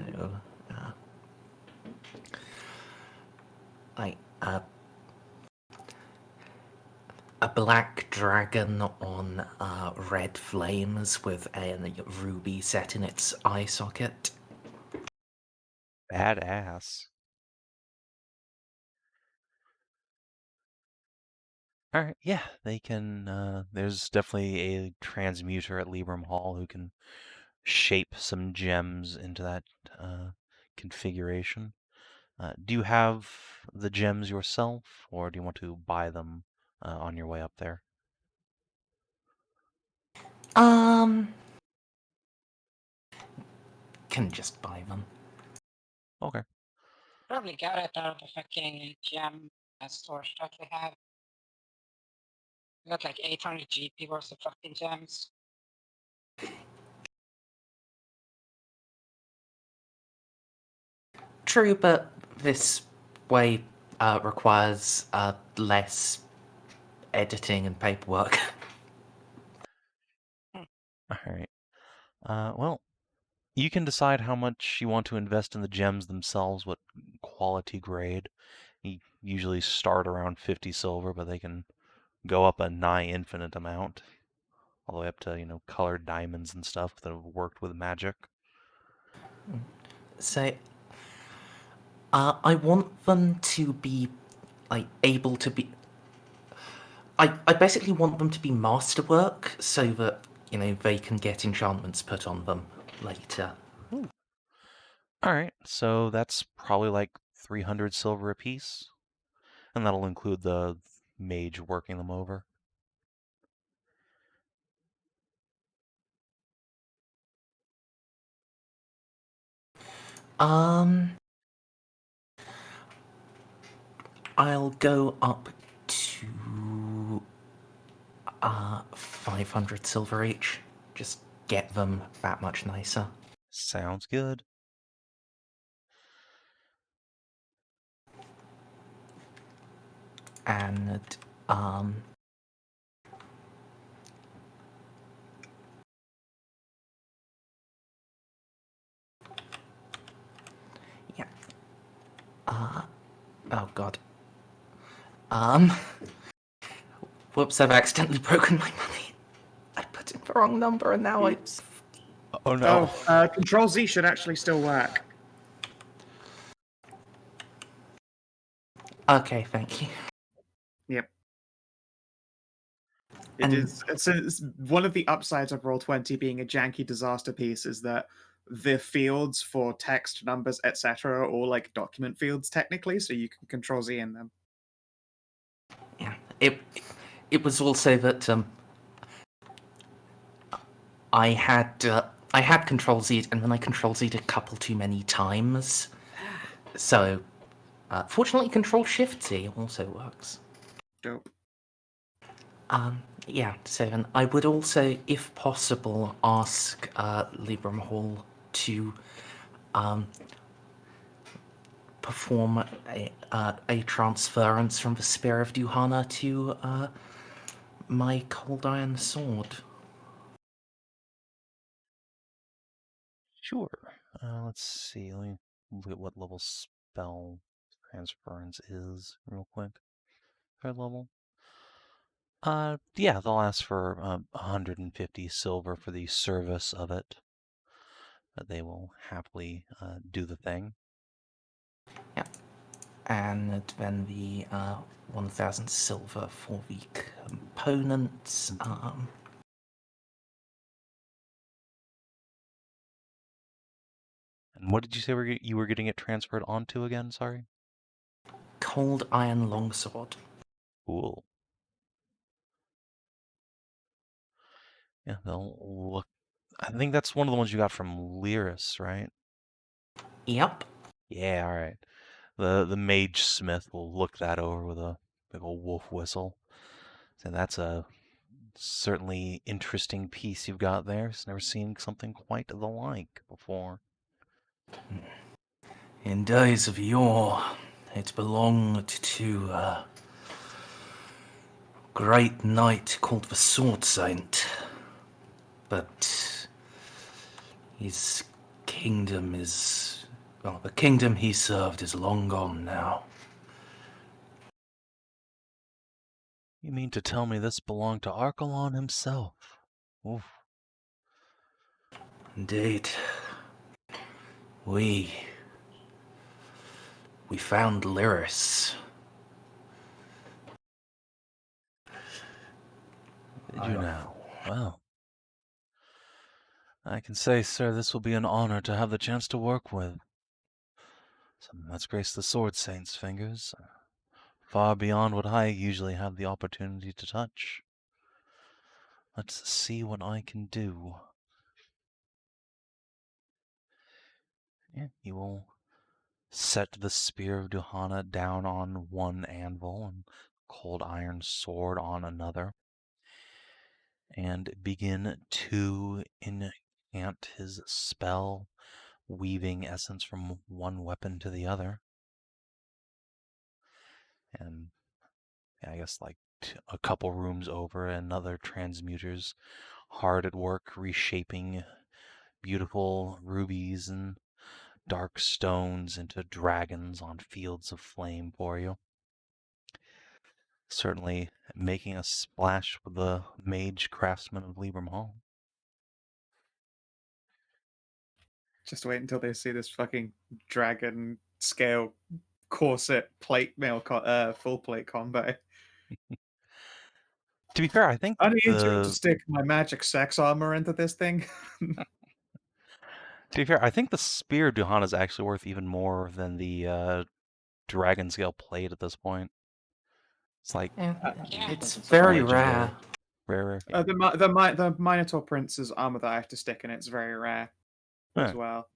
S5: like a black dragon on red flames with a ruby set in its eye socket.
S1: Badass. Alright, yeah, they can, there's definitely a transmuter at Libram Hall who can shape some gems into that configuration. Do you have the gems yourself, or do you want to buy them on your way up there?
S5: Can just buy them.
S1: Okay.
S2: Probably got it out of the fucking gem storage that we have. We got like 800 GP worth of fucking gems.
S5: True, but this way requires less editing and paperwork.
S1: Alright. Well, you can decide how much you want to invest in the gems themselves, what quality grade. You usually start around 50 silver, but they can go up a nigh infinite amount. All the way up to, colored diamonds and stuff that have worked with magic.
S5: So, I want them to be, like, able to be... I basically want them to be masterwork, so that, they can get enchantments put on them later.
S1: Alright, so that's probably like 300 silver apiece. And that'll include the mage working them over.
S5: I'll go up to 500 silver each. Just get them that much nicer.
S1: Sounds good.
S5: And yeah. Oh god. Whoops, I've accidentally broken my money. I put in the wrong number and now
S1: Oh no.
S3: Control Z should actually still work.
S5: Okay, thank you.
S3: Yep.
S5: And-
S3: It's one of the upsides of Roll20 being a janky disaster piece is that the fields for text, numbers, etc. are all like document fields technically, so you can Control Z in them.
S5: Yeah. It was also that I had Control Z and then I Control Z'd a couple too many times. So fortunately Control Shift Z also works.
S3: Dope.
S5: Yeah, Savin. I would also, if possible, ask Libram Hall to perform a transference from the Spear of Duhana to my Cold Iron Sword.
S1: Sure. Let's see. Let me look at what level spell transference is real quick. Third level. Yeah, they'll ask for 150 silver for the service of it. But they will happily do the thing.
S5: Yeah. And then the 1,000 silver for the components.
S1: What did you say you were getting it transferred onto again? Sorry.
S5: Cold iron longsword.
S1: Cool. Yeah, they'll look. I think that's one of the ones you got from Lyris, right?
S5: Yep.
S1: Yeah, all right. The mage smith will look that over with a big old wolf whistle. So that's a certainly interesting piece you've got there. He's never seen something quite the like before.
S5: In days of yore, it belonged to a great knight called the Sword Saint. But his kingdom is... well, the kingdom he served is long gone now.
S1: You mean to tell me this belonged to Archelon himself? Oof.
S5: Indeed. We found Lyris.
S1: Did you now? Well, I can say, sir, this will be an honor to have the chance to work with. Something that's graced the Sword Saint's fingers, far beyond what I usually have the opportunity to touch. Let's see what I can do. Yeah, he will set the Spear of Duhana down on one anvil and Cold Iron Sword on another, and begin to incant his spell, weaving essence from one weapon to the other. And I guess like a couple rooms over, another transmuter's hard at work reshaping beautiful rubies and dark stones into dragons on fields of flame for you. Certainly making a splash with the mage craftsman of Libram Hall.
S3: Just wait until they see this fucking dragon scale corset plate mail full plate combo.
S1: To be fair, I think
S3: I need you to stick my magic sex armor into this thing.
S1: To be fair, I think the Spear of Duhana is actually worth even more than the dragon scale plate at this point. It's like
S5: It's very
S1: legendary.
S5: rare.
S1: Rare.
S3: The Minotaur Prince's armor that I have to stick in it's very rare as well.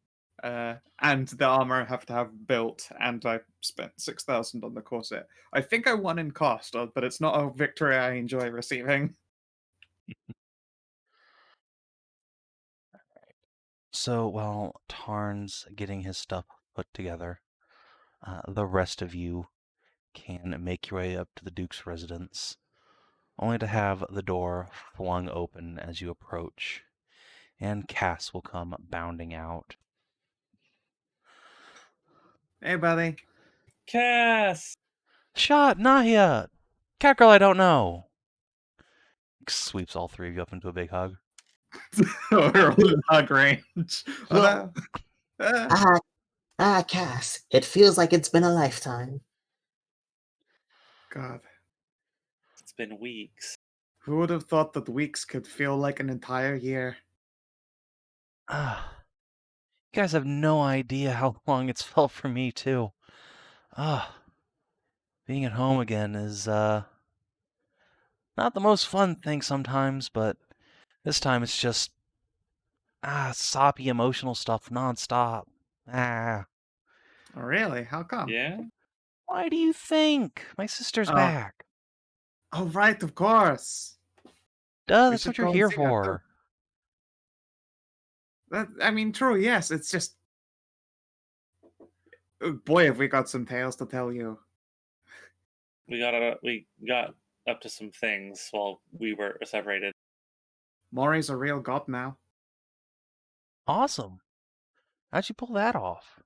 S3: And the armor I have to have built, and I spent 6,000 on the corset. I think I won in cost, but it's not a victory I enjoy receiving.
S1: So while Tarn's getting his stuff put together, the rest of you can make your way up to the Duke's residence, only to have the door flung open as you approach, and Cass will come bounding out.
S3: Hey, buddy.
S4: Cass!
S1: Shot, Nahia! Catgirl I don't know! Sweeps all three of you up into a big hug.
S3: We're all in hug range.
S7: Cass, it feels like it's been a lifetime.
S3: God.
S4: It's been weeks.
S3: Who would have thought that weeks could feel like an entire year?
S1: You guys have no idea how long it's felt for me, too. Being at home again is, not the most fun thing sometimes, but this time it's just, soppy emotional stuff nonstop.
S3: Oh, really? How come?
S4: Yeah?
S1: Why do you think? My sister's back.
S3: Oh, right, of course.
S1: Duh, that's what you're here for.
S3: I mean, true, yes. It's just... Oh, boy, have we got some tales to tell you.
S4: We got up to some things while we were separated.
S3: Maury's a real god now.
S1: Awesome. How'd you pull that off?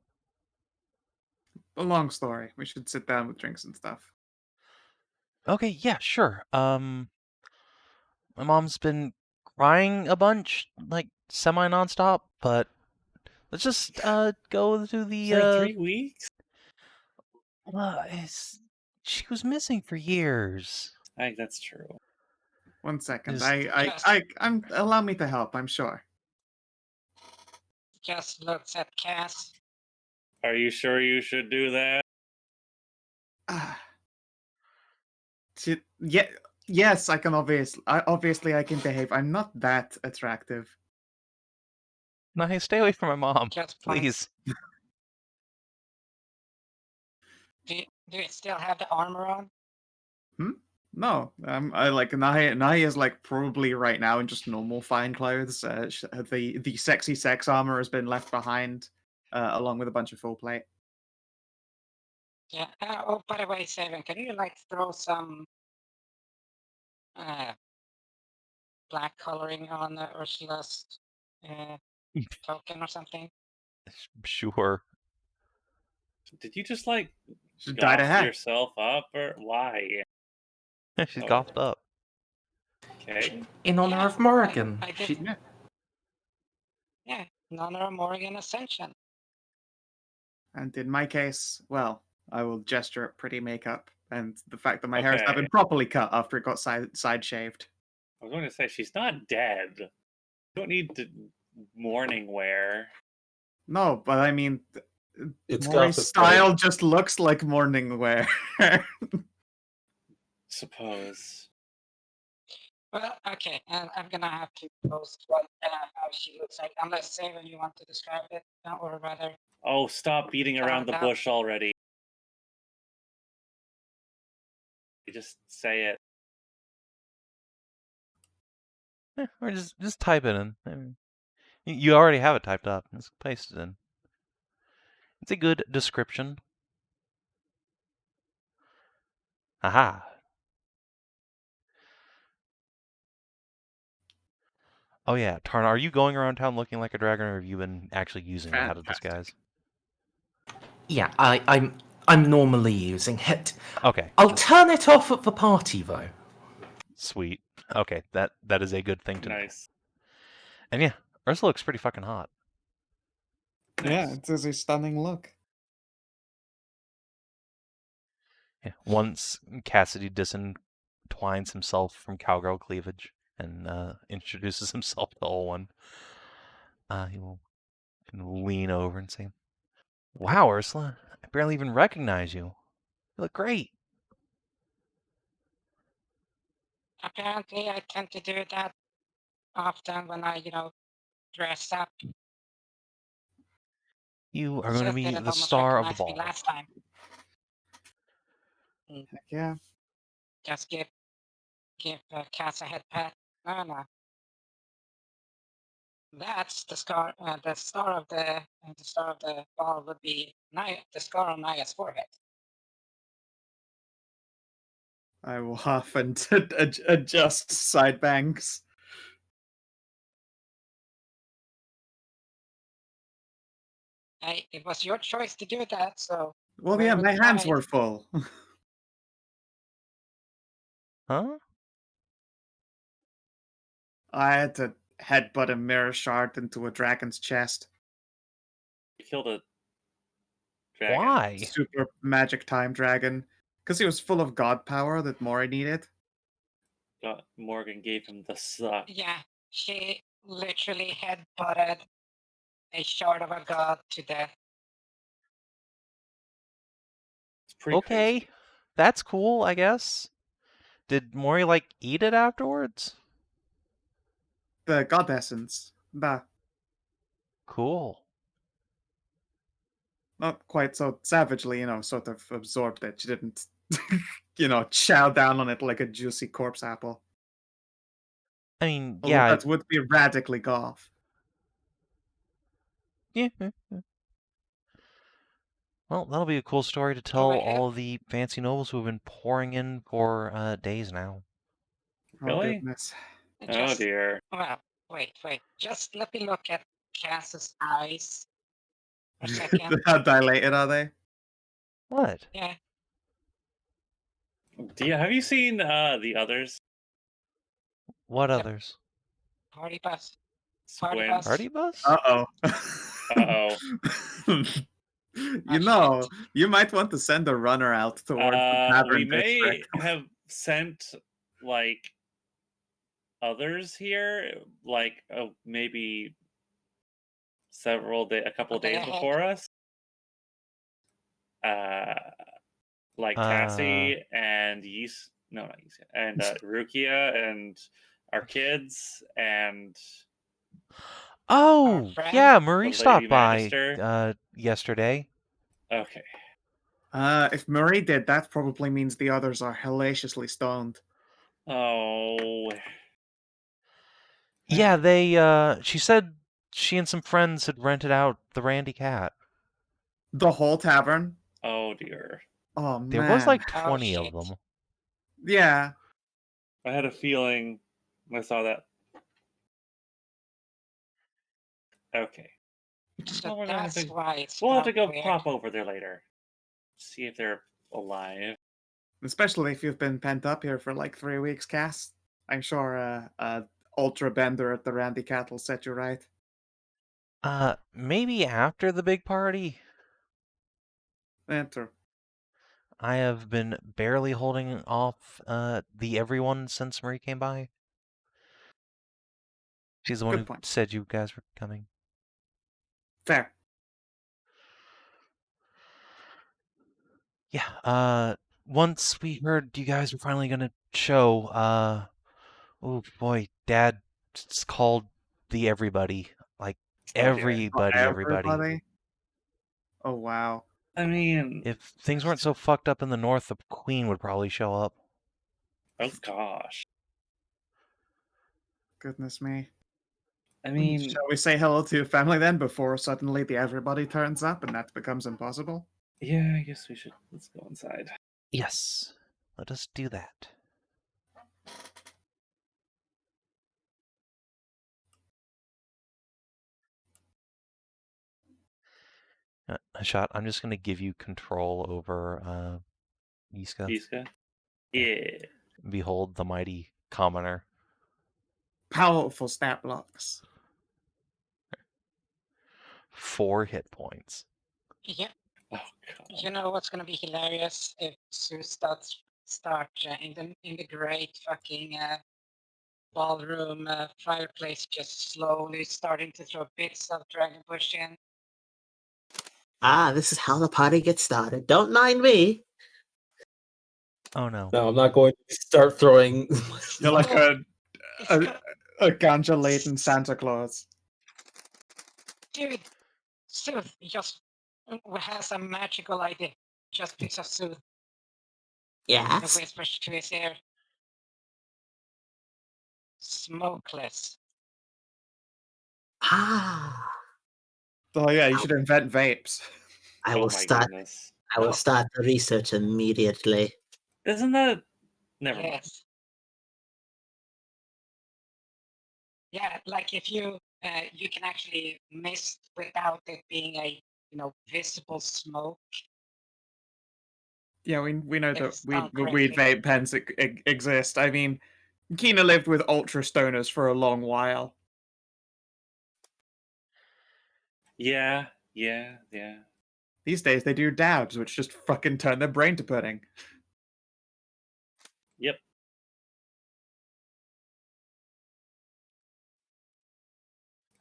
S3: A long story. We should sit down with drinks and stuff.
S1: Okay, yeah, sure. My mom's been crying a bunch, like semi nonstop, but let's just go to the
S4: For 3 weeks?
S1: She was missing for years.
S4: I think that's true.
S3: 1 second.
S1: Just-
S3: I'm allow me to help, I'm sure.
S2: just looks at Cass.
S4: Are you sure you should do that?
S3: Yeah, yes, I can obviously I can behave. I'm not that attractive.
S1: Nahia, stay away from my mom,
S2: Just
S1: please.
S2: Do you still have the armor on?
S3: No, I like Nahia is like probably right now in just normal fine clothes. The sexy sex armor has been left behind, along with a bunch of full plate.
S2: Yeah. Oh, by the way, Savin, can you like throw some black coloring on Ursula's token or something?
S1: Sure.
S4: Did you just like
S3: She dyed her
S4: goth
S3: hair.
S4: yourself up, or why?
S1: She's
S4: Oh.
S1: gothed up.
S4: Okay.
S5: In honor
S2: Yeah,
S5: of Morrigan.
S2: I did.
S5: She-
S2: Yeah, in honor of Morrigan Ascension.
S3: And in my case, well, I will gesture at pretty makeup and the fact that my hair has not
S4: Okay.
S3: been properly cut after it got side shaved.
S4: I was going to say she's not dead. You don't need mourning wear.
S3: No, but I mean,
S6: It's
S3: Maury's
S6: gothic
S3: style just looks like morning wear.
S4: Suppose.
S2: Well, okay, and I'm gonna have to post what how she looks like, unless Savin, you want to describe it, or rather.
S4: Oh, stop beating around the
S2: Found out.
S4: bush already. You just say it.
S1: Or just type it in. I mean, you already have it typed up. Just paste it in. It's a good description. Aha. Oh yeah, Tarn, are you going around town looking like a dragon, or have you been actually using it out of
S3: Fantastic.
S1: disguise?
S5: Yeah, I'm normally using it.
S1: Okay.
S5: I'll turn it off at the party though.
S1: Sweet. Okay, that is a good thing to know.
S4: Nice.
S1: And yeah, Ursula looks pretty fucking hot.
S3: Yeah,
S4: Nice.
S3: it is a stunning look.
S1: Yeah. Once Cassidy disentwines himself from cowgirl cleavage and introduces himself to Olwen, he will lean over and say, "Wow, Ursula, I barely even recognize you. You look great."
S2: Apparently, I tend to do that often when I, dress up.
S1: You are going to
S2: Szooth
S1: be
S2: didn't
S1: the
S2: almost
S1: star of the
S2: recognize me
S1: ball.
S2: last time.
S3: Heck yeah.
S2: Just give Cass a head pat. No. That's the scar. The star of the ball would be the scar on Nahia's forehead.
S3: I will huff and adjust side bangs.
S2: Hey, it was your choice to do that, so.
S3: Well, yeah,
S2: Well,
S3: my hands
S2: fine.
S3: were full.
S1: Huh?
S3: I had to headbutt a mirror shard into a dragon's chest.
S4: You killed a dragon.
S1: Why?
S3: Super magic time dragon. Because he was full of god power that Mori needed.
S4: Morgan gave him the suck.
S2: Yeah, she literally headbutted a shard of a god to death.
S4: It's pretty
S1: Okay,
S4: crazy.
S1: that's cool, I guess. Did Mori like eat it afterwards?
S3: The god essence. Bah,
S1: Cool.
S3: not quite so savagely, sort of absorbed it. She didn't, chow down on it like a juicy corpse apple.
S1: I mean,
S3: Although
S1: yeah,
S3: that would be radically goth.
S1: yeah. Well, that'll be a cool story to tell
S2: Right.
S1: all of the fancy nobles who have been pouring in for days now.
S3: Oh,
S4: Really?
S3: goodness.
S4: Oh dear.
S2: Well, wait. Just let me look at Cass's eyes for a second.
S3: How dilated are they?
S1: What?
S2: Yeah.
S4: Dia, have you seen the others?
S1: What
S2: Yep.
S1: others?
S2: Party bus.
S4: Squint.
S2: bus.
S1: Party bus?
S3: Uh-oh.
S4: Uh-oh.
S3: You might want to send a runner out towards the tavern
S4: We may
S3: district.
S4: have sent like others here, like maybe a couple of
S2: Okay,
S4: days
S2: ahead.
S4: before us. Like Cassie and not Yeast, and Rukia and our kids and
S1: Oh,
S2: friend,
S1: yeah,
S4: the
S1: Marie
S4: Lady
S1: stopped by
S4: Magister.
S1: yesterday.
S4: Okay.
S3: If Marie did, that probably means the others are hellaciously stoned.
S4: Oh.
S1: Yeah, she said she and some friends had rented out the Randy Cat.
S3: The whole tavern?
S4: Oh dear.
S3: Oh, man.
S1: There was like
S2: Oh,
S1: 20 of
S2: shit.
S1: them.
S3: Yeah.
S4: I had a feeling when I saw that. Okay.
S2: So
S4: Well,
S2: that's why it's
S4: we'll have to go
S2: weird.
S4: pop over there later. See if they're alive.
S3: Especially if you've been pent up here for like 3 weeks, Cass. I'm sure Ultra Bender at the Randy Cat will set you right.
S1: Maybe after the big party?
S3: Enter.
S1: I have been barely holding off the everyone since Marie came by. She's the one
S3: Good
S1: who
S3: point.
S1: said you guys were coming.
S3: Fair.
S1: Yeah, once we heard you guys were finally gonna show, oh boy, Dad called the everybody. Like,
S4: Oh, dear.
S1: everybody.
S3: Oh, wow.
S4: I mean,
S1: If things weren't so fucked up in the north, the Queen would probably show up.
S4: oh gosh.
S3: Goodness me.
S4: I mean,
S3: Shall we say hello to your family then before suddenly the everybody turns up and that becomes impossible?
S4: yeah, I guess we should. Let's go inside.
S1: Yes, let us do that. Hashat, I'm just going to give you control over Yiska.
S4: Yiska? Yeah.
S1: Behold the mighty commoner.
S3: Powerful stat blocks.
S1: 4 hit points.
S2: Yeah.
S4: Oh god.
S2: You know what's gonna be hilarious if Szooth start in the great fucking ballroom fireplace, just slowly starting to throw bits of dragon bush in.
S7: Ah, this is how the party gets started. Don't mind me.
S1: Oh no.
S6: No, I'm not going to start throwing.
S3: You're like
S2: It's got-
S3: a ganja-laden Santa Claus.
S2: dude, Szooth just has a magical idea. Just picks up Szooth and
S7: Yes.
S2: whispers to his ear. Smokeless.
S7: Ah,
S3: Oh yeah, you should invent vapes.
S7: I
S4: Oh
S7: will
S4: my
S7: start.
S4: goodness.
S7: I will start the research immediately.
S4: Isn't that? Never mind.
S2: Yes. Yeah, like if you can actually mist without it being a visible smoke.
S3: Yeah, we know that
S2: It's done correctly.
S3: weed vape pens exist. I mean, Kina lived with ultra stoners for a long while.
S4: Yeah.
S3: These days they do dabs, which just fucking turn their brain to pudding.
S4: Yep.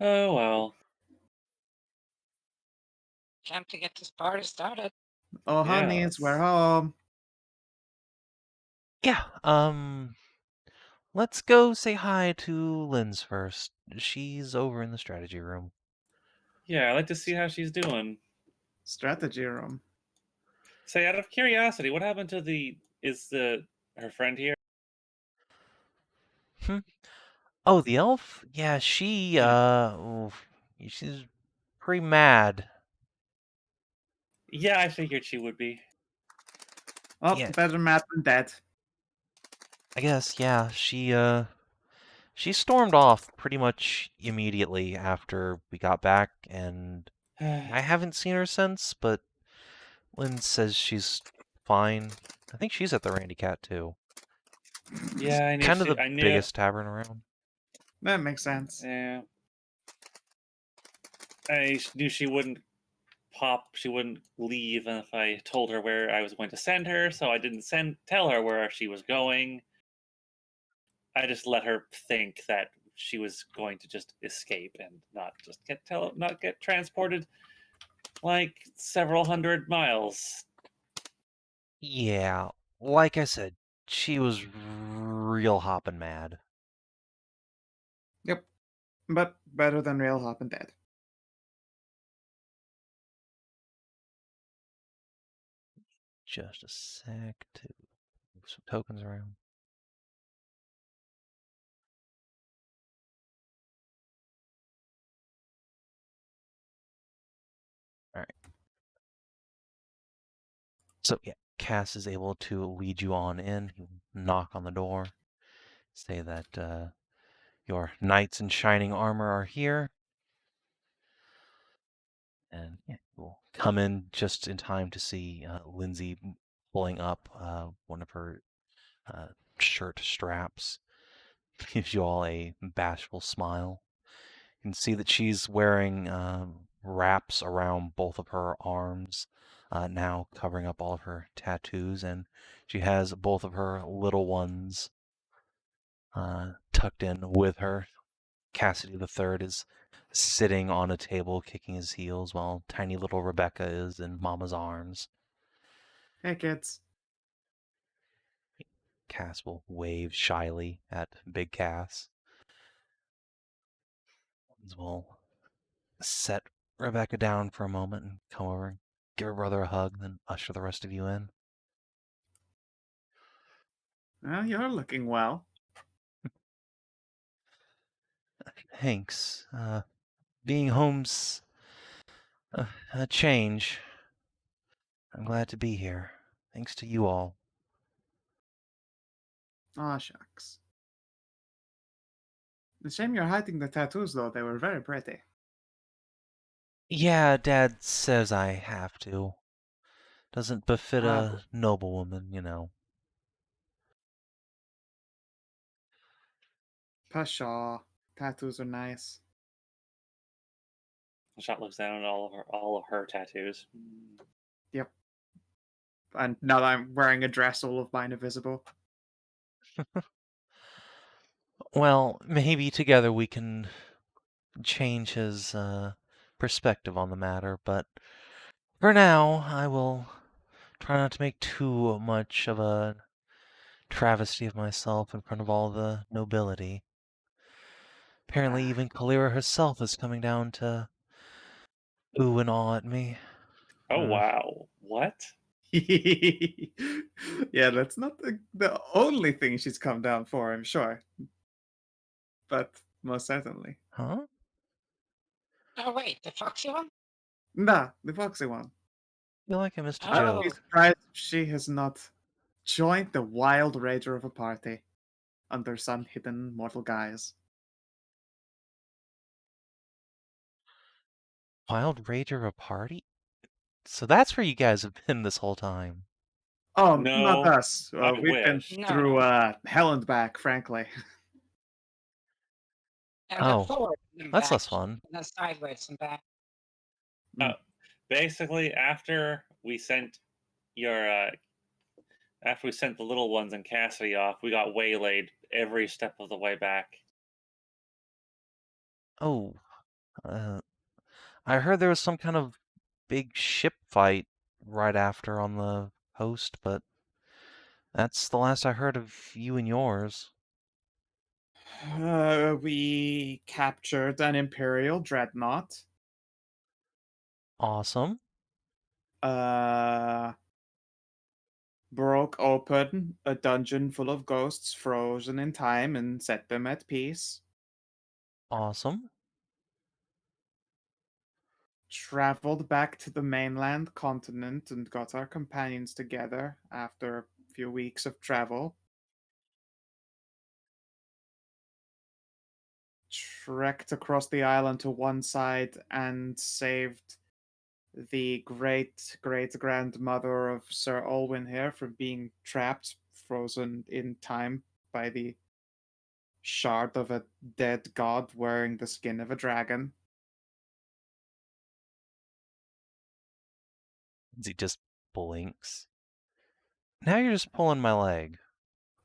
S4: Oh well.
S2: Time to get this party started.
S3: Oh,
S4: Yeah,
S3: honeys, we're
S4: let's-
S3: home.
S1: Yeah, let's go say hi to Lynn's first. She's over in the strategy room.
S4: Yeah, I'd like to see how she's doing.
S3: Strategy room.
S4: Say, out of curiosity, what happened to her friend here?
S1: Oh, the elf? Yeah, she's pretty mad.
S4: Yeah, I figured she would be.
S3: Oh,
S1: Yeah.
S3: better mad than dead.
S1: I guess, yeah, she stormed off pretty much immediately after we got back, and I haven't seen her since, but Lynn says she's fine. I think she's at the Randy Cat, too.
S4: Yeah, I knew
S1: Kind of
S4: she-
S1: the
S4: I knew.
S1: biggest tavern around.
S3: That makes sense.
S4: Yeah. I knew she wouldn't she wouldn't leave if I told her where I was going to send her, so I didn't tell her where she was going. I just let her think that she was going to just escape and not just not get transported like several hundred miles.
S1: Yeah, like I said, she was real hoppin' mad.
S3: Yep. But better than real hop and dead.
S1: Just a sec to move some tokens around. Alright. So, yeah, Cass is able to lead you on in. He'll knock on the door, say that your knights in shining armor are here. And yeah, we'll come in just in time to see Lindsay pulling up one of her shirt straps. Gives you all a bashful smile. You can see that she's wearing wraps around both of her arms, now covering up all of her tattoos, and she has both of her little ones tucked in with her. Cassidy the third is sitting on a table kicking his heels while tiny little Rebecca is in Mama's arms.
S3: Hey, kids.
S1: Cass will wave shyly at Big Cass. We'll set Rebecca down for a moment and come over and give her brother a hug, then usher the rest of you in.
S3: Well, you're looking well.
S1: Thanks. Being home's a change. I'm glad to be here. Thanks to you all.
S3: Aw, shucks. It's a shame you're hiding the tattoos, though. They were very pretty.
S1: Yeah, Dad says I have to. Doesn't befit
S3: Ah.
S1: a noblewoman, you know.
S3: Pshaw. Tattoos are nice.
S4: Shot looks down at all of her tattoos.
S3: Yep. And now that I'm wearing a dress, all of mine are visible.
S1: Well, maybe together we can change his perspective on the matter, but for now, I will try not to make too much of a travesty of myself in front of all the nobility. Apparently, even Kalira herself is coming down to ooh and awe at me.
S4: Oh wow! What?
S3: Yeah, that's not the only thing she's come down for, I'm sure. But most certainly.
S1: Huh?
S2: Oh wait, the foxy one?
S3: Nah, the foxy one.
S1: I feel like I missed a
S2: Oh.
S3: I'd be
S1: joke.
S3: surprised if she has not joined the wild rager of a party under some hidden mortal guise.
S1: Wild Rager a party? So that's where you guys have been this whole time.
S3: Oh,
S4: No,
S3: not us.
S4: I
S3: We've been
S4: wish.
S2: No.
S3: through hell and back, frankly.
S2: And
S1: Oh,
S2: then forward and
S1: that's
S2: back,
S1: less fun.
S2: and then sideways and back.
S4: Basically, after we sent the little ones and Cassidy off, we got waylaid every step of the way back.
S1: Oh, I heard there was some kind of big ship fight right after on the coast, but that's the last I heard of you and yours.
S3: We captured an Imperial dreadnought.
S1: Awesome.
S3: Broke open a dungeon full of ghosts frozen in time and set them at peace.
S1: Awesome.
S3: Traveled back to the mainland continent and got our companions together after a few weeks of travel. Trekked across the island to one side and saved the great great grandmother of Sir Olwyn here from being trapped, frozen in time by the shard of a dead god wearing the skin of a dragon.
S1: He just blinks. Now you're just pulling my leg.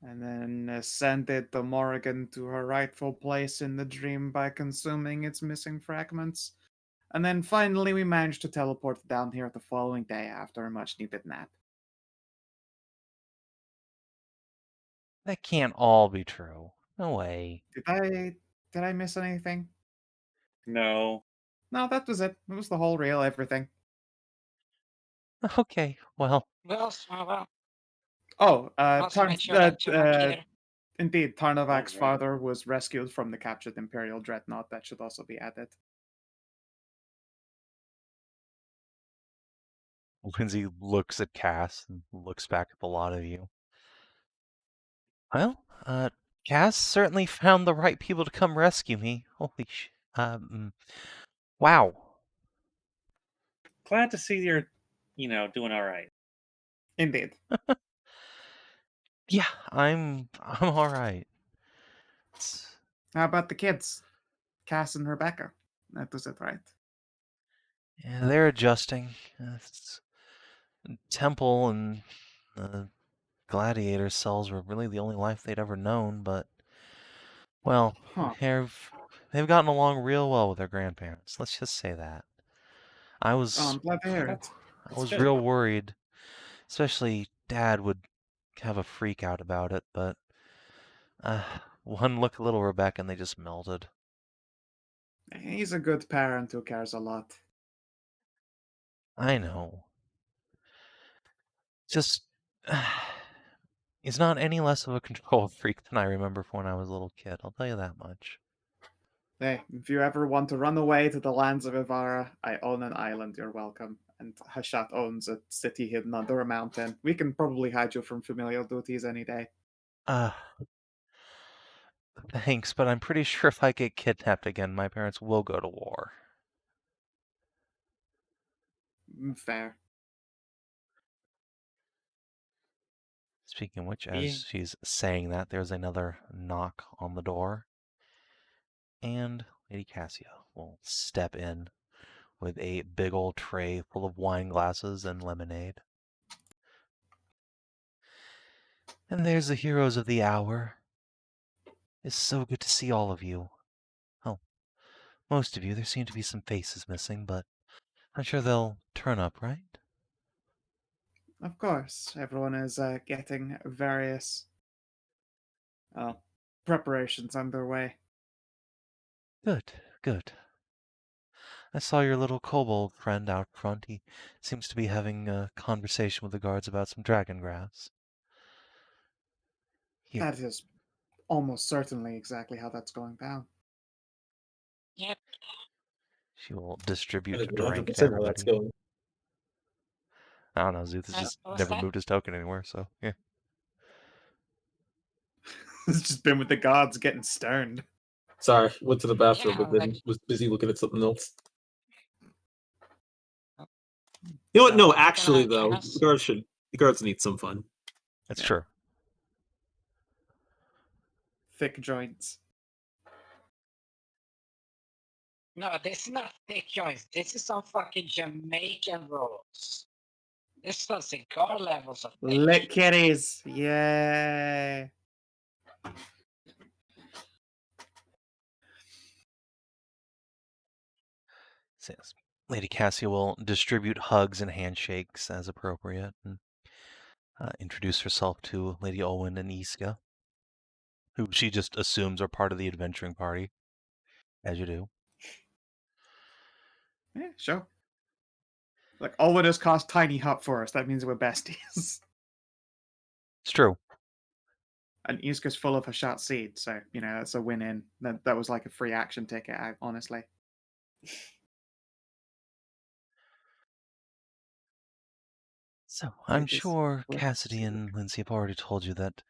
S3: and then ascended the Morrigan to her rightful place in the dream by consuming its missing fragments. And then finally we managed to teleport down here the following day after a much needed nap.
S1: That can't all be true. No way.
S3: Did I miss anything?
S4: No.
S3: No, that was it. It was the whole real everything.
S1: Okay, well,
S2: Well, well,
S3: Oh,
S2: also make sure that you weren't here.
S3: indeed, Tarnavak's
S4: Oh, right.
S3: father was rescued from the captured Imperial Dreadnought. That should also be added.
S1: Lindsay looks at Cass and looks back at the lot of you. Well, Cass certainly found the right people to come rescue me. Holy sh... wow.
S4: Glad to see you're, doing all right.
S3: Indeed.
S1: Yeah, I'm all right.
S3: How about the kids? Cass and Rebecca. That was it, right?
S1: Yeah, they're adjusting. Temple and gladiator cells were really the only life they'd ever known, but well,
S3: Huh.
S1: they've gotten along real well with their grandparents. Let's just say that. I
S3: Oh,
S1: was
S3: I'm glad to hear it.
S4: That's good.
S1: real worried, especially Dad would have a freak out about it, but one look at little Rebecca and they just melted.
S3: He's a good parent who cares a lot.
S1: I know. Just he's not any less of a control freak than I remember from when I was a little kid. I'll tell you that much.
S3: Hey, if you ever want to run away to the lands of Ivara, I own an island, you're welcome. And Hashat owns a city hidden under a mountain. We can probably hide you from familial duties any day.
S1: Thanks, but I'm pretty sure if I get kidnapped again, my parents will go to war.
S3: Fair.
S1: Speaking of which,
S4: Yeah.
S1: as she's saying that, there's another knock on the door. And Lady Cassia will step in with a big old tray full of wine glasses and lemonade. And there's the heroes of the hour. It's so good to see all of you. Oh, most of you. There seem to be some faces missing, but I'm sure they'll turn up, right?
S3: Of course, everyone is getting various preparations underway.
S1: Good, good. I saw your little kobold friend out front. He seems to be having a conversation with the guards about some dragon grass. Here,
S3: That is almost certainly exactly how that's going down.
S2: Yep.
S1: she will distribute
S6: That
S1: a
S6: is
S1: drink to
S6: 100% how that's
S1: everybody.
S6: going.
S1: I don't know, Szooth has just
S2: What's
S1: never
S2: that?
S1: moved his token anywhere, so yeah.
S3: It's just been with the gods getting sterned.
S6: Sorry, went to the bathroom,
S2: Yeah,
S6: but then
S2: like-
S6: was busy looking at something else. You know what? No, actually, though,
S2: Cass?
S6: the guards need some fun.
S1: That's
S3: Yeah.
S1: true.
S3: Thick joints.
S2: No, this is not thick joints. This is some fucking Jamaican rolls. This is some cigar levels of thick.
S3: Lit kitties. Yay.
S1: Says Lady Cassia will distribute hugs and handshakes as appropriate and introduce herself to Lady Olwen and Iska, who she just assumes are part of the adventuring party, as you do.
S3: Yeah, sure. Like, all it has cost tiny hop for us. That means we're besties.
S1: It's true.
S3: And Iska's full of Hashat seed, so, that's a win-in. That was like a free action ticket, honestly.
S1: So, I'm
S3: It is
S1: sure
S3: worth
S1: Cassidy
S3: it.
S1: and Lindsay have already told you that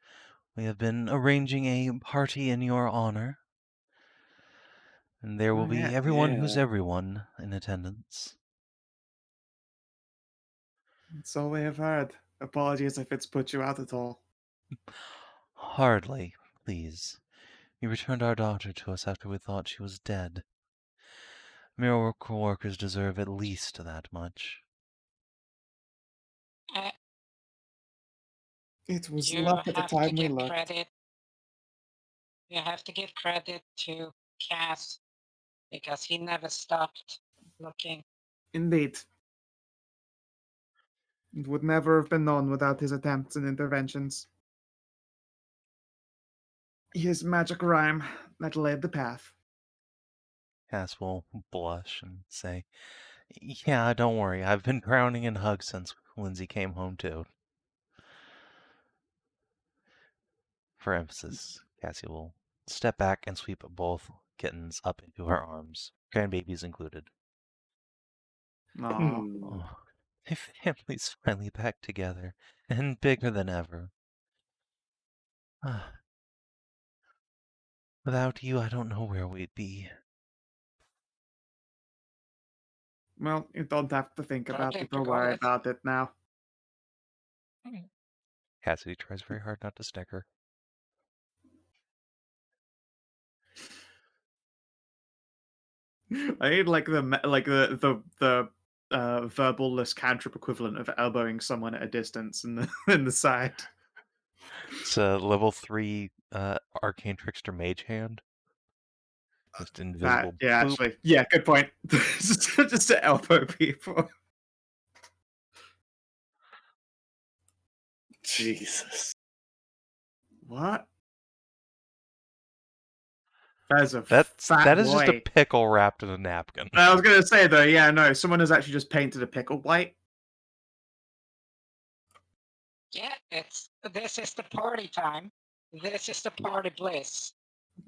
S1: we have been arranging a party in your honor. And there will
S3: Oh,
S1: be
S3: yeah.
S1: everyone
S4: Yeah.
S1: who's everyone in attendance.
S3: That's all we have heard. Apologies if it's put you out at all.
S1: Hardly, please. You returned our daughter to us after we thought she was dead. Miracle workers deserve at least that much.
S3: It was
S2: You
S3: luck at the
S2: have to
S3: time we
S2: give
S3: looked.
S2: credit. You have to give credit to Cass because he never stopped looking.
S3: Indeed. It would never have been known without his attempts and interventions. His magic rhyme that led the path.
S1: Cass will blush and say, "Yeah, don't worry. I've been drowning in hugs since Lindsay came home, too." For emphasis, Cassie will step back and sweep both kittens up into her arms, grandbabies included.
S3: Aw.
S1: Oh, my family's finally back together, and bigger than ever. Without you, I don't know where we'd be.
S3: Well, you don't have to think about
S2: Okay,
S3: it or worry
S2: Pergolith.
S3: about it now.
S1: Cassidy tries very hard not to snicker.
S3: I need like the verbal-less cantrip equivalent of elbowing someone at a distance in the in the side.
S1: It's a level 3 arcane trickster mage hand. Just invisible.
S3: Yeah,
S1: boop.
S3: actually, yeah, good point. Just to elbow people.
S4: Jesus.
S3: What? That's a
S1: That
S3: fat
S1: is just a
S3: boy.
S1: pickle wrapped in a napkin.
S3: I was gonna say though, yeah, no, someone has actually just painted a pickle white.
S2: Yeah, this is the party time. This is the party bliss.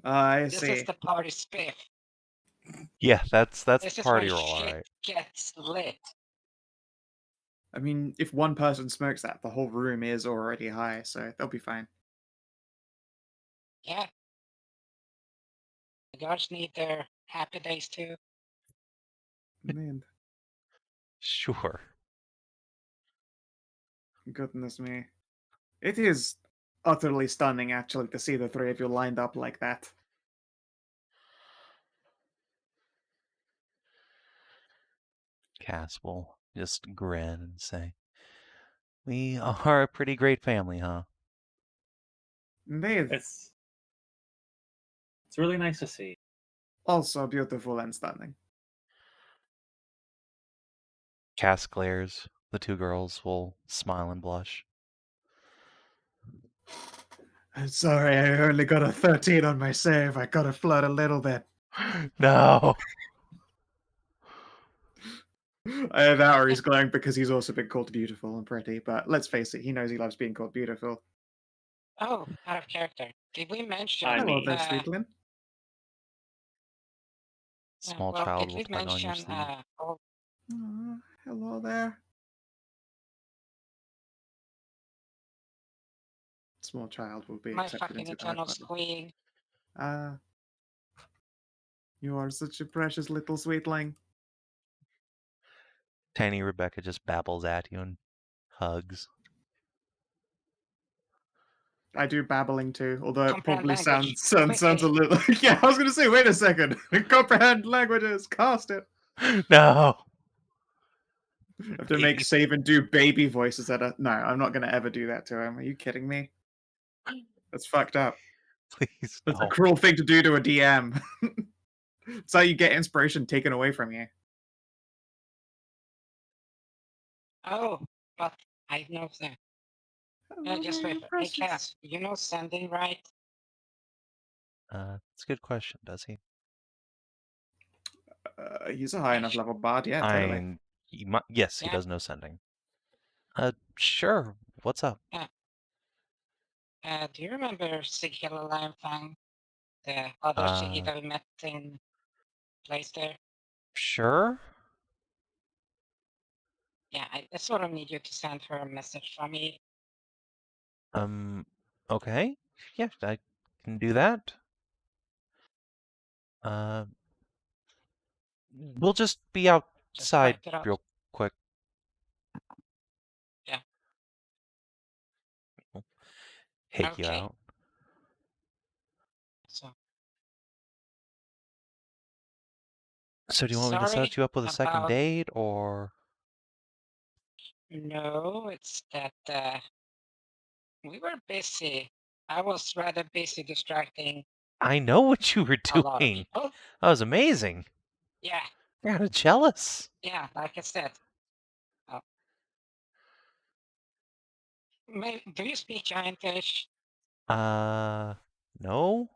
S3: I
S2: This
S3: see.
S2: is the party spiff.
S1: Yeah, that's
S2: This is
S1: party
S2: when
S1: roll,
S2: shit
S1: alright.
S2: gets lit.
S3: I mean, if one person smokes that, the whole room is already high, so they'll be fine.
S2: Yeah. The guards need their happy days too.
S3: Man,
S1: Sure.
S3: goodness me. It is utterly stunning, actually, to see the three of you lined up like that.
S1: Cass will just grin and say, "We are a pretty great family, huh?"
S3: Indeed.
S4: It's really nice to see.
S3: Also beautiful and stunning.
S1: Cass glares. The two girls will smile and blush.
S3: I'm sorry, I only got a 13 on my save. I gotta flirt a little bit.
S1: No!
S3: Either that or he's glowing because he's also been called beautiful and pretty, but let's face it, he knows he loves being called beautiful.
S2: Oh, out of character. Did we mention?
S4: I
S3: Hello
S4: mean,
S3: there, Sweetlin.
S1: Small
S2: well,
S1: child
S2: did
S1: will
S2: we
S1: tug on your
S2: mention?
S1: sleeve.
S3: Hello there. Small child will be
S2: My
S3: accepted
S2: fucking
S3: into Dark
S2: eternal
S3: Level.
S2: queen.
S3: You are such a precious little sweetling.
S1: Tiny Rebecca just babbles at you and hugs.
S3: I do babbling too, although it
S2: Comprehend
S3: probably
S2: language,
S3: sounds a
S2: quickly.
S3: little. Yeah, I was gonna say, wait a second. Comprehend languages, cast it.
S1: No!
S3: I have to make Sav&D baby voices at a. No, I'm not gonna ever do that to him. Are you kidding me? That's fucked up.
S1: Please
S3: That's a
S1: don't.
S3: cruel thing to do to a DM. It's how you get inspiration taken away from you.
S2: Oh, but I know that. Just wait. Hey, Cass, you know sending, right?
S1: That's a good question, does he?
S3: He's a high enough level bard, yeah, totally.
S1: Yes, he
S2: Yeah.
S1: does know sending. Sure. What's up?
S2: Do you remember Sigil Lion Fang? The other Sigil that we met in place there?
S1: Sure.
S2: Yeah, I sort of need you to send her a message from me.
S1: Okay. Yeah, I can do that. We'll just be
S2: Just
S1: outside
S2: type it out.
S1: real quick.
S2: Yeah.
S1: Take you
S2: Okay.
S1: out. So do you want me to
S2: Sorry
S1: set you up with a second
S2: about-
S1: date, or?
S2: No, it's that We were busy. I was rather busy distracting
S1: I know what you were
S2: a lot of
S1: doing.
S2: people.
S1: That was amazing.
S2: Yeah,
S1: I got jealous.
S2: yeah, like I said. Do you speak Giantish?
S1: No?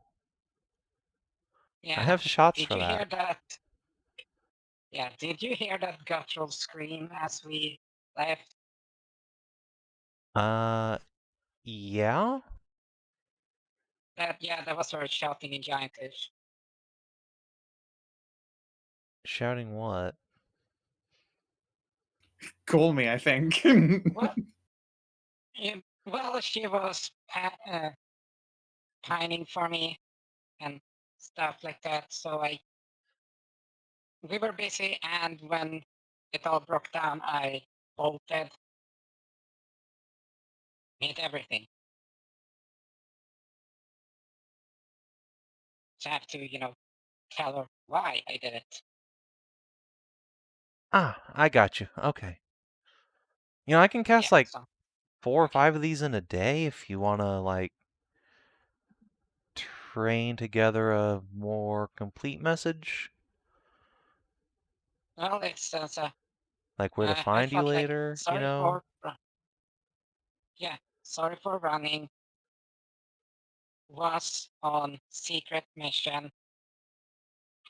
S2: Yeah.
S1: I have shots
S2: Did
S1: for
S2: you hear
S1: that.
S2: that? Yeah, did you hear that guttural scream as we left?
S1: Yeah?
S2: That was her shouting in Giantish.
S1: Shouting what?
S3: Call me, I think.
S2: What? Well, she was pining for me and stuff like that. So we were busy, and when it all broke down, I bolted, did everything. So I have to, tell her why I did it.
S1: Ah, I got you. Okay. I can cast
S2: Yeah,
S1: like
S2: so
S1: 4 or
S2: okay.
S1: 5 of these in a day if you want to like train together a more complete message.
S2: Well, it's
S1: Like where to
S2: I
S1: find you
S2: felt like
S1: later,
S2: sorry for sorry for running. Was on secret mission.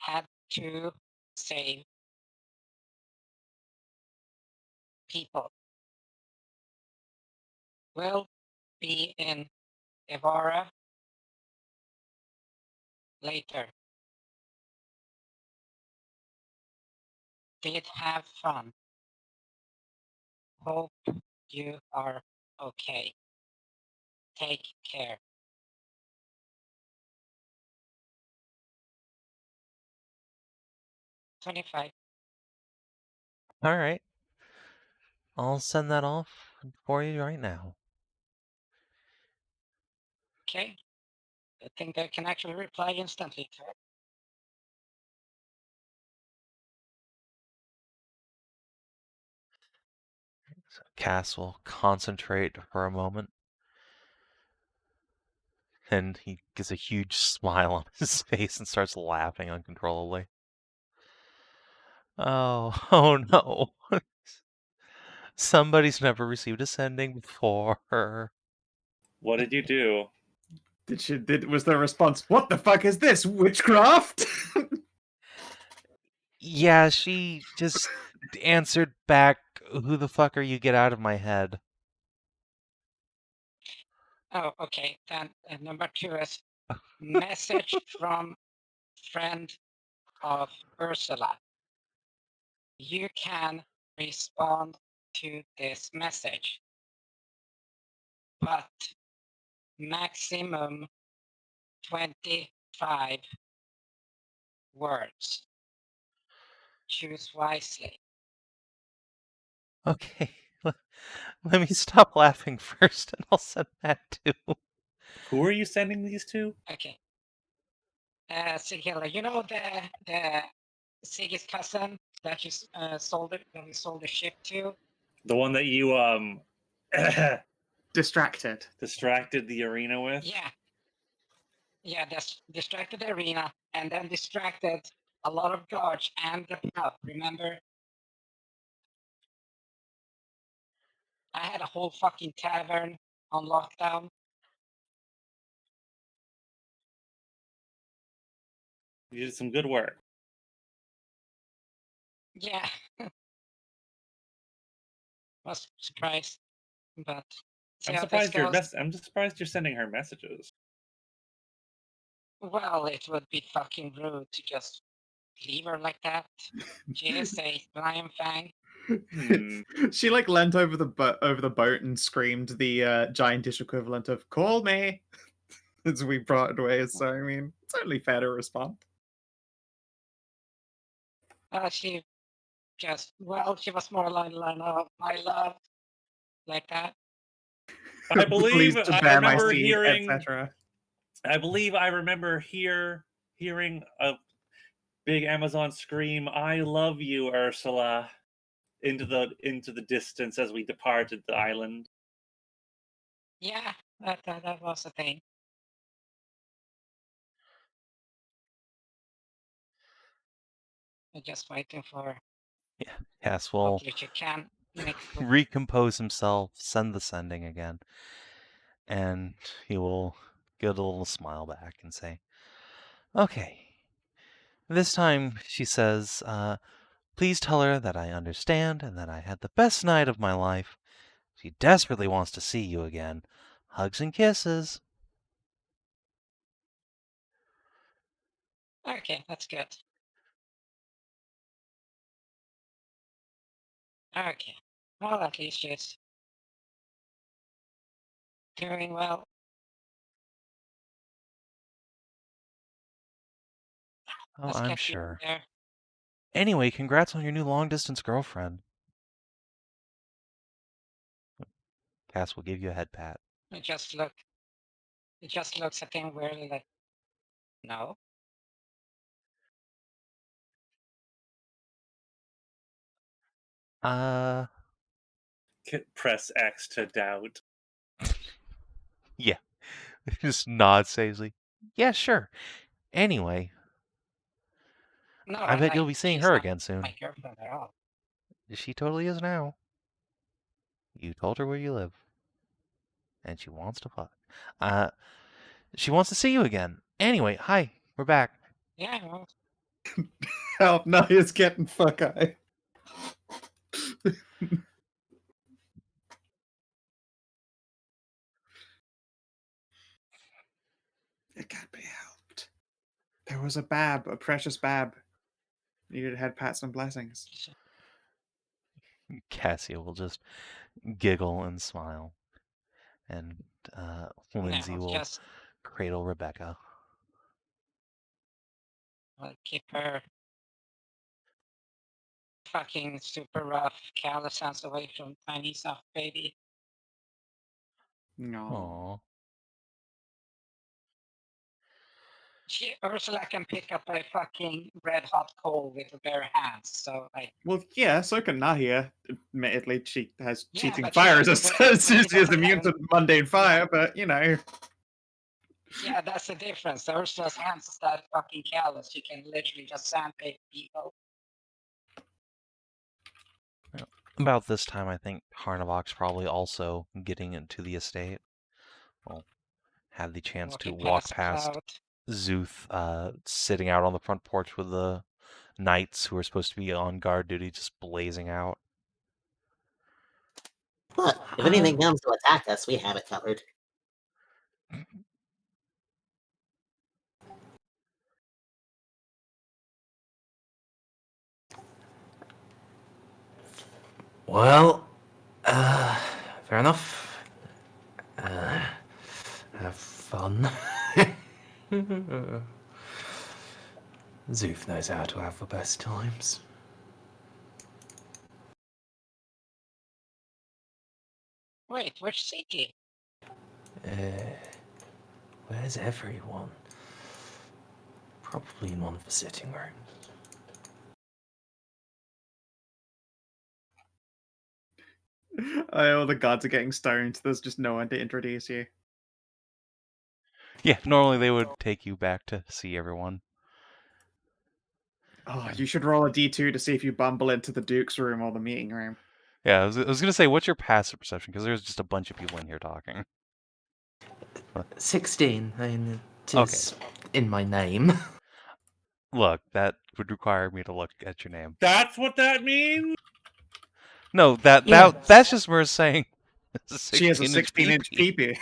S2: Had to save people. Will be in Evara later. Did have fun. Hope you are okay. Take care. 25.
S1: All right. I'll send that off for you right now.
S2: Okay. I think I can actually reply instantly to it.
S1: So Cass will concentrate for a moment. And he gets a huge smile on his face and starts laughing uncontrollably. Oh, oh no. Somebody's never received a sending before.
S4: What did you do?
S3: Was the response, what the fuck is this? Witchcraft?
S1: Yeah, she just answered back, who the fuck are you? Get out of my head.
S2: Oh, okay. Then number 2 is message from friend of Ursula. You can respond to this message, but maximum 25 words. Choose wisely.
S1: Okay, let me stop laughing first and I'll send that too.
S4: Who are you sending these to?
S2: Okay. Sigilla, you know the Siggy's cousin that you sold the ship to?
S4: The one that you
S3: Distracted.
S4: distracted the arena with?
S2: Yeah. Yeah, that's distracted the arena and then distracted a lot of guards and the pub, remember? I had a whole fucking tavern on lockdown.
S4: You did some good work.
S2: Yeah. Was surprised, but see
S4: I'm
S2: how
S4: surprised
S2: this goes.
S4: I'm just surprised you're sending her messages.
S2: Well, it would be fucking rude to just leave her like that. She is a lion fang.
S3: She like leant over the boat and screamed the giantish equivalent of "Call me" as we brought away. So I mean, it's only fair to respond.
S2: She was more along the line of my love, like that.
S4: I believe
S3: Pleased to
S4: I
S3: bear my
S4: remember
S3: seed,
S4: hearing.
S3: etc.
S4: I believe I remember hearing a big Amazon scream, "I love you, Ursula," into the distance as we departed the island.
S2: Yeah, that was a thing. I'm just waiting for
S1: Cass will
S2: what you can next week.
S1: recompose himself, send the sending again, and he will get a little smile back and say, "Okay." This time she says, "Please tell her that I understand and that I had the best night of my life. She desperately wants to see you again. Hugs and kisses."
S2: Okay, that's good. Okay. Well, at least she's doing well.
S1: Oh,
S2: Let's
S1: I'm
S2: get you
S1: sure.
S2: there.
S1: Anyway, congrats on your new long-distance girlfriend. Cass will give you a head pat.
S2: It just looks at him weirdly like, no.
S4: Press X to doubt.
S1: Yeah. Just nod sagely. Yeah, sure. Anyway,
S2: No,
S1: I bet
S2: like,
S1: you'll be seeing
S2: she's
S1: her
S2: not
S1: again soon.
S2: my girlfriend at all.
S1: She totally is now. You told her where you live. And she wants to fuck. She wants to see you again. Anyway, hi. We're back.
S2: Yeah, well,
S3: Help, Nahia's getting fuck eye. It can't be helped. There was a bab, a precious bab. Needed head pats and blessings.
S1: Cassia will just giggle and smile. And Lindsay
S2: no,
S1: will
S2: just
S1: cradle Rebecca.
S2: keep her fucking super rough callous hands away from tiny soft baby.
S3: No.
S1: Aww.
S2: Ursula can pick up a fucking red hot coal with her bare hands, so like.
S3: Well, yeah, so can Nahia. Admittedly, she has
S2: Yeah,
S3: cheating
S2: but she
S3: fire
S2: doesn't-
S3: resistance.
S2: but she
S3: She is
S2: doesn't
S3: immune
S2: have
S3: to mundane fire, but you know.
S2: Yeah, that's the difference. Ursula's hands is that fucking callous. You can literally just sandpaper people.
S1: About this time, I think Tarnavak's probably also getting into the estate. We'll have the chance to
S2: Walking
S1: walk
S2: past
S1: past Szooth sitting out on the front porch with the knights who are supposed to be on guard duty just blazing out.
S7: Look, if anything comes to attack us, we have it covered.
S5: Well, fair enough. Have fun. Szooth knows how to have the best times.
S2: Wait, where's Siki?
S5: Where's everyone? Probably in one of the sitting rooms.
S3: Oh, the gods are getting stoned. There's just no one to introduce you.
S1: Yeah, normally they would take you back to see everyone.
S3: Oh, you should roll a d2 to see if you bumble into the Duke's room or the meeting room.
S1: Yeah, I was going to say, what's your passive perception? Because there's just a bunch of people in here talking.
S5: 16. I mean, it is in my name.
S1: Look, that would require me to look at your name.
S4: That's what that means?
S1: No, that's just Merz saying
S3: She has a 16-inch peepee.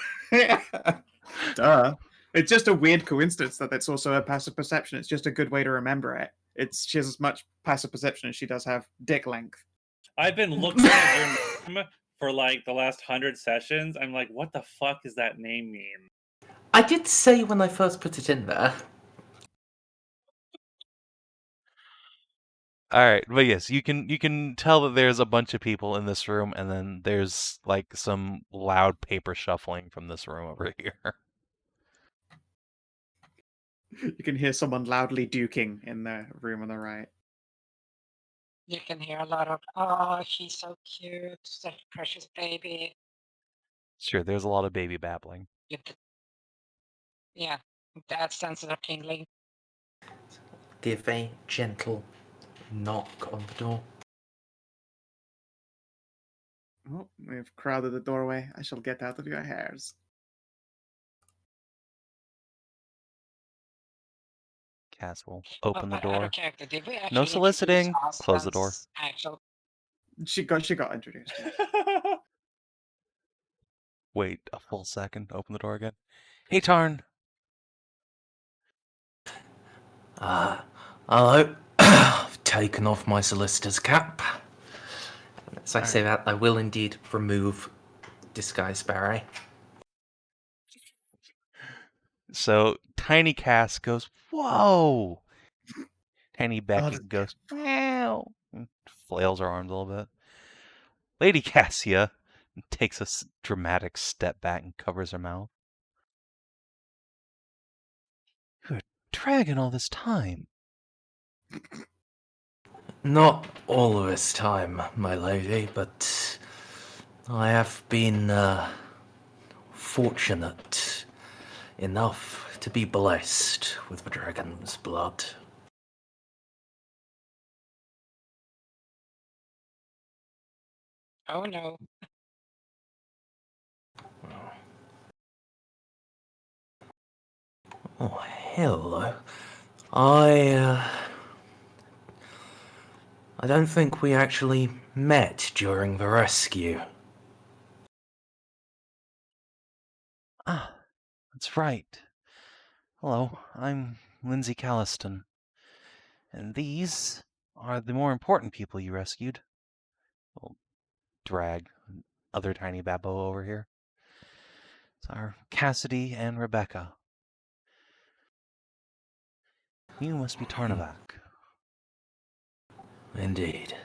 S3: Duh. It's just a weird coincidence that it's also a passive perception. It's just a good way to remember it. She has as much passive perception as she does have dick length.
S4: I've been looking at your name for like the last 100 sessions. I'm like, what the fuck does that name mean?
S5: I did say when I first put it in there.
S1: All right, but yes, you can tell that there's a bunch of people in this room, and then there's like some loud paper shuffling from this room over here.
S3: You can hear someone loudly duking in the room on the right.
S2: You can hear a lot of, oh, she's so cute, such a precious baby.
S1: Sure, there's a lot of baby babbling.
S2: Yeah, that sensitive tingling.
S5: Give a gentle knock on the door.
S3: Oh, we've crowded the doorway. I shall get out of your hairs.
S1: Cass will open the
S2: But out of
S1: door.
S2: character, did we actually
S1: No
S2: introduce
S1: soliciting.
S2: us
S1: Close the door.
S2: as Actual...
S3: She got introduced. Yes.
S1: Wait a full second. Open the door again. Hey, Tarn.
S5: Hello. I've taken off my solicitor's cap. As I say that, I will indeed remove disguise beret.
S1: So Tiny Cass goes, "Whoa!" Tiny Becky goes, "Wow!" and flails her arms a little bit. Lady Cassia takes a dramatic step back and covers her mouth. You're a dragon all this time.
S5: Not all of this time, my lady, but I have been fortunate enough to be blessed with the dragon's blood.
S2: Oh no.
S5: Oh, hello. I don't think we actually met during the rescue.
S1: Ah, that's right. Hello, I'm Lindsay Calliston. And these are the more important people you rescued. We'll drag other tiny babbo over here. It's our Cassidy and Rebecca. You must be Tarnavak.
S5: Indeed.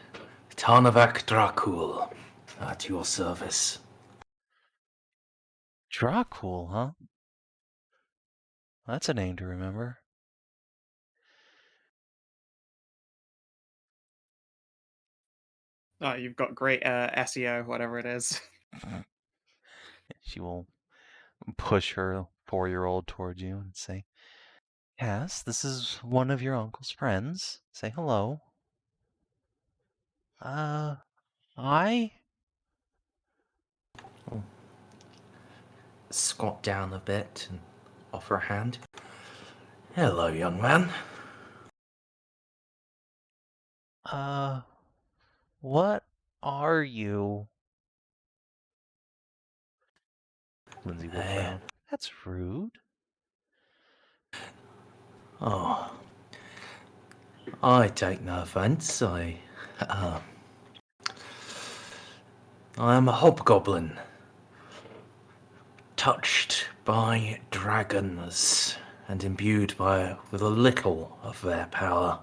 S5: Tarnavak Dracul, at your service.
S1: Dracul, huh? That's a name to remember.
S3: Oh, you've got great SEO, whatever it is.
S1: She will push her 4-year-old towards you and say, "Yes, this is one of your uncle's friends. Say hello." Hi?
S5: Squat down a bit and offer a hand. Hello, young man.
S1: What are you? Lindsay will frown. That's rude.
S5: Oh, I take no offense. I am a hobgoblin, touched by dragons and imbued with a little of their power.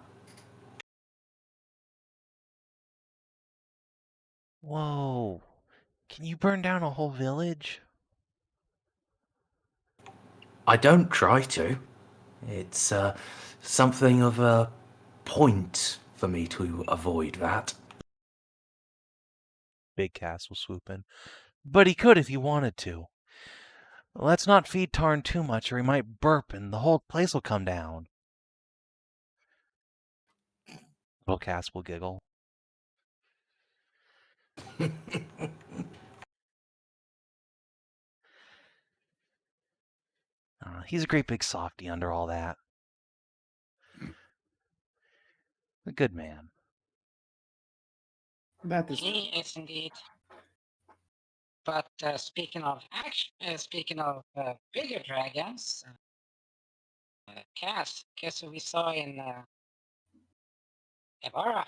S1: Whoa. Can you burn down a whole village?
S5: I don't try to. It's something of a point for me to avoid that.
S1: Big Cass will swoop in. But he could if he wanted to. Let's not feed Tarn too much or he might burp and the whole place will come down. Little Cass will giggle. He's a great big softy under all that. A good man.
S3: That is
S2: He is indeed. But speaking of bigger dragons, guess who we saw in Evara?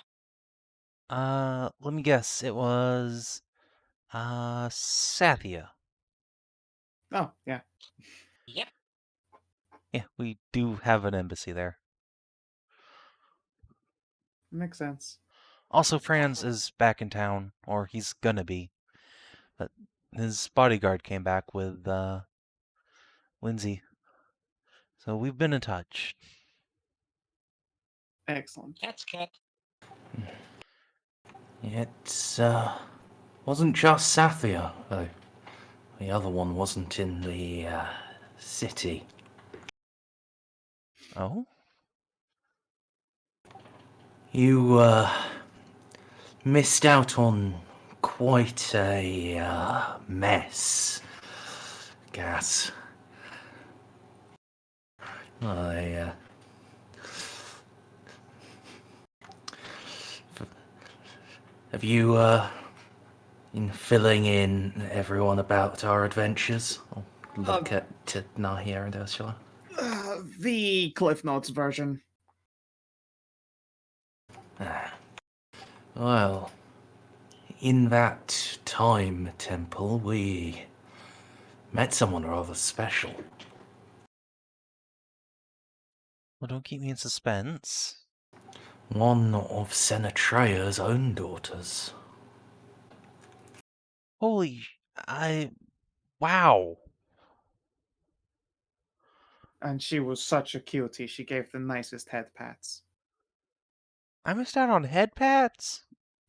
S1: Let me guess. It was, Sathia.
S3: Oh, yeah.
S2: Yep.
S1: Yeah, we do have an embassy there.
S3: Makes sense.
S1: Also, Franz is back in town, or he's gonna be. But his bodyguard came back with, Lindsay. So we've been in touch.
S3: Excellent.
S2: That's good.
S5: It wasn't just Sathia, though. The other one wasn't in the city.
S1: Oh?
S5: You missed out on quite a mess, Gas. Have you been filling in everyone about our adventures? I'll look at Nahia and Ursula.
S3: The Cliff Notes version.
S5: Well, in that time temple, we met someone rather special.
S1: Well, don't keep me in suspense.
S5: One of Senatrea's own daughters.
S1: Wow.
S3: And she was such a cutie. She gave the nicest head pats.
S1: I missed out on head pats?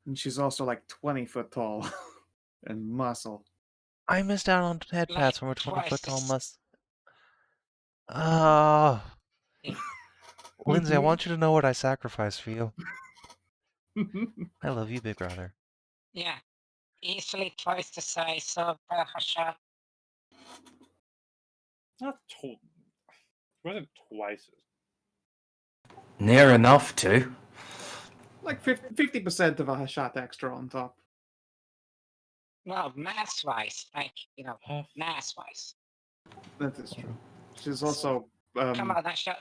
S3: And she's also like 20 foot tall and muscle.
S1: I missed out on head
S2: Like
S1: pats from a 20-foot
S2: twice
S1: tall
S2: as-
S1: mus.
S2: Yeah.
S1: Lindsay, I want you to know what I sacrificed for you. I love you, big brother.
S2: Yeah. Easily twice the size of Hashat.
S4: Not wasn't twice as.
S5: Near enough to.
S3: Like 50% of a Hashat extra on top.
S2: Well, mass-wise. Like, mass-wise.
S3: That is true. She's also.
S2: Come on, Hashat.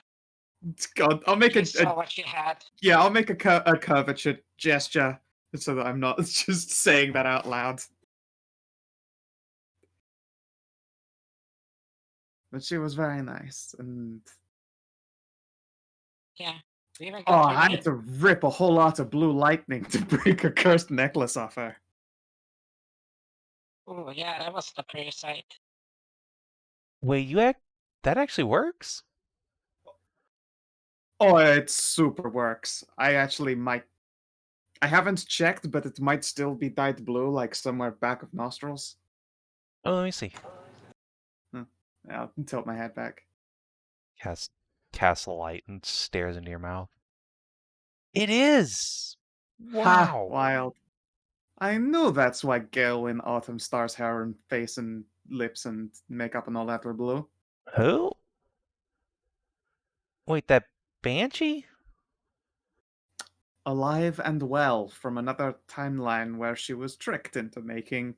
S3: God, I'll make
S2: You saw what she had.
S3: Yeah, I'll make a curvature gesture so that I'm not just saying that out loud. But she was very nice, and
S2: Yeah. We even
S3: oh,
S2: got
S3: I had to rip a whole lot of blue lightning to break a cursed necklace off her.
S2: Oh, yeah, that was the pretty sight.
S1: Wait, that actually works?
S3: Oh, it super works. I actually might. I haven't checked, but it might still be dyed blue, like somewhere back of nostrils.
S1: Oh, let me see.
S3: Yeah, I'll tilt my head back.
S1: Cast the light and stares into your mouth. It is!
S3: Ha,
S1: Wow!
S3: wild. I knew that's why Gale in Autumn Star's hair and face and lips and makeup and all that were blue.
S1: Who? Wait, that Banshee?
S3: Alive and well from another timeline where she was tricked into making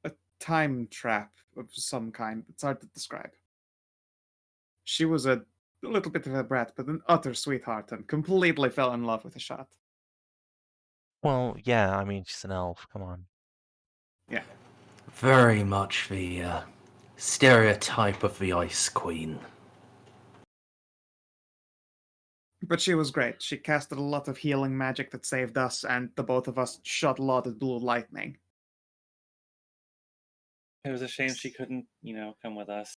S3: a time trap of some kind. It's hard to describe. She was a little bit of a brat, but an utter sweetheart and completely fell in love with Hashat.
S1: Well, yeah, I mean, she's an elf. Come on.
S3: Yeah.
S5: Very much the stereotype of the Ice Queen.
S3: But she was great. She casted a lot of healing magic that saved us, and the both of us shot a lot of blue lightning.
S4: It was a shame she couldn't, come with us.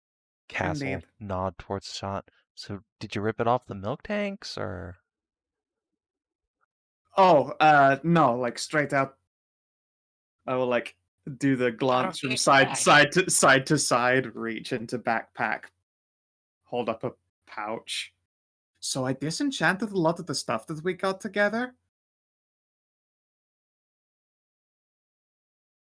S1: Castle
S3: Indeed.
S1: nod towards the shot. So, did you rip it off the milk tanks, or?
S3: Oh, no, like straight out. I will do the glance from side to side, reach into backpack, hold up a pouch. So I disenchanted a lot of the stuff that we got together.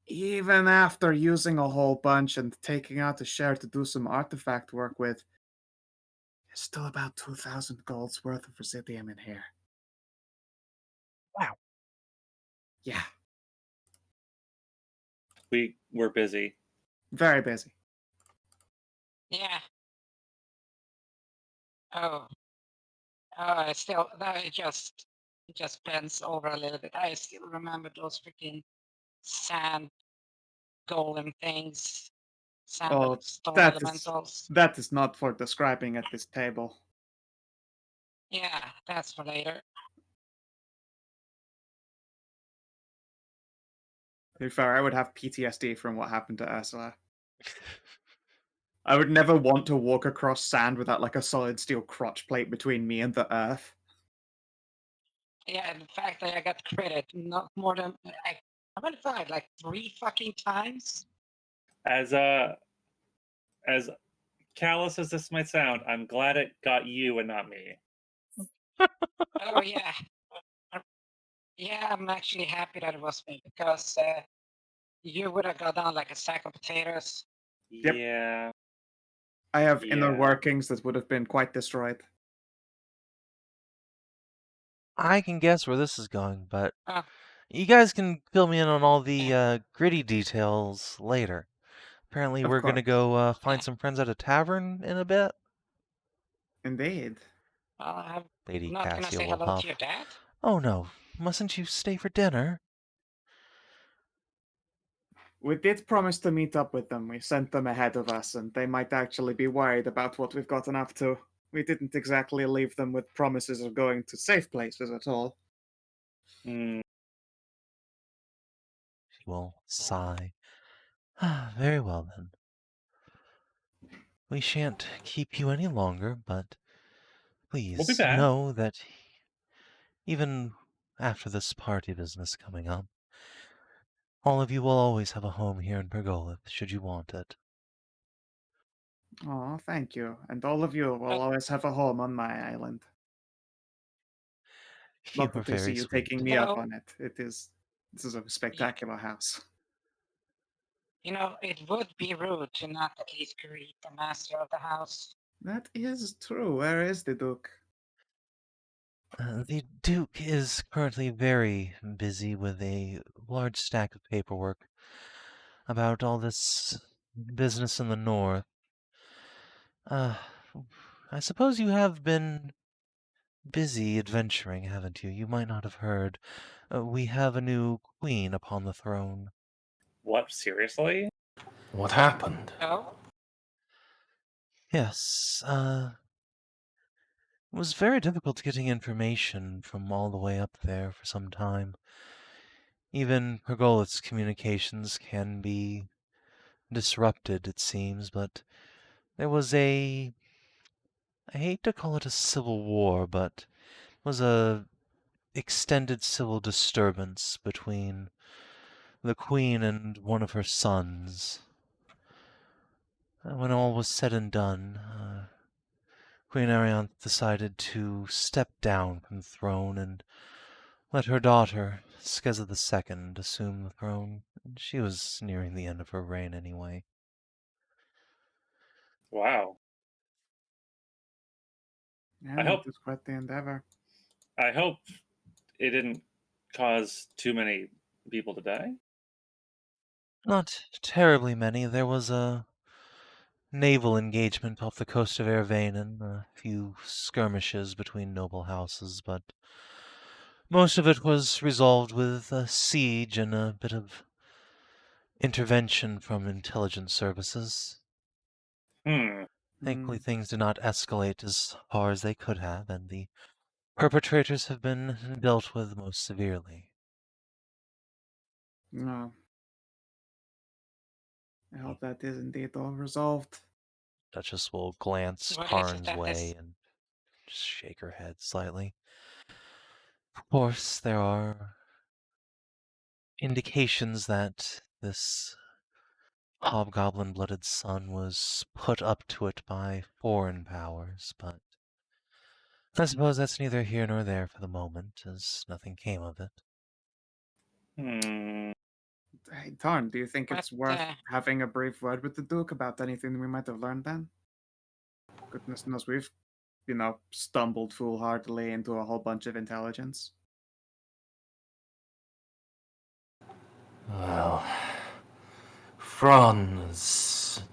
S3: Even after using a whole bunch and taking out a share to do some artifact work with, there's still about 2,000 gold's worth of residium in here.
S1: Wow.
S3: Yeah.
S4: We were busy.
S3: Very busy.
S2: Yeah. Oh, still, that it just bends over a little bit. I still remember those freaking sand golem things, sand stone elementals.
S3: That is not for describing at this table.
S2: Yeah, that's for later.
S3: To be fair, I would have PTSD from what happened to Ursula. I would never want to walk across sand without a solid steel crotch plate between me and the earth.
S2: Yeah, and the fact that I got credit not more than I'm gonna find 3 fucking times.
S4: As callous as this might sound, I'm glad it got you and not me.
S2: Oh yeah. Yeah, I'm actually happy that it was me because you would have got down like a sack of potatoes.
S3: Yep.
S4: Yeah.
S3: I have inner
S4: Yeah.
S3: workings that would have been quite destroyed.
S1: I can guess where this is going, but
S2: Oh.
S1: you guys can fill me in on all the gritty details later. Apparently,
S3: Of
S1: we're gonna
S3: course.
S1: go find
S2: Yeah.
S1: some friends at a tavern in a bit.
S3: Indeed.
S2: Well, I'm
S1: Lady
S2: not gonna
S1: Cassia
S2: say
S1: will
S2: hello
S1: huff.
S2: to your dad.
S1: Oh no, mustn't you stay for dinner?
S3: We did promise to meet up with them. We sent them ahead of us, and they might actually be worried about what we've gotten up to. We didn't exactly leave them with promises of going to safe places at all.
S4: Mm,
S1: She will sigh. Very well then. We shan't keep you any longer, but
S4: we'll be
S1: please
S4: back.
S1: know that even after this party business coming up, all of you will always have a home here in Pergolith, should you want it.
S3: Oh, thank you. And all of you will always have a home on my island.
S1: You
S3: Not
S1: are
S3: that I see
S1: very
S3: you
S1: sweet.
S3: taking me up
S2: No.
S3: on it. This is a spectacular house.
S2: You know, it would be rude to not at least greet the master of the house.
S3: That is true. Where is the Duke?
S1: The Duke is currently very busy with a large stack of paperwork about all this business in the north. I suppose you have been busy adventuring, haven't you? You might not have heard. We have a new queen upon the throne.
S4: What? Seriously?
S5: What happened?
S2: Oh?
S1: Yes, it was very difficult getting information from all the way up there for some time. Even Pergolith's communications can be disrupted, it seems, but there was I hate to call it a civil war, but it was a extended civil disturbance between the queen and one of her sons. When all was said and done, Queen Arianth decided to step down from the throne and let her daughter, Skeza II, assume the throne. She was nearing the end of her reign anyway.
S4: Wow.
S3: Yeah,
S4: I hope-
S3: it was quite the endeavor.
S4: I hope it didn't cause too many people to die.
S1: Not terribly many. There was a naval engagement off the coast of Ervanen, a few skirmishes between noble houses, but most of it was resolved with a siege and a bit of intervention from intelligence services. Thankfully, things did not escalate as far as they could have, and the perpetrators have been dealt with most severely.
S3: No. I hope that is indeed all resolved.
S1: Duchess will glance
S2: What is it
S1: Tarn's
S2: that
S1: way
S2: is-
S1: and just shake her head slightly. Of course, there are indications that this hobgoblin-blooded son was put up to it by foreign powers, but I suppose that's neither here nor there for the moment, as nothing came of it.
S3: Hey, Tarn, do you think
S2: What,
S3: it's worth having a brief word with the Duke about anything we might have learned then? Goodness knows we've, stumbled foolhardily into a whole bunch of intelligence.
S5: Well, Franz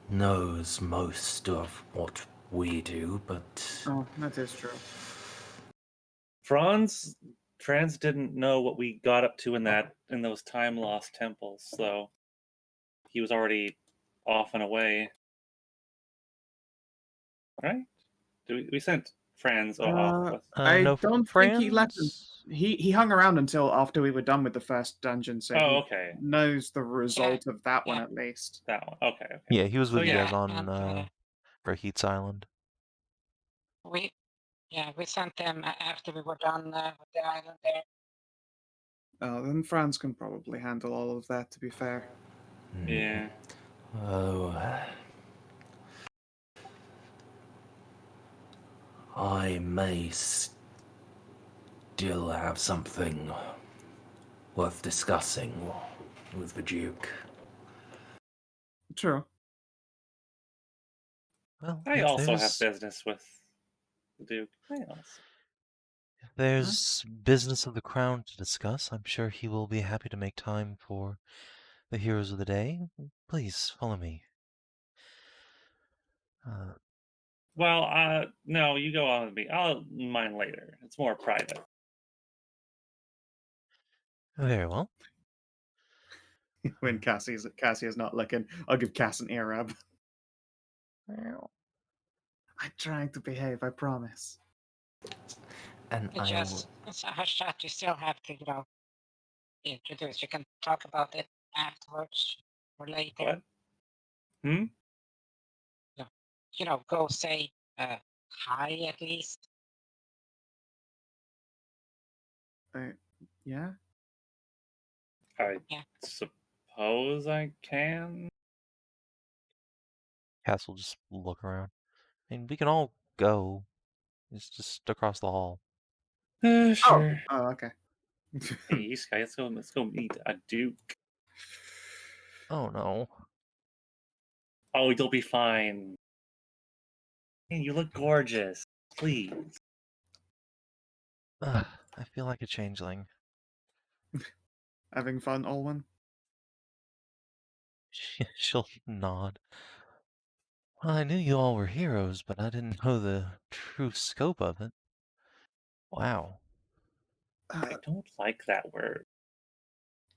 S5: knows most of what we do, but
S3: Oh, that is true.
S4: Franz didn't know what we got up to in those time lost temples, so he was already off and away. Right? We sent Franz off.
S3: I
S1: no
S3: don't think he left.
S1: friends?
S3: He hung around until after we were done with the first dungeon, so he
S4: okay.
S3: knows the result of that one
S2: Yeah.
S3: at least.
S4: That one. Okay.
S1: Yeah, he was
S4: So
S1: with you
S4: yeah.
S1: guys on
S2: and,
S1: Heat's Island.
S2: we sent them after we were done with the island there.
S3: Then Franz can probably handle all of that, to be fair.
S4: Yeah.
S5: Oh, I may still have something worth discussing with the Duke.
S3: True.
S1: Well,
S4: I
S1: if
S4: also have
S1: there's,
S4: business with the Duke.
S1: if there's business of the crown to discuss, I'm sure he will be happy to make time for the heroes of the day. Please follow me.
S4: Well, no, you go on with me. I'll mine later. It's more private.
S1: Very well.
S3: When Cassie is not looking, I'll give Cass an ear rub. I'm trying to behave, I promise.
S5: And
S2: It just, it's a Hashat, you still have to, introduce. You can talk about it afterwards or later.
S4: What?
S2: Go say hi at least.
S3: Yeah?
S4: I
S2: Yeah.
S4: suppose I can.
S1: Cass will just look around. I mean, we can all go. It's just across the hall.
S4: Sure.
S3: Oh, okay.
S4: Hey, you guys, let's go meet a Duke.
S1: Oh no.
S4: Oh, you'll be fine. Hey, you look gorgeous. Please.
S1: I feel like a changeling.
S3: Having fun, Olwen?
S1: She'll nod. Well, I knew you all were heroes, but I didn't know the true scope of it. Wow.
S4: I don't like that word.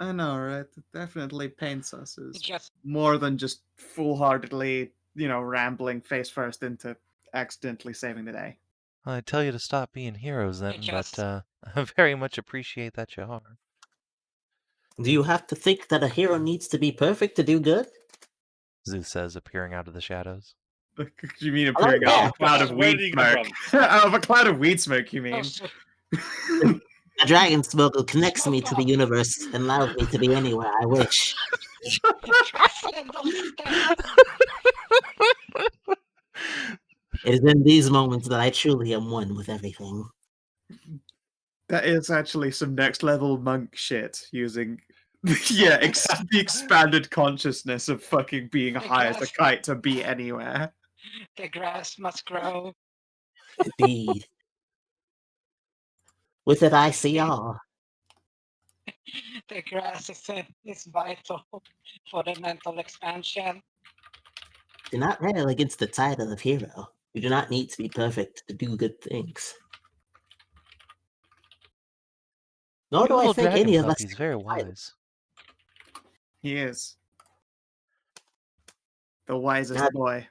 S3: I know, right? It definitely paints us as
S2: Just
S3: more than just foolhardily, rambling face first into accidentally saving the day.
S1: I'd tell you to stop being heroes then,
S2: just-
S1: but I very much appreciate that you are.
S7: Do you have to think that a hero needs to be perfect to do good?
S1: Szooth says, appearing out of the shadows.
S3: You mean
S7: I like
S3: appearing out of a
S7: that.
S3: cloud of
S4: Where
S3: weed
S4: did you come
S3: smoke? Out of a cloud of weed smoke, you
S2: oh,
S3: mean?
S2: so-
S7: The dragon smoke connects me to the universe and allows me to be anywhere I wish. It is in these moments that I truly am one with everything.
S3: That is actually some next level monk shit using the expanded consciousness of fucking being high as a kite to be anywhere.
S2: The grass must grow.
S7: Indeed. With it, I see all.
S2: The grass is vital for the mental expansion.
S7: Do not rail against the title of hero. You do not need to be perfect to do good things. Nor do I
S1: Little
S7: think
S1: dragon
S7: any of us.
S1: puppy's very wise.
S3: He is. The wisest boy.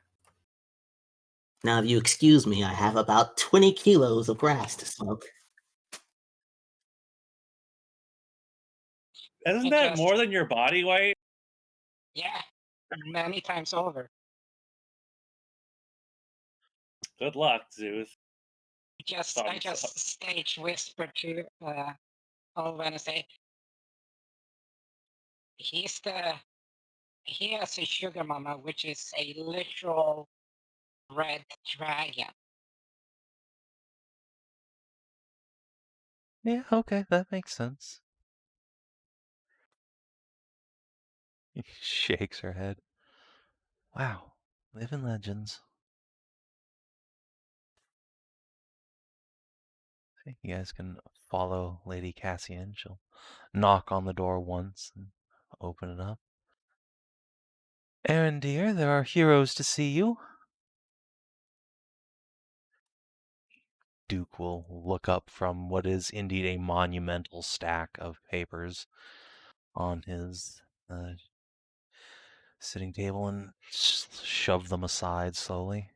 S7: Now, if you excuse me, I have about 20 kilos of grass to smoke.
S4: Isn't that more than your body weight?
S2: Yeah, many times over.
S4: Good luck, Szooth.
S2: I just stage whispered to Olwen and say, he has a sugar mama, which is a literal red dragon.
S1: Yeah, okay, that makes sense. She shakes her head. Wow, living legends. You guys can follow Lady Cassian. She'll knock on the door once and open it up. Aaron, dear, there are heroes to see you. Duke will look up from what is indeed a monumental stack of papers on his sitting table and shove them aside slowly.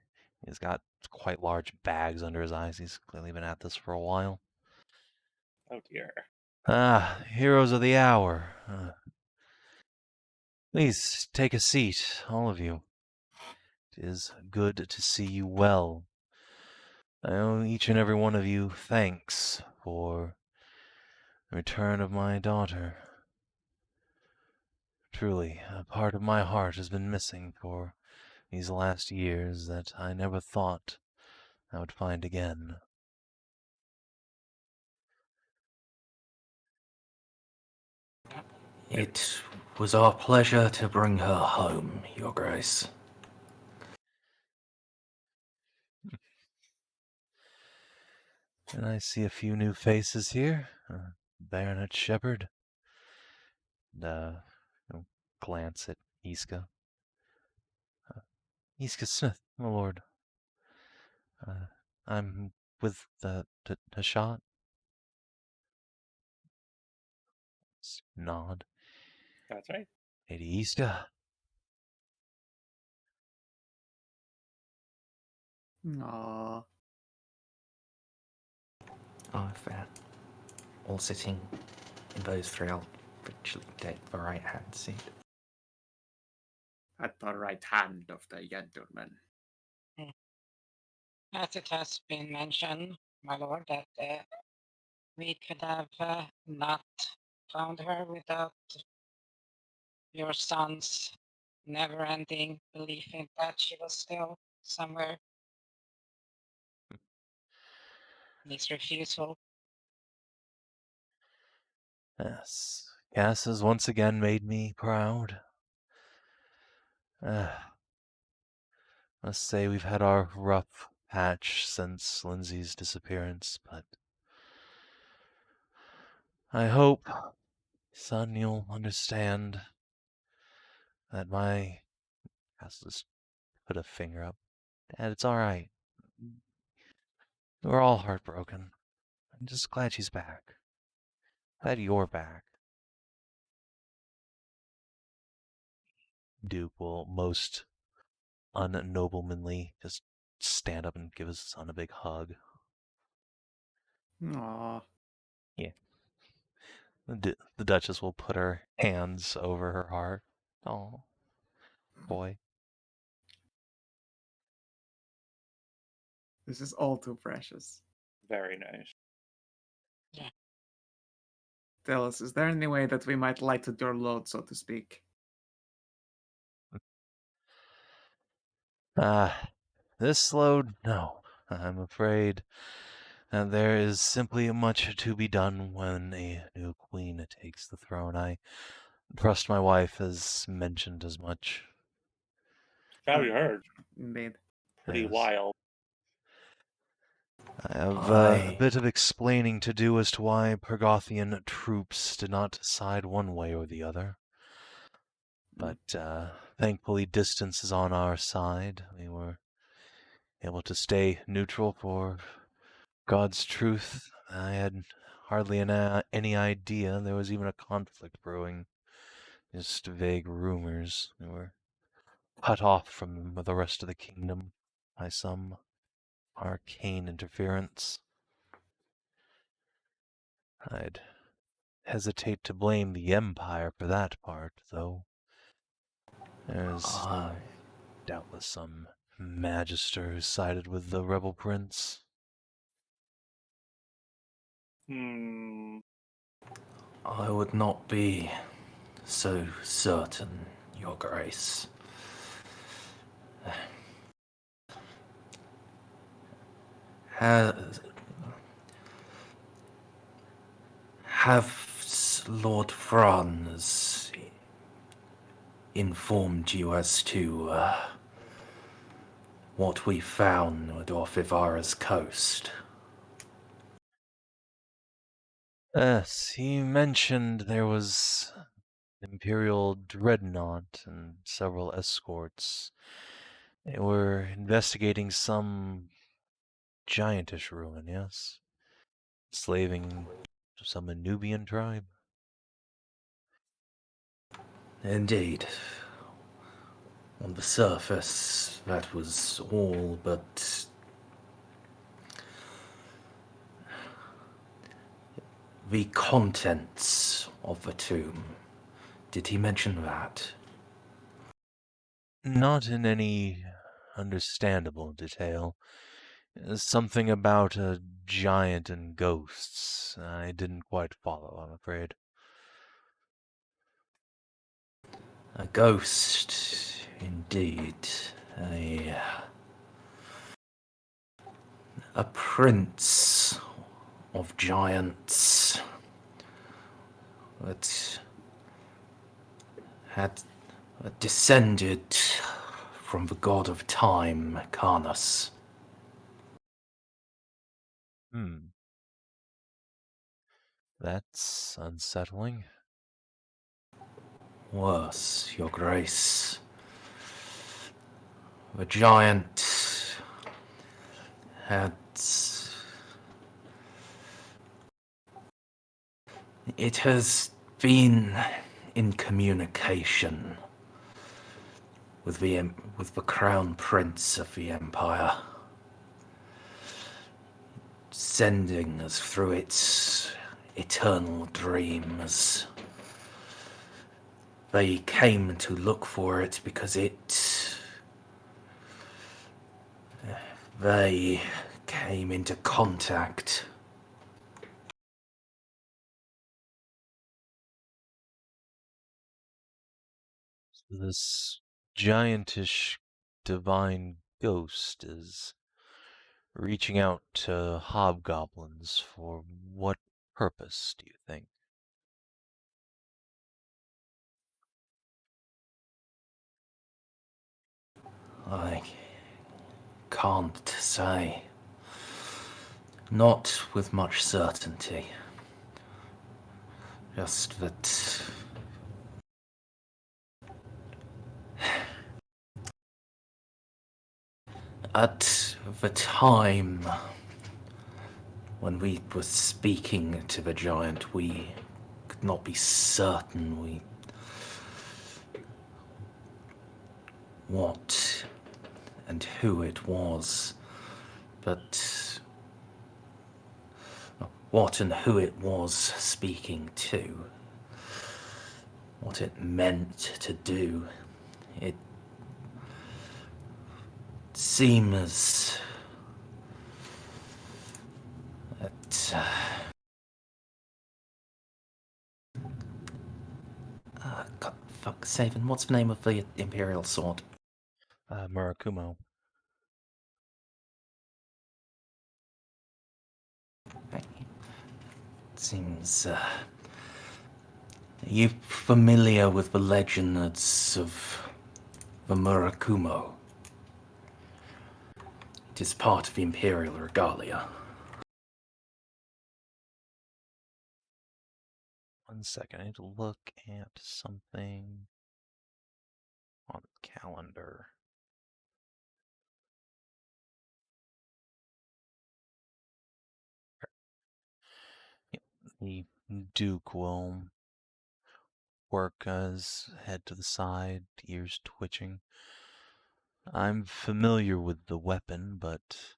S1: He's got quite large bags under his eyes. He's clearly been at this for a while.
S4: Oh dear.
S1: Heroes of the hour. Please take a seat, all of you. It is good to see you well. I owe each and every one of you thanks for the return of my daughter. Truly, a part of my heart has been missing for these last years that I never thought I would find again.
S5: It was our pleasure to bring her home, Your Grace.
S1: And I see a few new faces here. Baronet Shepherd. And, glance at Iska. Iska Smith, my lord. I'm with the Hashat. Nod.
S4: That's right.
S1: Lady Iska.
S3: Aww.
S5: Oh, fair. All sitting in those three, I'll virtually take the right-hand seat.
S3: At the right hand of the gentleman.
S2: As it has been mentioned, my lord, that we could have not found her without your son's never-ending belief in that she was still somewhere. His refusal.
S1: Yes. Cass has once again made me proud. Must say we've had our rough patch since Lindsay's disappearance, but I hope, son, you'll understand that my... Cass just put a finger up. Dad, it's alright. We're all heartbroken. I'm just glad she's back. Glad you're back. Duke will most unnoblemanly just stand up and give his son a big hug.
S3: Aww.
S1: The Duchess will put her hands over her heart. Oh, boy.
S3: This is all too precious.
S4: Very nice.
S3: Tell us, is there any way that we might lighten your load, so to speak?
S1: This load, no. I'm afraid that there is simply much to be done when a new queen takes the throne. I trust my wife has mentioned as much.
S4: Probably heard.
S3: Indeed.
S4: Pretty
S1: Yes.
S4: wild.
S1: I have a bit of explaining to do as to why Pergothian troops did not decide one way or the other. But thankfully distance is on our side. We were able to stay neutral for God's truth. I had hardly any idea there was even a conflict brewing. Just vague rumors. We were cut off from the rest of the kingdom by some arcane interference. I'd hesitate to blame the Empire for that part, though. There's doubtless some magister who sided with the rebel prince.
S5: I would not be so certain, Your Grace. Have Lord Franz informed you as to what we found off Ivara's coast?
S1: Yes, he mentioned there was an Imperial dreadnought and several escorts. They were investigating some giantish ruin, yes? Slaving some Nubian tribe?
S5: Indeed. On the surface, that was all, but the contents of the tomb, did he mention that?
S1: Not in any understandable detail. Something about a giant and ghosts. I didn't quite follow, I'm afraid.
S5: A ghost, indeed. A prince of giants that had descended from the god of time, Karnas.
S1: That's unsettling.
S5: Worse, your grace. The giant had... It has been in communication with the crown prince of the empire, sending us through its eternal dreams. They came to look for it because they came into contact.
S1: This giantish divine ghost is reaching out to hobgoblins for what purpose, do you think?
S5: I can't say. Not with much certainty. Just that... At the time when we were speaking to the giant, we could not be certain what and who it was, but what and who it was speaking to, what it meant to do. It seems that God, fuck, Savin, what's the name of the Imperial sword?
S1: Murakumo.
S5: Seems, are you familiar with the legends of the Murakumo? It is part of the Imperial regalia.
S1: One second, I need to look at something on the calendar. The Duke will work his head to the side, ears twitching. I'm familiar with the weapon, but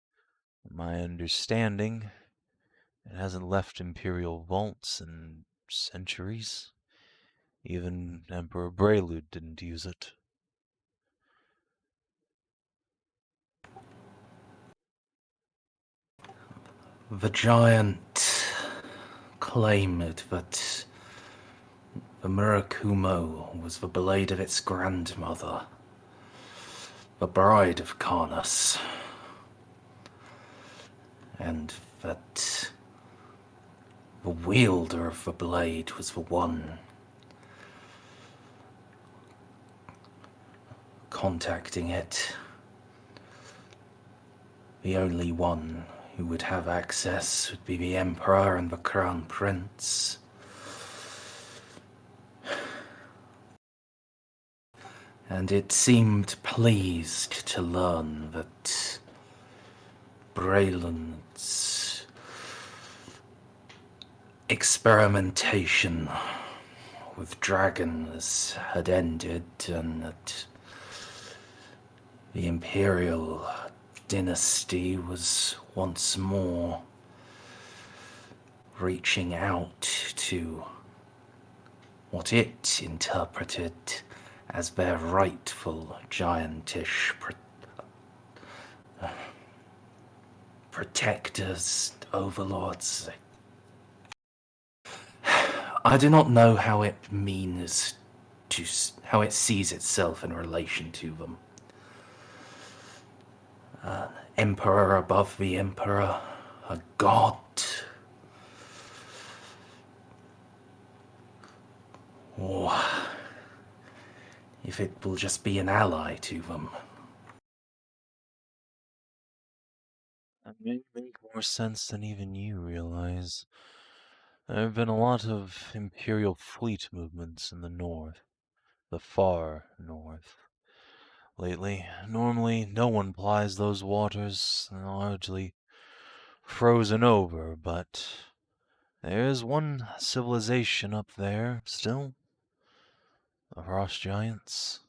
S1: my understanding, it hasn't left Imperial vaults in centuries. Even Emperor Prelude didn't use it.
S5: The giant claimed that the Murakumo was the blade of its grandmother, the bride of Karnas, and that the wielder of the blade was the one contacting it, the only one who would have access would be the Emperor and the Crown Prince. And it seemed pleased to learn that Braylon's experimentation with dragons had ended and that the Imperial dynasty was once more reaching out to what it interpreted as their rightful giantish protectors, overlords. I do not know how it means how it sees itself in relation to them. Emperor above the emperor, a god. Or if it will just be an ally to them.
S1: That may make more sense than even you realize. There have been a lot of Imperial fleet movements in the north, the far north. Lately, normally no one plies those waters, they're largely frozen over, but there's one civilization up there still. The frost giants.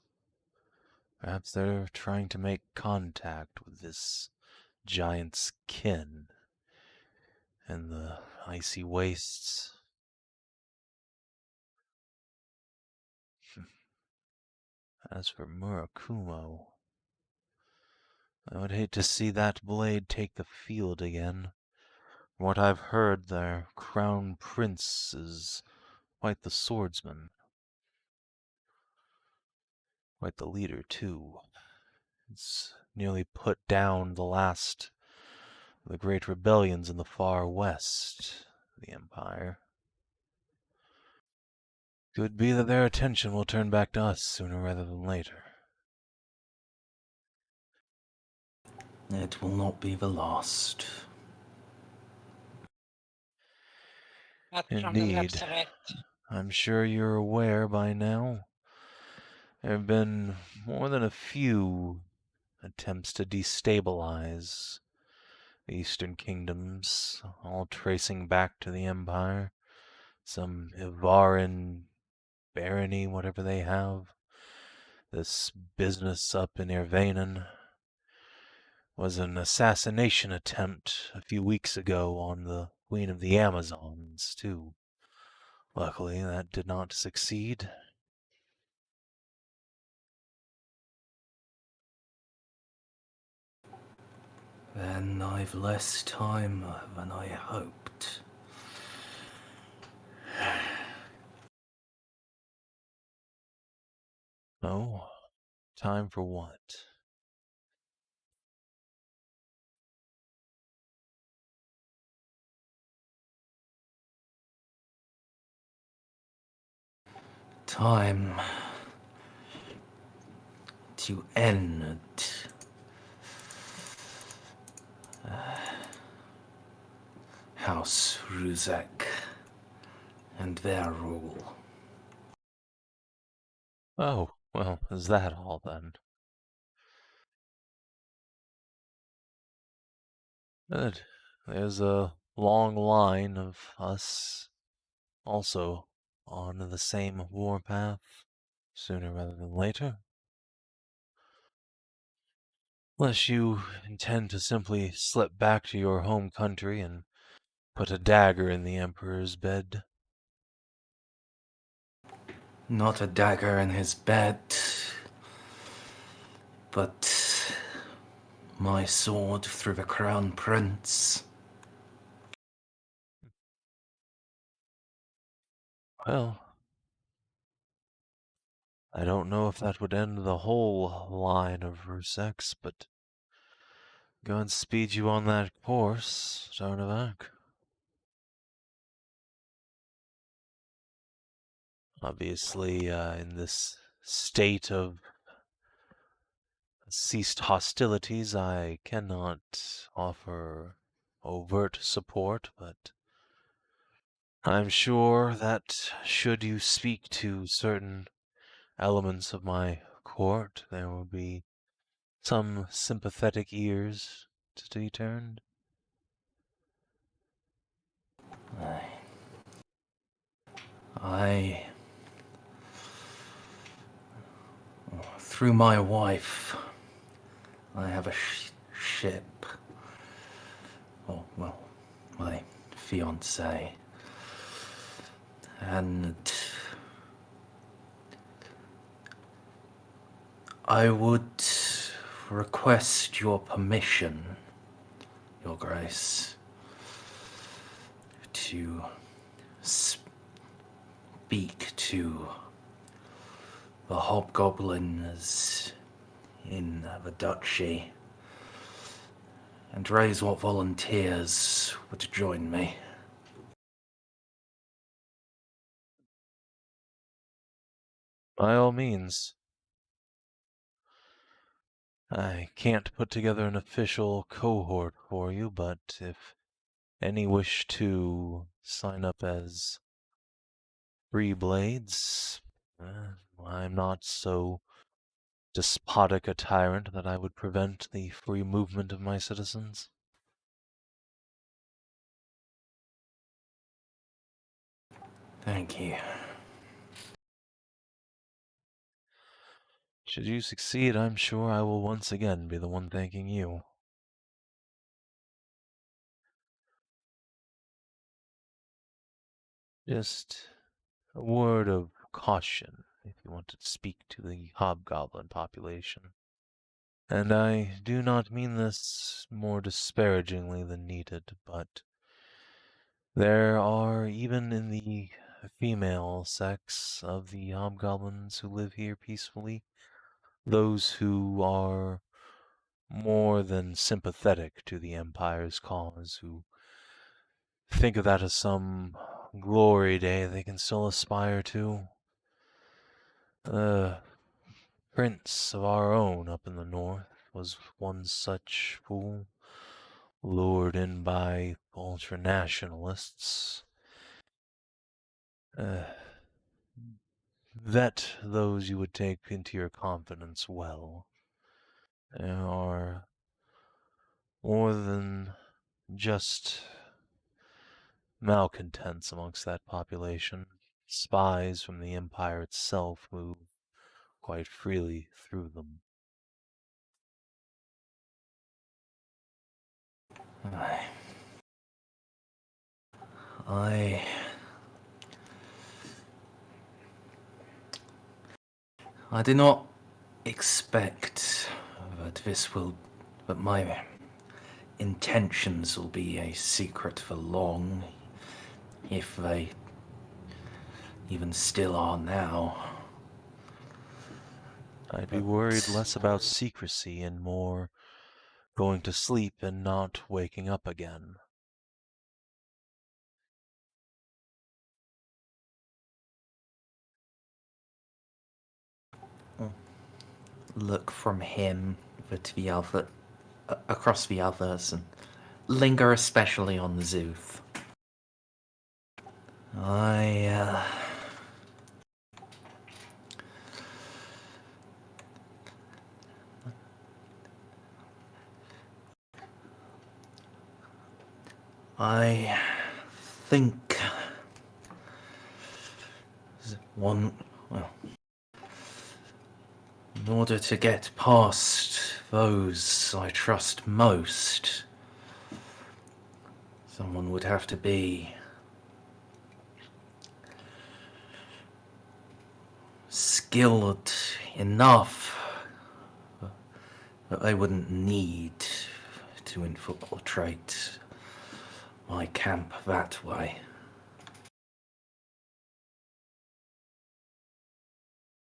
S1: Perhaps they're trying to make contact with this giant's kin in the icy wastes. As for Murakumo, I would hate to see that blade take the field again. From what I've heard, their crown prince is quite the swordsman. Quite the leader, too. It's nearly put down the last of the great rebellions in the far west of the Empire. Could be that their attention will turn back to us sooner rather than later.
S5: It will not be the last.
S2: Not from the
S1: Indeed.
S2: lips of it.
S1: I'm sure you're aware by now. There have been more than a few attempts to destabilize the Eastern Kingdoms, all tracing back to the Empire. Some Ivaran barony, whatever they have. This business up in Irvanen was an assassination attempt a few weeks ago on the Queen of the Amazons, too. Luckily, that did not succeed.
S5: Then I've less time than I hoped.
S1: Oh, time for what?
S5: Time to end House Ruzek and their rule.
S1: Oh, well, is that all then? Good. There's a long line of us also on the same warpath, sooner rather than later. Unless you intend to simply slip back to your home country and put a dagger in the Emperor's bed.
S5: Not a dagger in his bed, but my sword through the Crown Prince.
S1: Well, I don't know if that would end the whole line of Ruseks, but Godspeed you on that course, Tarnavak. Obviously, in this state of ceased hostilities, I cannot offer overt support, but I'm sure that should you speak to certain elements of my court, there will be some sympathetic ears to be turned.
S5: Through my wife, I have a ship. Oh, well, my fiancée. And I would request your permission, Your Grace, to speak to the Hobgoblin is in the duchy, and raise what volunteers would join me.
S1: By all means. I can't put together an official cohort for you, but if any wish to sign up as free blades, I'm not so despotic a tyrant that I would prevent the free movement of my citizens.
S5: Thank you.
S1: Should you succeed, I'm sure I will once again be the one thanking you. Just a word of caution if you want to speak to the hobgoblin population. And I do not mean this more disparagingly than needed, but there are, even in the female sex of the hobgoblins who live here peacefully, those who are more than sympathetic to the Empire's cause, who think of that as some glory day they can still aspire to. The prince of our own up in the north was one such fool, lured in by ultra-nationalists. Vet those you would take into your confidence well. There are more than just malcontents amongst that population. Spies from the Empire itself move quite freely through them.
S5: I do not expect that my intentions will be a secret for long, if they even still are now.
S1: I'd be worried less about secrecy and more going to sleep and not waking up again.
S5: Look from him to the other, across the others, and linger especially on the Szooth. I think in order to get past those I trust most, someone would have to be skilled enough that they wouldn't need to infiltrate my camp that way.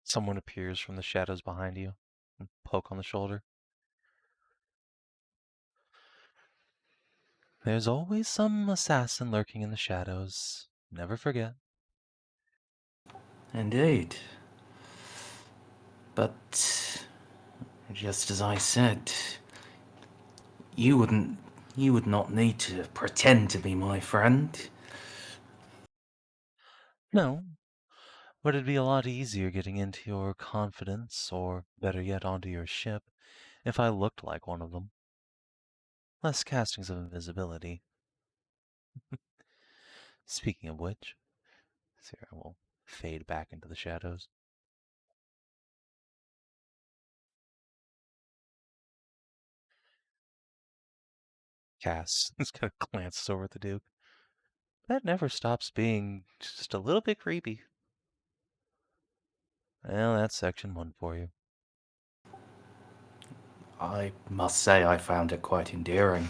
S1: Someone appears from the shadows behind you and poke on the shoulder. There's always some assassin lurking in the shadows. Never forget.
S5: Indeed. But just as I said, you would not need to pretend to be my friend.
S1: No, but it'd be a lot easier getting into your confidence, or better yet, onto your ship, if I looked like one of them. Less castings of invisibility. Speaking of which, Sarah will fade back into the shadows. Cass is gonna glance over at the Duke. That never stops being just a little bit creepy. Well, that's section 1 for you.
S5: I must say I found it quite endearing.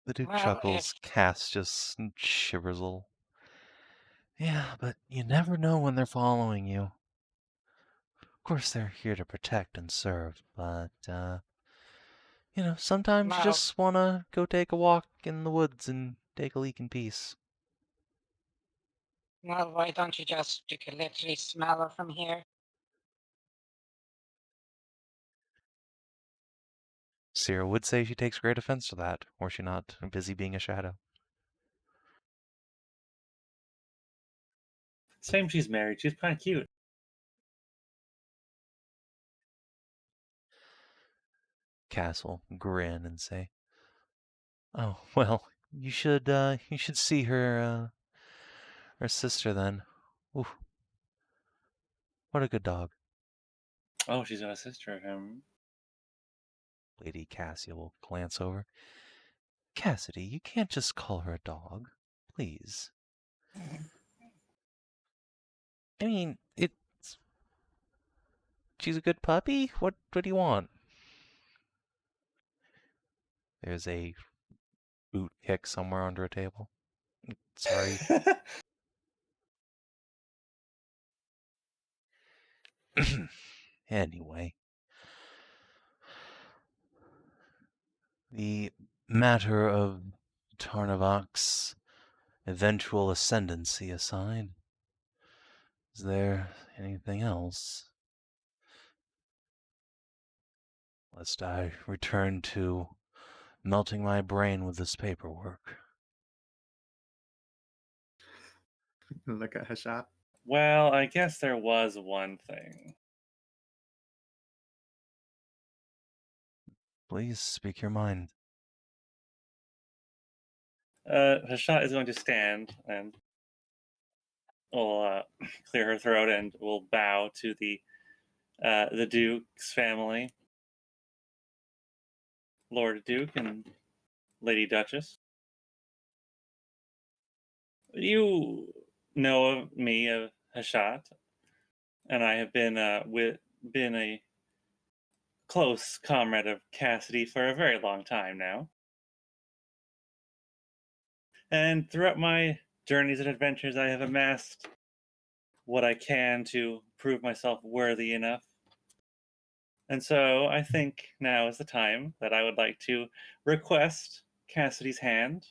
S1: The Duke
S2: Well,
S1: chuckles. Cass just shivers a little. Yeah, but you never know when they're following you. Of course, they're here to protect and serve, but, sometimes you
S2: Well-
S1: just want to go take a walk in the woods and take a leak in peace.
S2: Well, why don't you could literally smell her from here?
S1: Sierra would say she takes great offense to that, were she not busy being a shadow.
S4: Shame she's married. She's kind of cute.
S1: Cass will grin and say, "Oh, well, you should see her sister then. Oof. What a good dog."
S4: Oh, she's got a sister of him.
S1: Lady Cassia will glance over. "Cassidy, you can't just call her a dog. Please. I mean, she's a good puppy? What do you want?" There's a boot kick somewhere under a table. Sorry. Anyway. The matter of Tarnavak's eventual ascendancy aside, is there anything else? Lest I return to melting my brain with this paperwork.
S3: Look at Hashat.
S4: Well, I guess there was one thing.
S1: Please speak your mind.
S4: Hashat is going to stand and will clear her throat and will bow to the Duke's family, Lord Duke and Lady Duchess. You know of me, of Hashat, and I have been a close comrade of Cassidy for a very long time now. And throughout my journeys and adventures, I have amassed what I can to prove myself worthy enough. And so I think now is the time that I would like to request Cassidy's hand.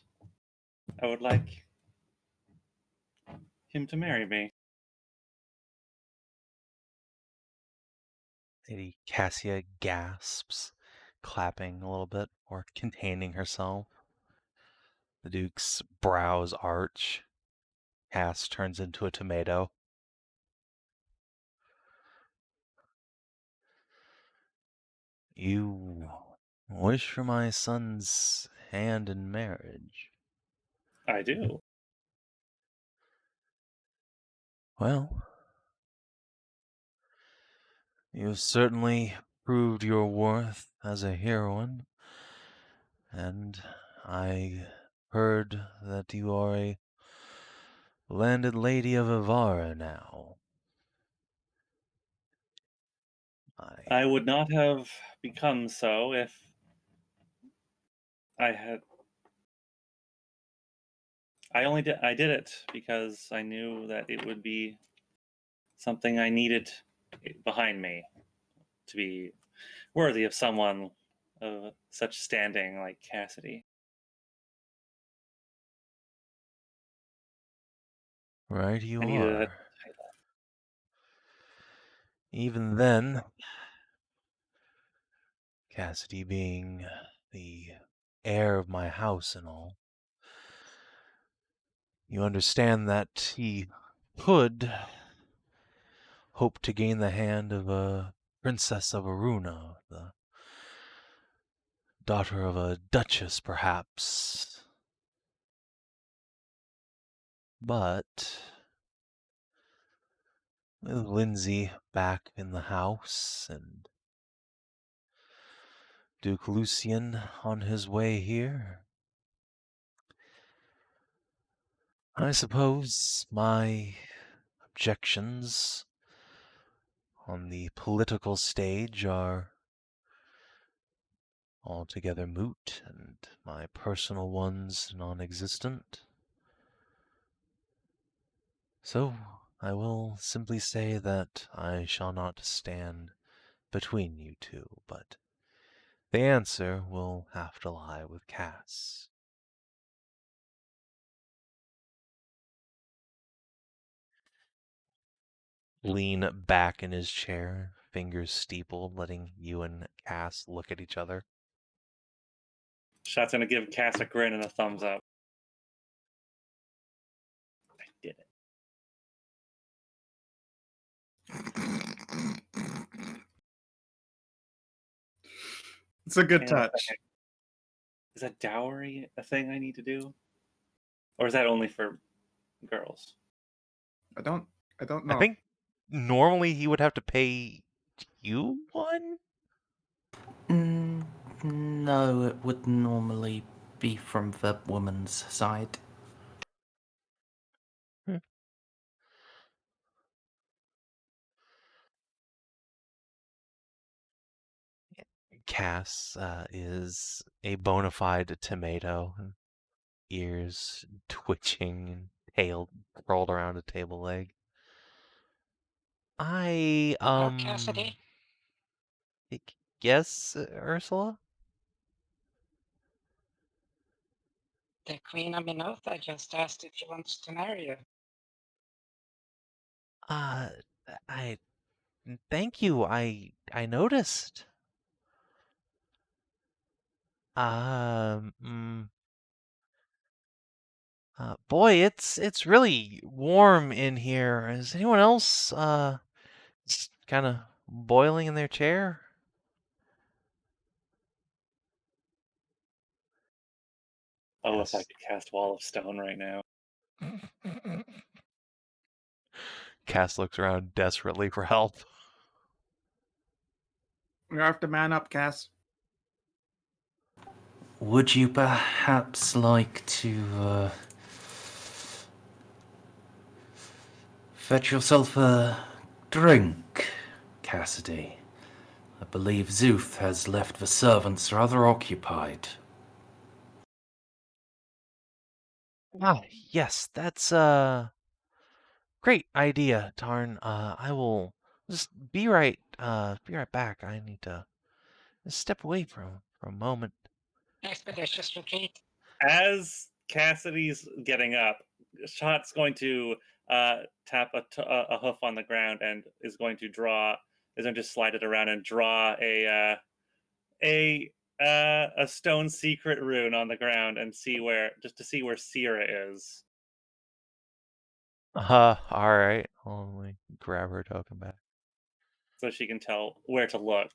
S4: I would like him to marry me.
S1: Lady Cassia gasps, clapping a little bit, or containing herself. The Duke's brows arch. Cass turns into a tomato. You wish for my son's hand in marriage?
S4: I do.
S1: Well, you've certainly proved your worth as a heroine, and I heard that you are a landed lady of Ivara now.
S4: I would not have become so if I had. I did it because I knew that it would be something I needed behind me to be worthy of someone of such standing like Cassidy.
S1: Right you
S4: I needed
S1: are. Even then, Cassidy being the heir of my house and all, you understand that he could hope to gain the hand of a princess of Aruna, the daughter of a duchess, perhaps. But with Lindsay back in the house and Duke Lucian on his way here, I suppose my objections on the political stage are altogether moot, and my personal ones non-existent. So, I will simply say that I shall not stand between you two, but the answer will have to lie with Cass. Lean back in his chair, fingers steepled, letting you and Cass look at each other.
S4: Shot's gonna give Cass a grin and a thumbs up. I did it.
S3: It's a good
S4: Hang on a
S3: touch.
S4: second. Is that dowry a thing I need to do? Or is that only for girls?
S3: I don't know.
S1: I think normally he would have to pay you one?
S5: No, it would normally be from the woman's side.
S1: Cass is a bona fide tomato, ears twitching and tail curled around a table leg.
S2: Cassidy?
S1: Yes, Ursula?
S2: The Queen of Minotha just asked if she wants to marry you.
S1: I thank you. I noticed. Boy, it's really warm in here. Is anyone else just kind of boiling in their chair?
S4: Oh,
S1: Yes.
S4: if I could cast Wall of Stone right now.
S1: Cass looks around desperately for help.
S3: You have to man up, Cass.
S5: Would you perhaps like to fetch yourself a drink, Cassidy? I believe Szooth has left the servants rather occupied.
S1: Yes, that's great idea, Tarn. I will just be right back. I need to step away for a moment.
S2: Expeditious retreat.
S4: As Cassidy's getting up, Shot's going to tap a hoof on the ground and is going to slide it around and draw a stone secret rune on the ground and see where Sierra is.
S1: All right. Let me grab her token back.
S4: So she can tell where to look.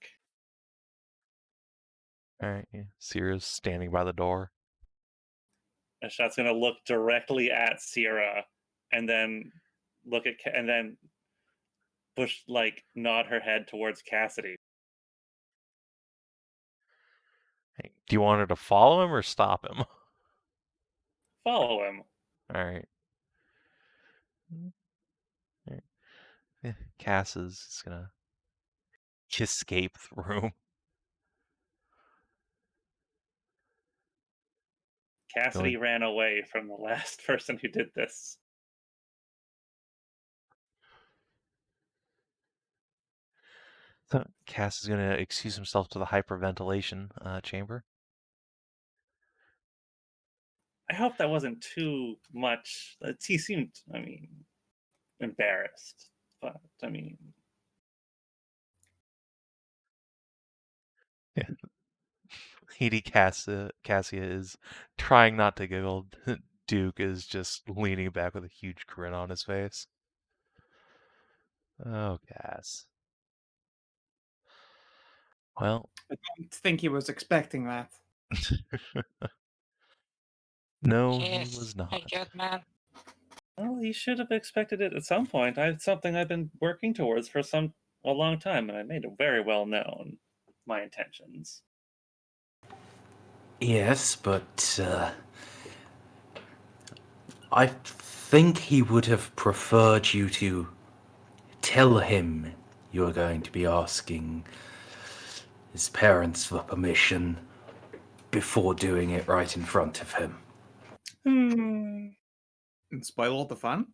S1: All right. Yeah. Sierra's standing by the door.
S4: And Shot's gonna look directly at Sierra, and then nod her head towards Cassidy.
S1: Hey, do you want her to follow him or stop him?
S4: Follow him.
S1: All right. Yeah, Cass is just gonna escape the room.
S4: Cassidy ran away from the last person who did this.
S1: So Cass is gonna excuse himself to the hyperventilation chamber.
S4: I hope that wasn't too much. He seemed, embarrassed. But,
S1: Yeah. Lady Cassia is trying not to giggle. Duke is just leaning back with a huge grin on his face. Oh, Cass. Well,
S3: I don't think he was expecting that.
S1: no,
S2: Yes,
S1: he was not.
S2: a good man.
S4: well, he should have expected it at some point. It's something I've been working towards for a long time, and I made it very well known my intentions.
S5: Yes, but I think he would have preferred you to tell him you are going to be asking his parents for permission before doing it right in front of him.
S3: And spoil all the fun?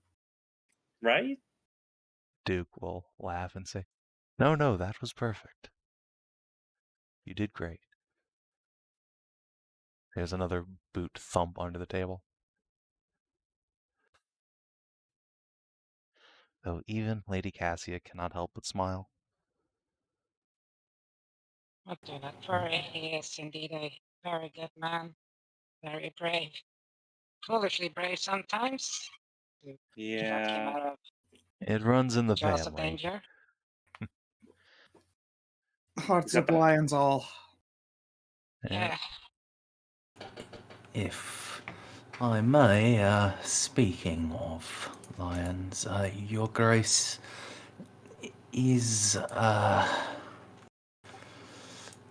S4: Right?
S1: Duke will laugh and say, No, that was perfect. You did great. There's another boot thump under the table. Though even Lady Cassia cannot help but smile.
S2: I'll do that for it. He is indeed a very good man. Very brave. Foolishly brave sometimes. To pluck him
S4: Yeah.
S2: out of
S1: It runs in the
S2: jaws of
S1: family.
S2: danger.
S3: Hearts
S4: Got
S3: of
S4: that.
S3: lions all.
S1: Yeah.
S2: Yeah.
S5: If I may, speaking of lions, Your Grace, is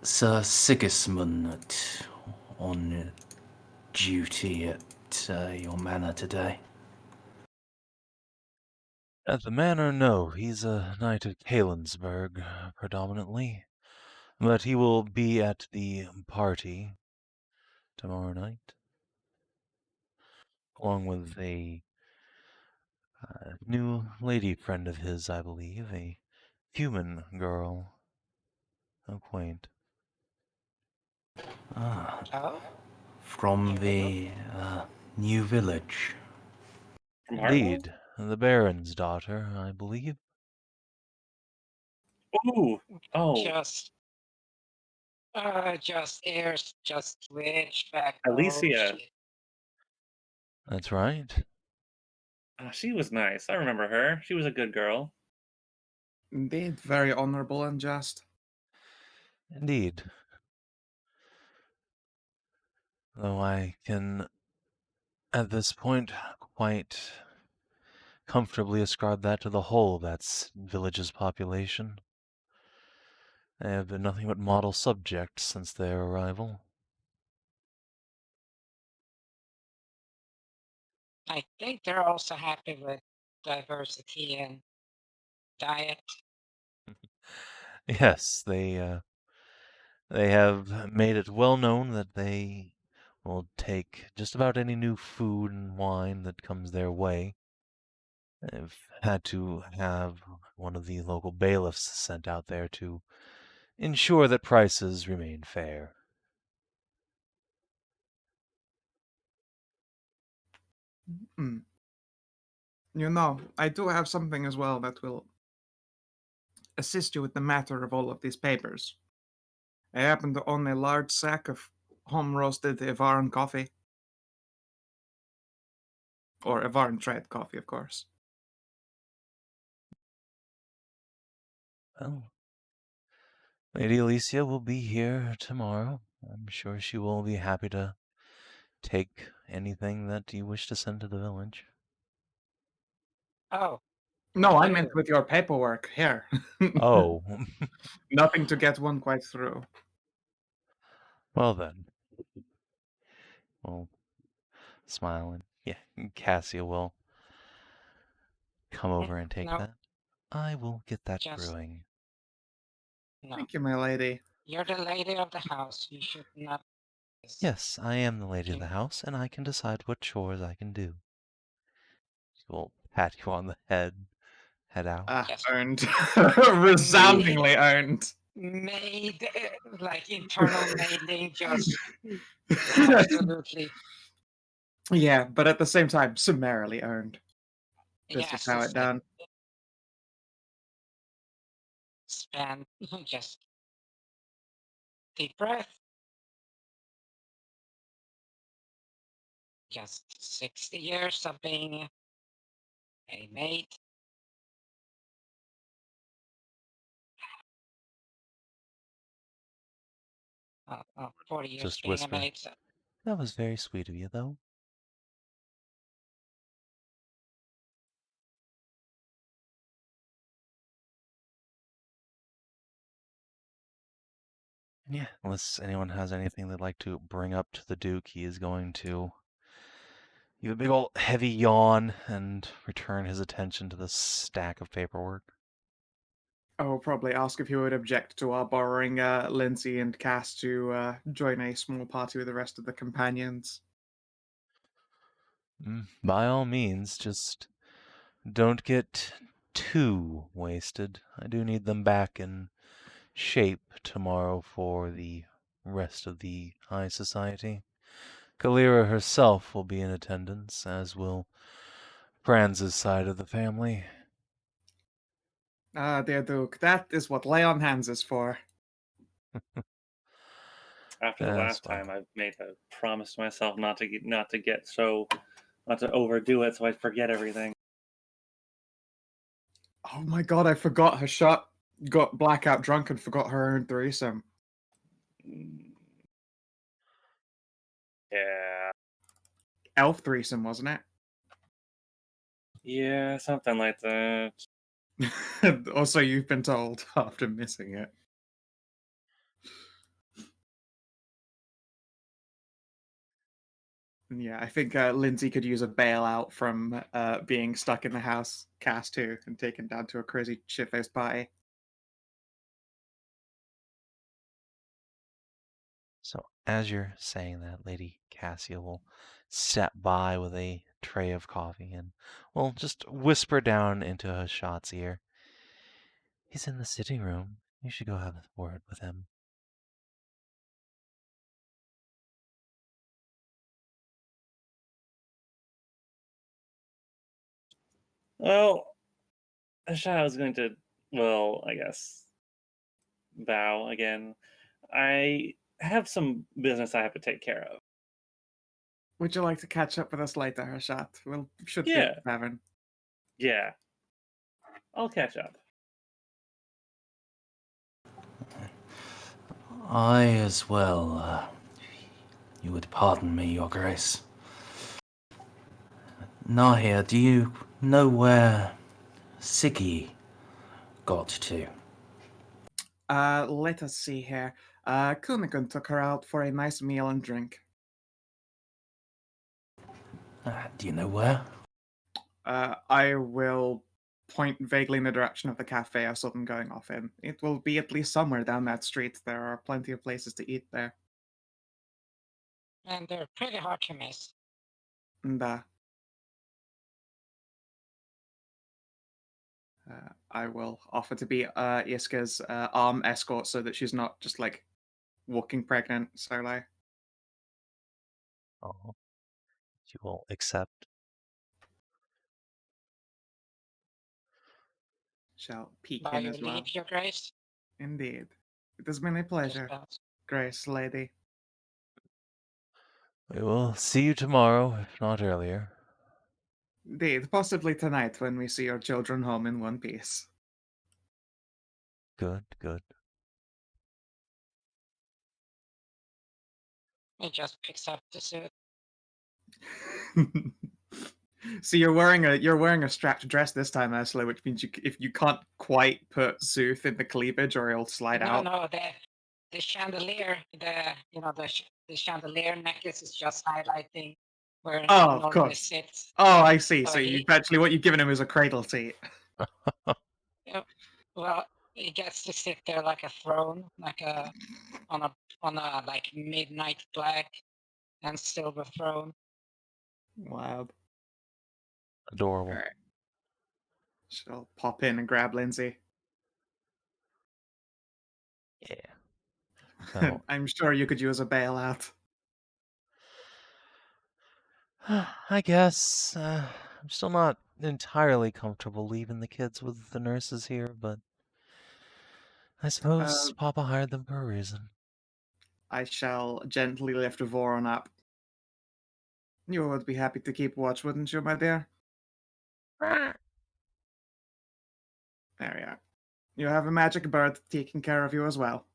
S5: Sir Sigismund on duty at your manor today?
S1: At the manor, no. He's a knight of Kalensburg, predominantly. But he will be at the party tomorrow night, along with a new lady friend of his, I believe, a human girl. How quaint.
S5: Ah,
S2: Oh?
S5: from
S2: New
S5: the new village.
S4: From Heartland?
S1: Indeed, the Baron's daughter, I believe.
S4: Ooh. Oh.
S2: Just ears, just switch back.
S4: Alicia.
S2: Oh, shit.
S1: That's right.
S4: She was nice. I remember her. She was a good girl.
S3: Indeed, very honorable and just.
S1: Indeed. Though I can, at this point, quite comfortably ascribe that to the whole of that village's population. They have been nothing but model subjects since their arrival.
S2: I think they're also happy with diversity and diet.
S1: Yes, they have made it well known that they will take just about any new food and wine that comes their way. They've had to have one of the local bailiffs sent out there to ensure that prices remain fair.
S3: Mm. You know, I do have something as well that will assist you with the matter of all of these papers. I happen to own a large sack of home-roasted Evaran coffee. Or Evaran-tread coffee, of course.
S1: Well, Lady Alicia will be here tomorrow. I'm sure she will be happy to take anything that you wish to send to the village.
S2: Oh,
S3: No, I
S2: you.
S3: meant with your paperwork. Here.
S1: Oh,
S3: Nothing to get one quite through.
S1: well then. We'll smile and Cassia will come over and take
S2: No,
S1: that. I will get that
S2: just
S1: brewing.
S2: no.
S3: Thank you, my lady.
S2: You're the lady of the house. You should not.
S1: Yes, I am the lady of the
S2: You-
S1: house, and I can decide what chores I can do. She will pat you on the head out.
S2: Yes.
S3: Earned. Resoundingly earned.
S2: Made, like internal maiding, just absolutely.
S3: Yeah, but at the same time, summarily earned. This
S2: Yes,
S3: is how
S2: it's
S3: it
S2: like
S3: done.
S2: span, just deep breath. Just 60 years of being a maid. Oh, 40 years
S1: Just
S2: being
S1: whisper.
S2: a maid. So.
S1: That was very sweet of you, though. Yeah, unless anyone has anything they'd like to bring up to the Duke, he is going to give a big old heavy yawn and return his attention to the stack of paperwork.
S3: I will probably ask if he would object to our borrowing Lindsay and Cass to join a small party with the rest of the companions.
S1: By all means, just don't get too wasted. I do need them back in shape tomorrow for the rest of the High Society. Kalira herself will be in attendance, as will Franz's side of the family.
S3: Ah, dear Duke, that is what lay on hands is for.
S4: After the
S1: That's
S4: last
S1: fine.
S4: time, I've made a promise to myself not to overdo it, so I forget everything.
S3: Oh my god, I forgot Hashat got blackout drunk and forgot her own threesome.
S4: Yeah,
S3: Elf threesome, wasn't
S4: yeah, something like that.
S3: it? Also, you've been told after missing it. Yeah, I think Lindsay could use a bailout from being stuck in the house, Cass too, and taken down to a crazy shit-faced party.
S1: So, as you're saying that, Lady Cassia will step by with a tray of coffee and will just whisper down into Hashat's ear. He's in the sitting room. You should go have a word with him.
S4: Well, Hashat was going to, I guess, bow again. I have some business I have to take care of.
S3: Would you like to catch up with us later, Hashat? We'll should
S4: Yeah.
S3: get Savin.
S4: Yeah, I'll catch up.
S5: I as well. You would pardon me, Your Grace. Nahia, do you know where Siggy got to?
S3: Let us see here. Kunigund took her out for a nice meal and drink.
S5: Do you know where?
S3: I will point vaguely in the direction of the cafe I saw them going off in. It will be at least somewhere down that street. There are plenty of places to eat there.
S2: And they're pretty hard to miss.
S3: And I will offer to be Iska's arm escort so that she's not just like walking pregnant solo.
S1: Oh, you will accept.
S3: Shall peek
S2: By
S3: in
S2: your
S3: as well.
S2: leave, Your Grace.
S3: Indeed. It has been a pleasure,
S2: Just
S3: Grace Lady.
S1: We will see you tomorrow, if not earlier.
S3: Indeed, possibly tonight when we see your children home in one piece.
S1: Good, good.
S2: he just picks up the suit.
S3: So you're wearing a strapped dress this time, Ursula, which means if you can't quite put Szooth in the cleavage or he'll slide out.
S2: No, the chandelier, the chandelier necklace is just highlighting where it
S3: Oh, of
S2: normally
S3: course.
S2: sits.
S3: Oh, I see.
S2: So
S3: So
S2: he-
S3: you've actually what you've given him is a cradle seat.
S2: Well, he gets to sit there like a throne, like on a like midnight black and silver throne.
S3: Wow.
S1: Adorable.
S3: All right. She'll pop in and grab Lindsay.
S1: Yeah. So,
S3: I'm sure you could use a bailout.
S1: I guess I'm still not entirely comfortable leaving the kids with the nurses here, but I suppose Papa hired them for a reason.
S3: I shall gently lift Voron up. You would be happy to keep watch, wouldn't you, my dear? There we are. You have a magic bird taking care of you as well.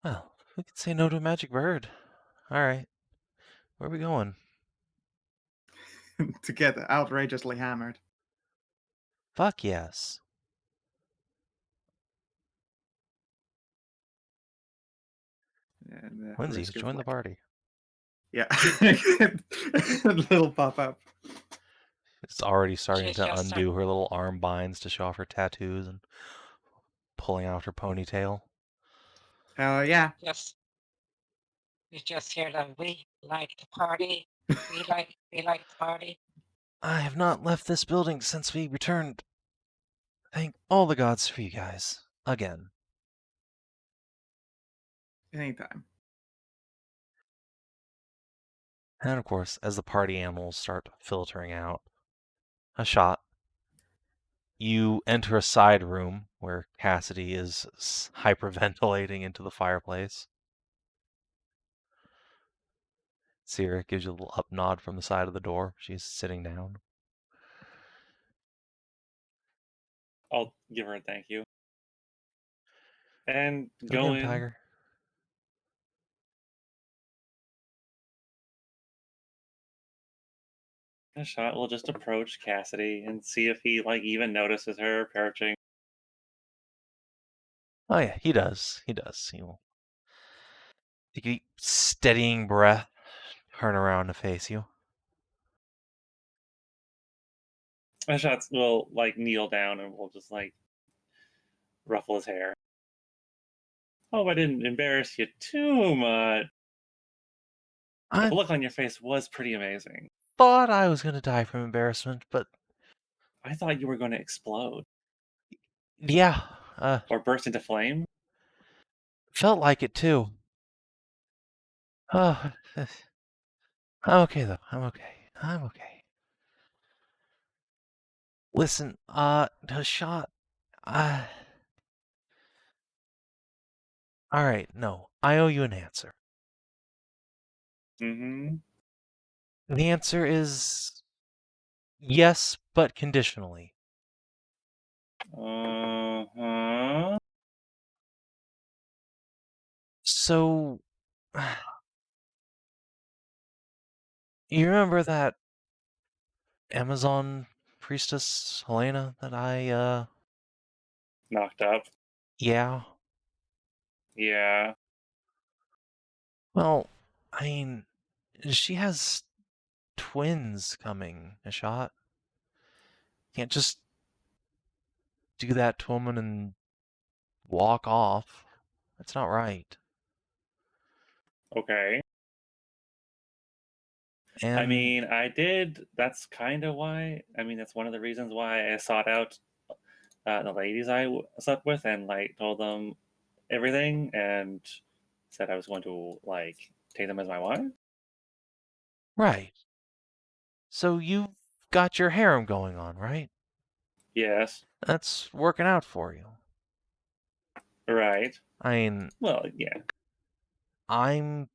S1: Well, who could say no to a magic bird? All right. Where are we going?
S3: To get outrageously hammered.
S1: Fuck yes.
S3: And,
S1: Lindsay,
S3: risk of,
S1: join the
S3: like-
S1: party.
S3: Yeah. Little pop up.
S1: It's already starting
S2: She's
S1: to
S2: just
S1: undo her little arm binds to show off her tattoos and pulling out her ponytail.
S3: Yeah.
S2: Just we just hear that we like to party. We like to party.
S1: I have not left this building since we returned. Thank all the gods for you guys. Again.
S3: Anytime.
S1: And of course, as the party animals start filtering out, Hashat, you enter a side room where Cassidy is hyperventilating into the fireplace. Sierra gives you a little up nod from the side of the door. She's sitting down.
S4: I'll give her a thank you. And
S1: Go
S4: go
S1: again,
S4: in.
S1: Tiger.
S4: Hashat will just approach Cassidy and see if he even notices her approaching.
S1: Oh yeah, he does. He does. He will take a deep, steadying breath, turn around to face you.
S4: Hashat will kneel down and will just ruffle his hair. Hope I didn't embarrass you too much.
S1: I
S4: The look on your face was pretty amazing.
S1: thought I was going to die from embarrassment, but
S4: I thought you were going to explode
S1: yeah,
S4: or burst into flame.
S1: felt like it too. Oh, I'm okay though. I'm okay. I'm okay. Listen, Hashat, all right, no, I owe you an answer.
S4: Mm-hmm.
S1: The answer is yes, but conditionally.
S4: Uh-huh.
S1: So, you remember that Amazon priestess, Helena, that I,
S4: Knocked up.
S1: yeah?
S4: Yeah.
S1: Well, I mean, she has twins coming, Hashat. Can't just do that to a woman and walk off. That's not right.
S4: Okay.
S1: And
S4: I mean, I did. That's kind of why. I mean, that's one of the reasons why I sought out the ladies I slept with and told them everything and said I was going to take them as my wife.
S1: right. So you've got your harem going on, right?
S4: Yes.
S1: That's working out for you.
S4: Right.
S1: I mean,
S4: Well, yeah.
S1: I'm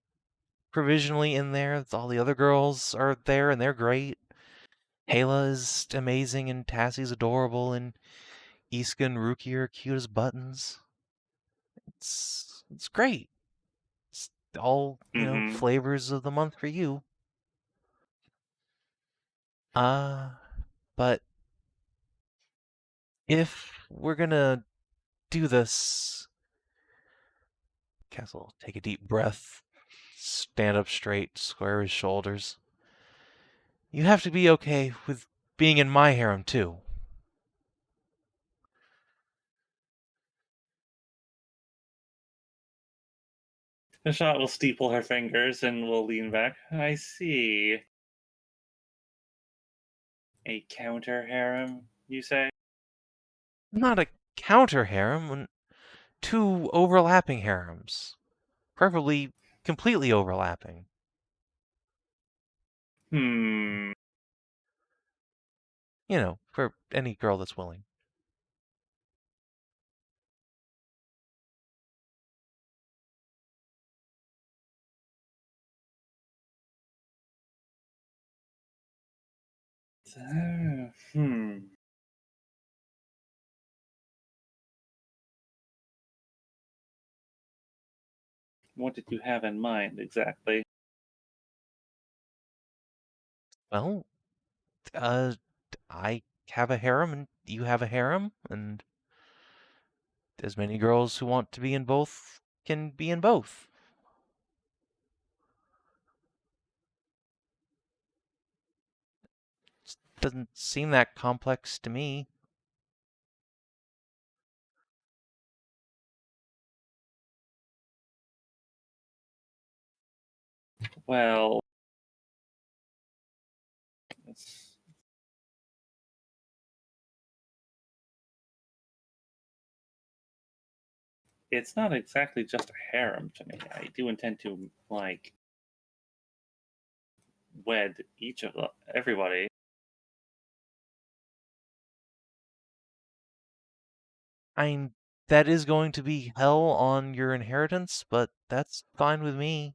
S1: provisionally in there. All the other girls are there, and they're great. Hayla is amazing, and Tassie's adorable, and Iska and Ruki are cute as buttons. It's great. It's all,
S4: Mm-hmm.
S1: flavors of the month for you. But if we're gonna do this, Castle, take a deep breath, stand up straight, square his shoulders. You have to be okay with being in my harem too.
S4: Hashat will steeple her fingers and will lean back. I see. A counter harem, you say?
S1: Not a counter harem, two overlapping harems. Preferably completely overlapping.
S4: Hmm.
S1: For any girl that's willing.
S4: Hmm. What did you have in mind exactly?
S1: Well, I have a harem and you have a harem, and as many girls who want to be in both can be in both. doesn't seem that complex to me.
S4: Well, it's not exactly just a harem to me. I do intend to, like, wed everybody.
S1: I mean, that is going to be hell on your inheritance, but that's fine with me.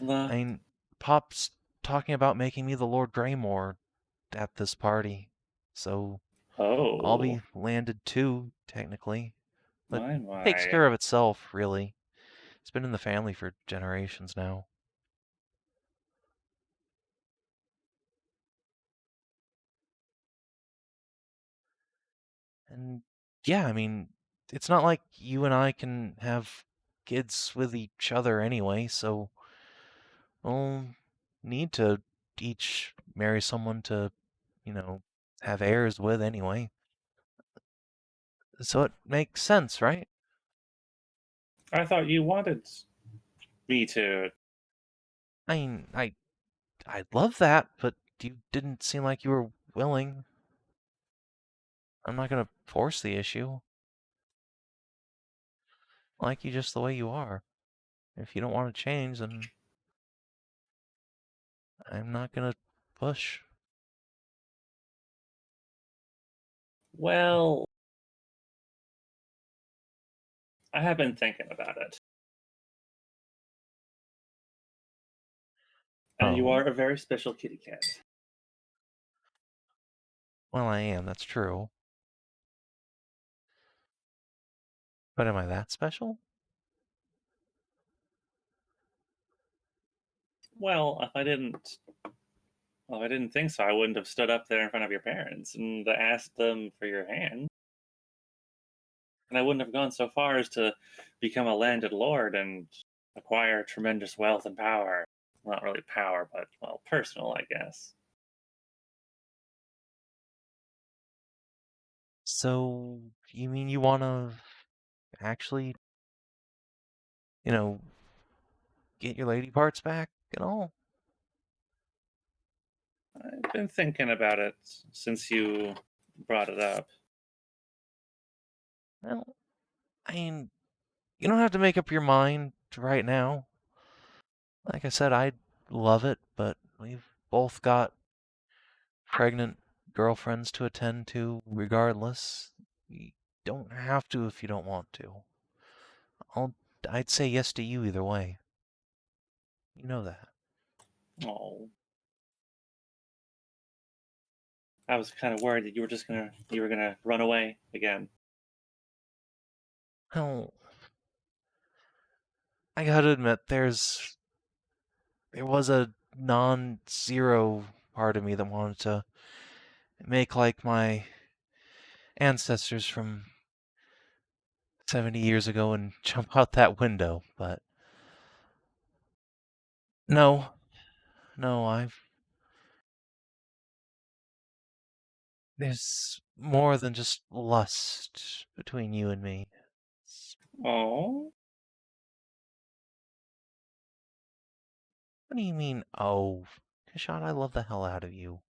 S1: I mean, Pop's talking about making me the Lord Greymore at this party, so I'll
S4: Oh,
S1: be landed too, technically. But
S4: my,
S1: it takes
S4: my.
S1: care of itself, really. It's been in the family for generations now. And yeah, I mean, it's not like you and I can have kids with each other anyway, so we'll need to each marry someone to, have heirs with anyway. So it makes sense, right?
S4: I thought you wanted me to.
S1: I mean, I'd love that, but you didn't seem like you were willing. I'm not gonna force the issue. I like you just the way you are. If you don't want to change, then I'm not gonna push.
S4: Well, I have been thinking about it. And you
S1: Oh.
S4: are a very special kitty cat.
S1: Well, I am, that's true. But am I that special?
S4: Well, if I didn't think so, I wouldn't have stood up there in front of your parents and asked them for your hand. And I wouldn't have gone so far as to become a landed lord and acquire tremendous wealth and power. Not really power, but, well, personal, I guess.
S1: So, you mean you wanna actually, you know, get your lady parts back and all?
S4: I've been thinking about it since you brought it up.
S1: Well, I mean, you don't have to make up your mind right now. Like I said, I'd love it, but we've both got pregnant girlfriends to attend to regardless. You don't have to if you don't want to. I'd say yes to you either way. You know that.
S4: Oh, I was kind of worried that you were gonna run away again.
S1: Well, I gotta admit, there was a non-zero part of me that wanted to make like my ancestors from 70 years ago and jump out that window, but no, there's more than just lust between you and me.
S4: Oh,
S1: What do you mean, oh? Kashad, I love the hell out of you.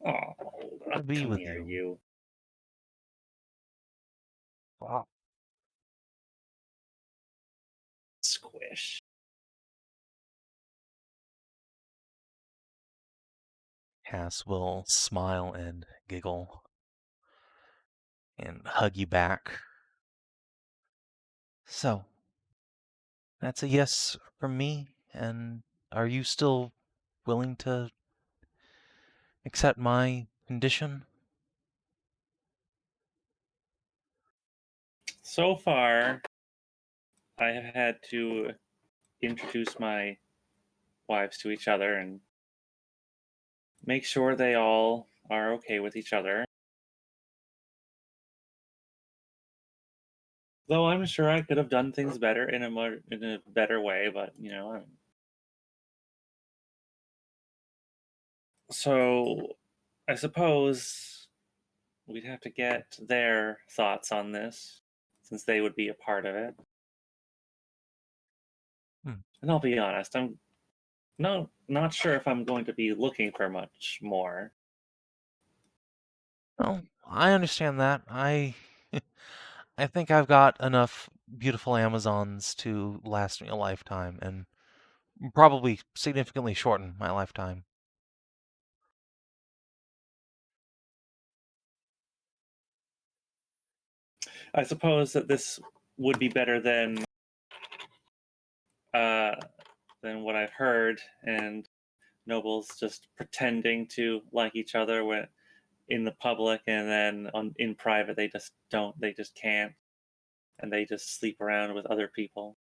S4: oh,
S1: To be
S4: come
S1: with
S4: here,
S1: you.
S4: you.
S1: Wow.
S4: Squish.
S1: Cass will smile and giggle and hug you back. So, that's a yes from me, and are you still willing to accept my condition?
S4: So far, I have had to introduce my wives to each other and make sure they all are okay with each other. Though I'm sure I could have done things better in a better way, but So, I suppose we'd have to get their thoughts on this, since they would be a part of it. And I'll be honest, I'm not sure if I'm going to be looking for much more.
S1: Well, I understand that. I think I've got enough beautiful Amazons to last me a lifetime, and probably significantly shorten my lifetime.
S4: I suppose that this would be better than what I've heard, and nobles just pretending to like each other when in the public, and then in private they just don't. They just can't, and they just sleep around with other people.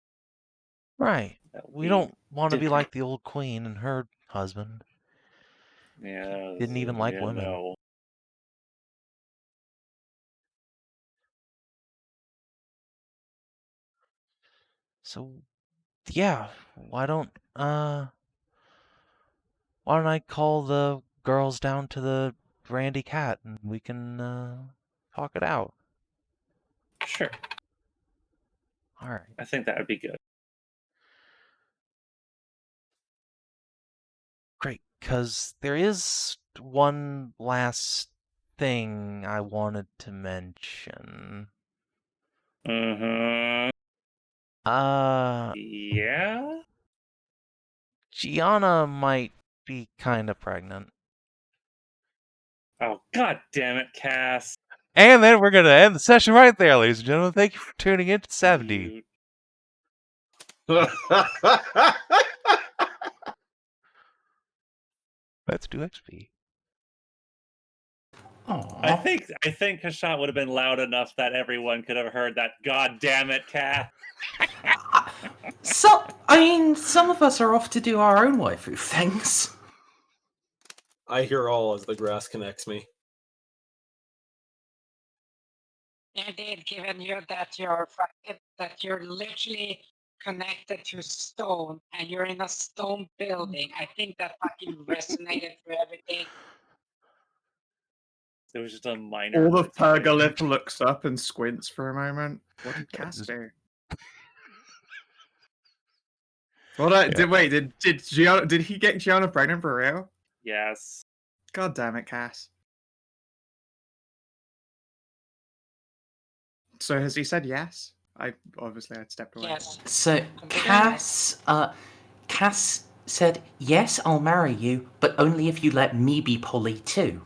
S1: Right.
S4: That would
S1: We
S4: be
S1: don't want to be
S4: different.
S1: like the old queen and her husband.
S4: Yeah,
S1: Didn't even like
S4: yeah,
S1: women.
S4: no.
S1: So, yeah, why don't I call the girls down to the Randy Cat and we can talk it out.
S4: Sure,
S1: All right.
S4: I think that would be good.
S1: Great, because there is one last thing I wanted to mention.
S4: Yeah.
S1: Gianna might be kind of pregnant.
S4: Oh, god damn it, Cass.
S1: And then we're going to end the session right there, ladies and gentlemen. Thank you for tuning in to Sav&D. Let's do XP.
S4: I think Hashat would have been loud enough that everyone could have heard that. God damn it, Cass.
S5: So, I mean, some of us are off to do our own waifu things.
S6: I hear all as the grass connects me.
S2: Indeed, given you that you're literally connected to stone and you're in a stone building, I think that fucking resonated for everything.
S4: There was just a minor.
S3: All the Pergolith looks up and squints for a moment. What did Cass do? Did he get Gianna pregnant for real?
S4: Yes.
S3: God damn it, Cass. So has he said yes? I'd stepped away.
S2: Yes.
S5: So, Cass said, yes, I'll marry you, but only if you let me be Polly too.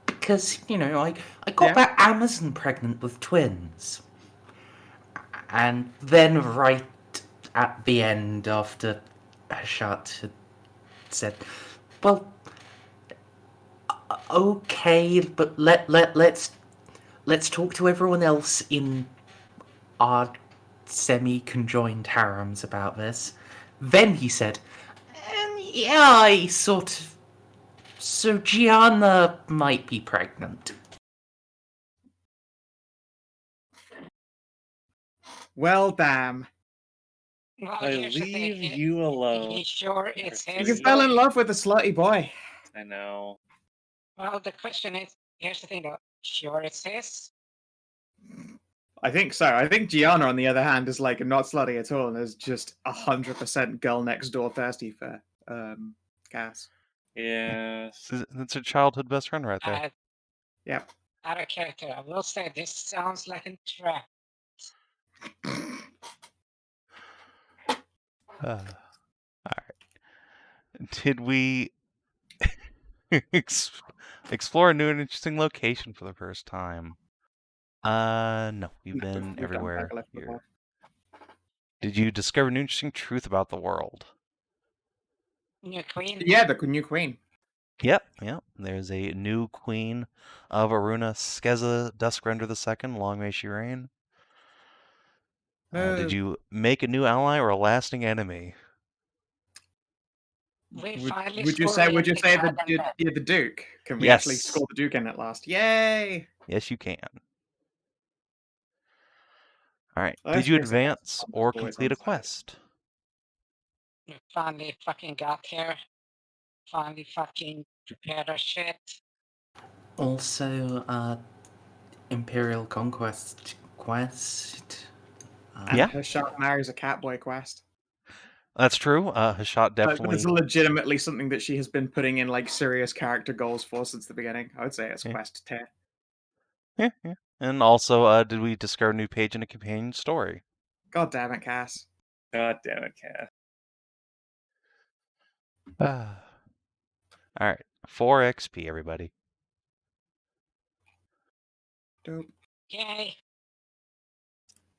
S5: Because, I got that Amazon pregnant with twins. And then right at the end, after Hashat had said, well, okay, but let's talk to everyone else in our semi-conjoined harems about this. Then he said, yeah, I sort of... So Gianna might be pregnant.
S3: Well, damn.
S2: Well,
S4: I
S2: here's the thing.
S4: leave you alone.
S2: He sure is his.
S3: You fell in love with a slutty boy.
S4: I know.
S2: Well, the question is, here's the thing though. Sure it's his?
S3: I think so. I think Gianna, on the other hand, is like not slutty at all and is just 100% girl next door thirsty for Cass.
S4: Yes.
S1: That's a childhood best friend right there.
S3: Yep.
S2: Out of character, I will say this sounds like a trap.
S1: All right. Did we explore a new and interesting location for the first time? No. We've been everywhere here. Did you discover an interesting truth about the world?
S2: New queen?
S3: Yeah, the new queen.
S1: Yep. There's a new queen of Aruna, Skeza Duskrender II. Long may she reign. Did you make a new ally or a lasting enemy?
S3: Would you say the Duke? Can we actually score the Duke in at last? Yay!
S1: Yes, you can. All right. Did you advance or complete a quest?
S2: You finally fucking got here. finally fucking prepared our shit.
S5: Also, Imperial Conquest quest.
S3: And
S1: Yeah.
S3: Hashat marries a catboy quest.
S1: That's true. Hashat definitely.
S3: It's legitimately something that she has been putting in like serious character goals for since the beginning. I would say it's
S1: Yeah.
S3: quest tier.
S1: Yeah. And also, did we discover a new page in a companion story?
S3: God damn it, Cass.
S4: God damn it, Cat.
S1: All right, 4 XP, everybody.
S3: Dope.
S2: Yay.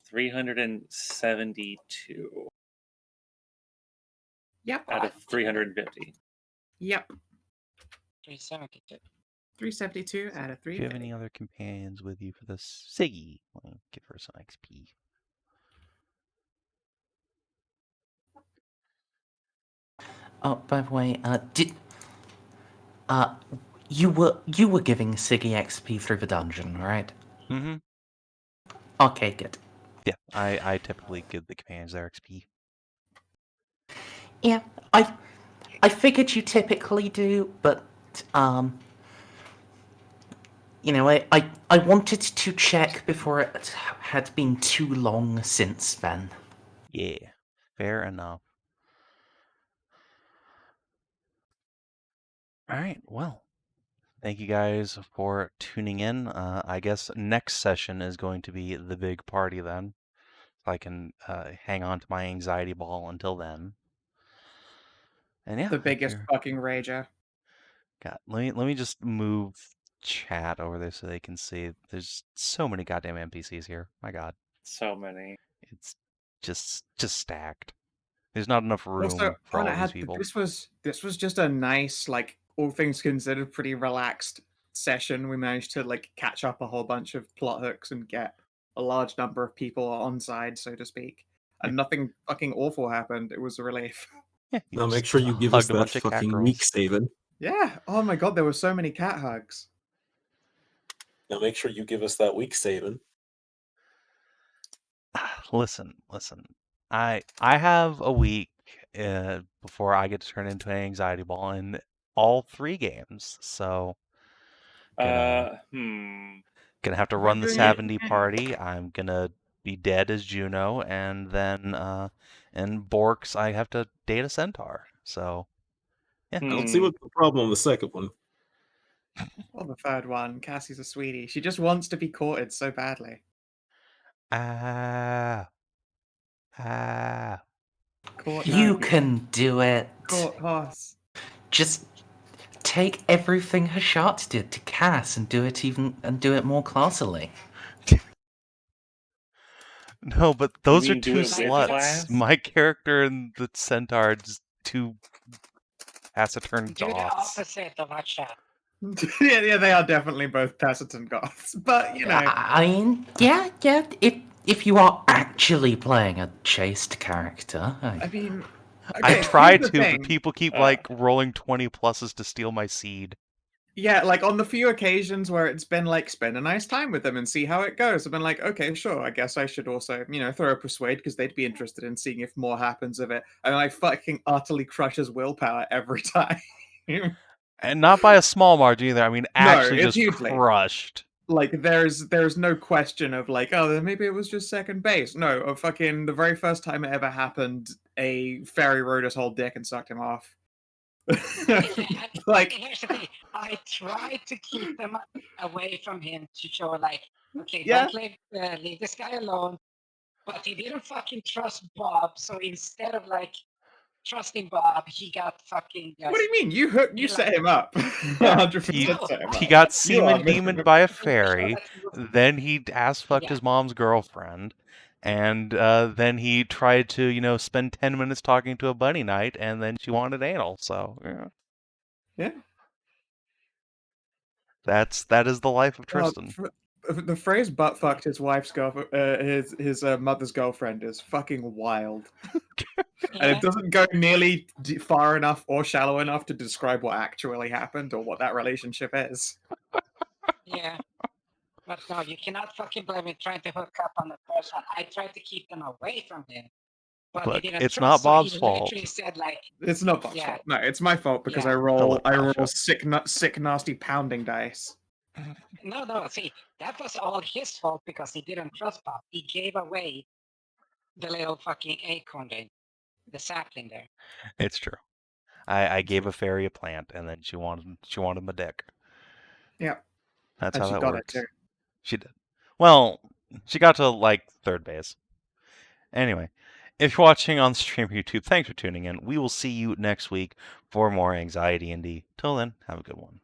S4: 372
S3: Yep.
S4: out of 350.
S3: Yep.
S2: 372.
S3: 372 out of
S1: Do you have
S3: 350.
S1: any other companions with you for this? Siggy. Well, give her some XP.
S5: Oh, by the way, you were giving Siggy XP through the dungeon, right?
S1: Mm-hmm.
S5: Okay, good.
S1: Yeah, I typically give the companions their XP.
S5: Yeah, I figured you typically do, but you know, I wanted to check before it had been too long since then.
S1: Yeah, fair enough. All right, well, thank you guys for tuning in. I guess next session is going to be the big party then. So I can hang on to my anxiety ball until then. And yeah,
S3: The biggest fucking rager.
S1: God, let me just move chat over there so they can see. There's so many goddamn NPCs here. My God,
S4: So many.
S1: it's just stacked. There's not enough room
S3: Also,
S1: for all
S3: I
S1: of these
S3: had
S1: people.
S3: this was just a nice, like, all things considered, pretty relaxed session. We managed to like catch up a whole bunch of plot hooks and get a large number of people on side, so to speak. And nothing fucking awful happened. It was a relief.
S1: Yeah,
S6: Now make
S1: just
S6: sure you give us
S1: hugged a
S6: that
S1: bunch of cat
S6: fucking
S1: girls.
S6: week, Savin.
S3: Yeah. Oh my god, there were so many cat hugs.
S6: Now make sure you give us that week, Savin.
S1: Listen. I have a week before I get to turn into an anxiety ball in all 3 games. So gonna have to
S3: We're
S1: run the
S3: doing it.
S1: Sav&D party. I'm gonna be dead as Juno, and then in Borks I have to date a centaur. So yeah.
S6: I don't see what's the problem with the second one.
S3: Or the third one. Cassie's a sweetie. She just wants to be courted so badly.
S1: Ah.
S3: Court
S5: You
S3: no.
S5: can do it.
S3: Court horse.
S5: Just take everything Hashat did to Cass and do it more classily.
S1: No, but those are
S4: mean do
S1: 2
S4: it with
S1: sluts.
S4: class?
S1: My character and the centaur are just 2 taciturn
S2: Do the
S1: goths.
S2: opposite of Hashat.
S3: yeah, they are definitely both taciturn goths. But you know,
S5: I mean, yeah. If you are actually playing a chaste character,
S3: I mean,
S1: I
S3: okay,
S1: tried
S3: here's
S1: to,
S3: the
S1: but
S3: thing.
S1: people keep like rolling 20 pluses to steal my seed.
S3: Yeah, like on the few occasions where it's been like spend a nice time with them and see how it goes, I've been like, okay, sure, I guess I should also, throw a persuade because they'd be interested in seeing if more happens of it. And I fucking utterly crushes willpower every time.
S1: And not by a small margin either. I mean, actually
S3: it's
S1: just
S3: hugely.
S1: crushed.
S3: Like there's no question of like, oh, then maybe it was just second base. No, fucking the very first time it ever happened, a fairy rode his whole dick and sucked him off. Like,
S2: here's the thing. I tried to keep them away from him to show like, okay,
S3: Yeah.
S2: don't leave this guy alone. But he didn't fucking trust Bob, so instead of like trusting Bob, he got fucking.
S3: What do you mean? You set him up.
S1: Yeah,
S3: 100% set him
S1: he
S3: up.
S1: got
S3: You
S1: semen
S3: are
S1: demoned by a fairy, then he ass fucked his mom's girlfriend, and then he tried to, spend 10 minutes talking to a bunny knight, and then she wanted anal, so
S3: Yeah.
S1: that is the life of Tristan.
S3: The phrase "butt fucked his wife's his mother's girlfriend" is fucking wild, and it doesn't go nearly far enough or shallow enough to describe what actually happened or what that relationship is.
S2: Yeah. But no, you cannot fucking blame me trying to hook up on the person. I tried to keep them away from him. But
S1: Look,
S2: he didn't
S1: it's
S2: trust,
S1: not
S2: so he
S1: Bob's fault.
S2: literally said like,
S3: It's not Bob's
S2: Yeah.
S3: fault. No, it's my fault because
S2: Yeah.
S3: I roll
S1: Gotcha.
S3: sick, nasty pounding dice.
S2: no, see, that was all his fault because he didn't trust Bob. He gave away the little fucking acorn thing, the sapling there.
S1: It's true. I gave a fairy a plant, and then she wanted my dick.
S3: Yeah.
S1: That's
S3: And
S1: how
S3: she
S1: that
S3: got
S1: works.
S3: it too.
S1: She did. Well, she got to like third base. Anyway, if you're watching on stream or YouTube, thanks for tuning in. We will see you next week for more Anxiety Indie. Till then, have a good one.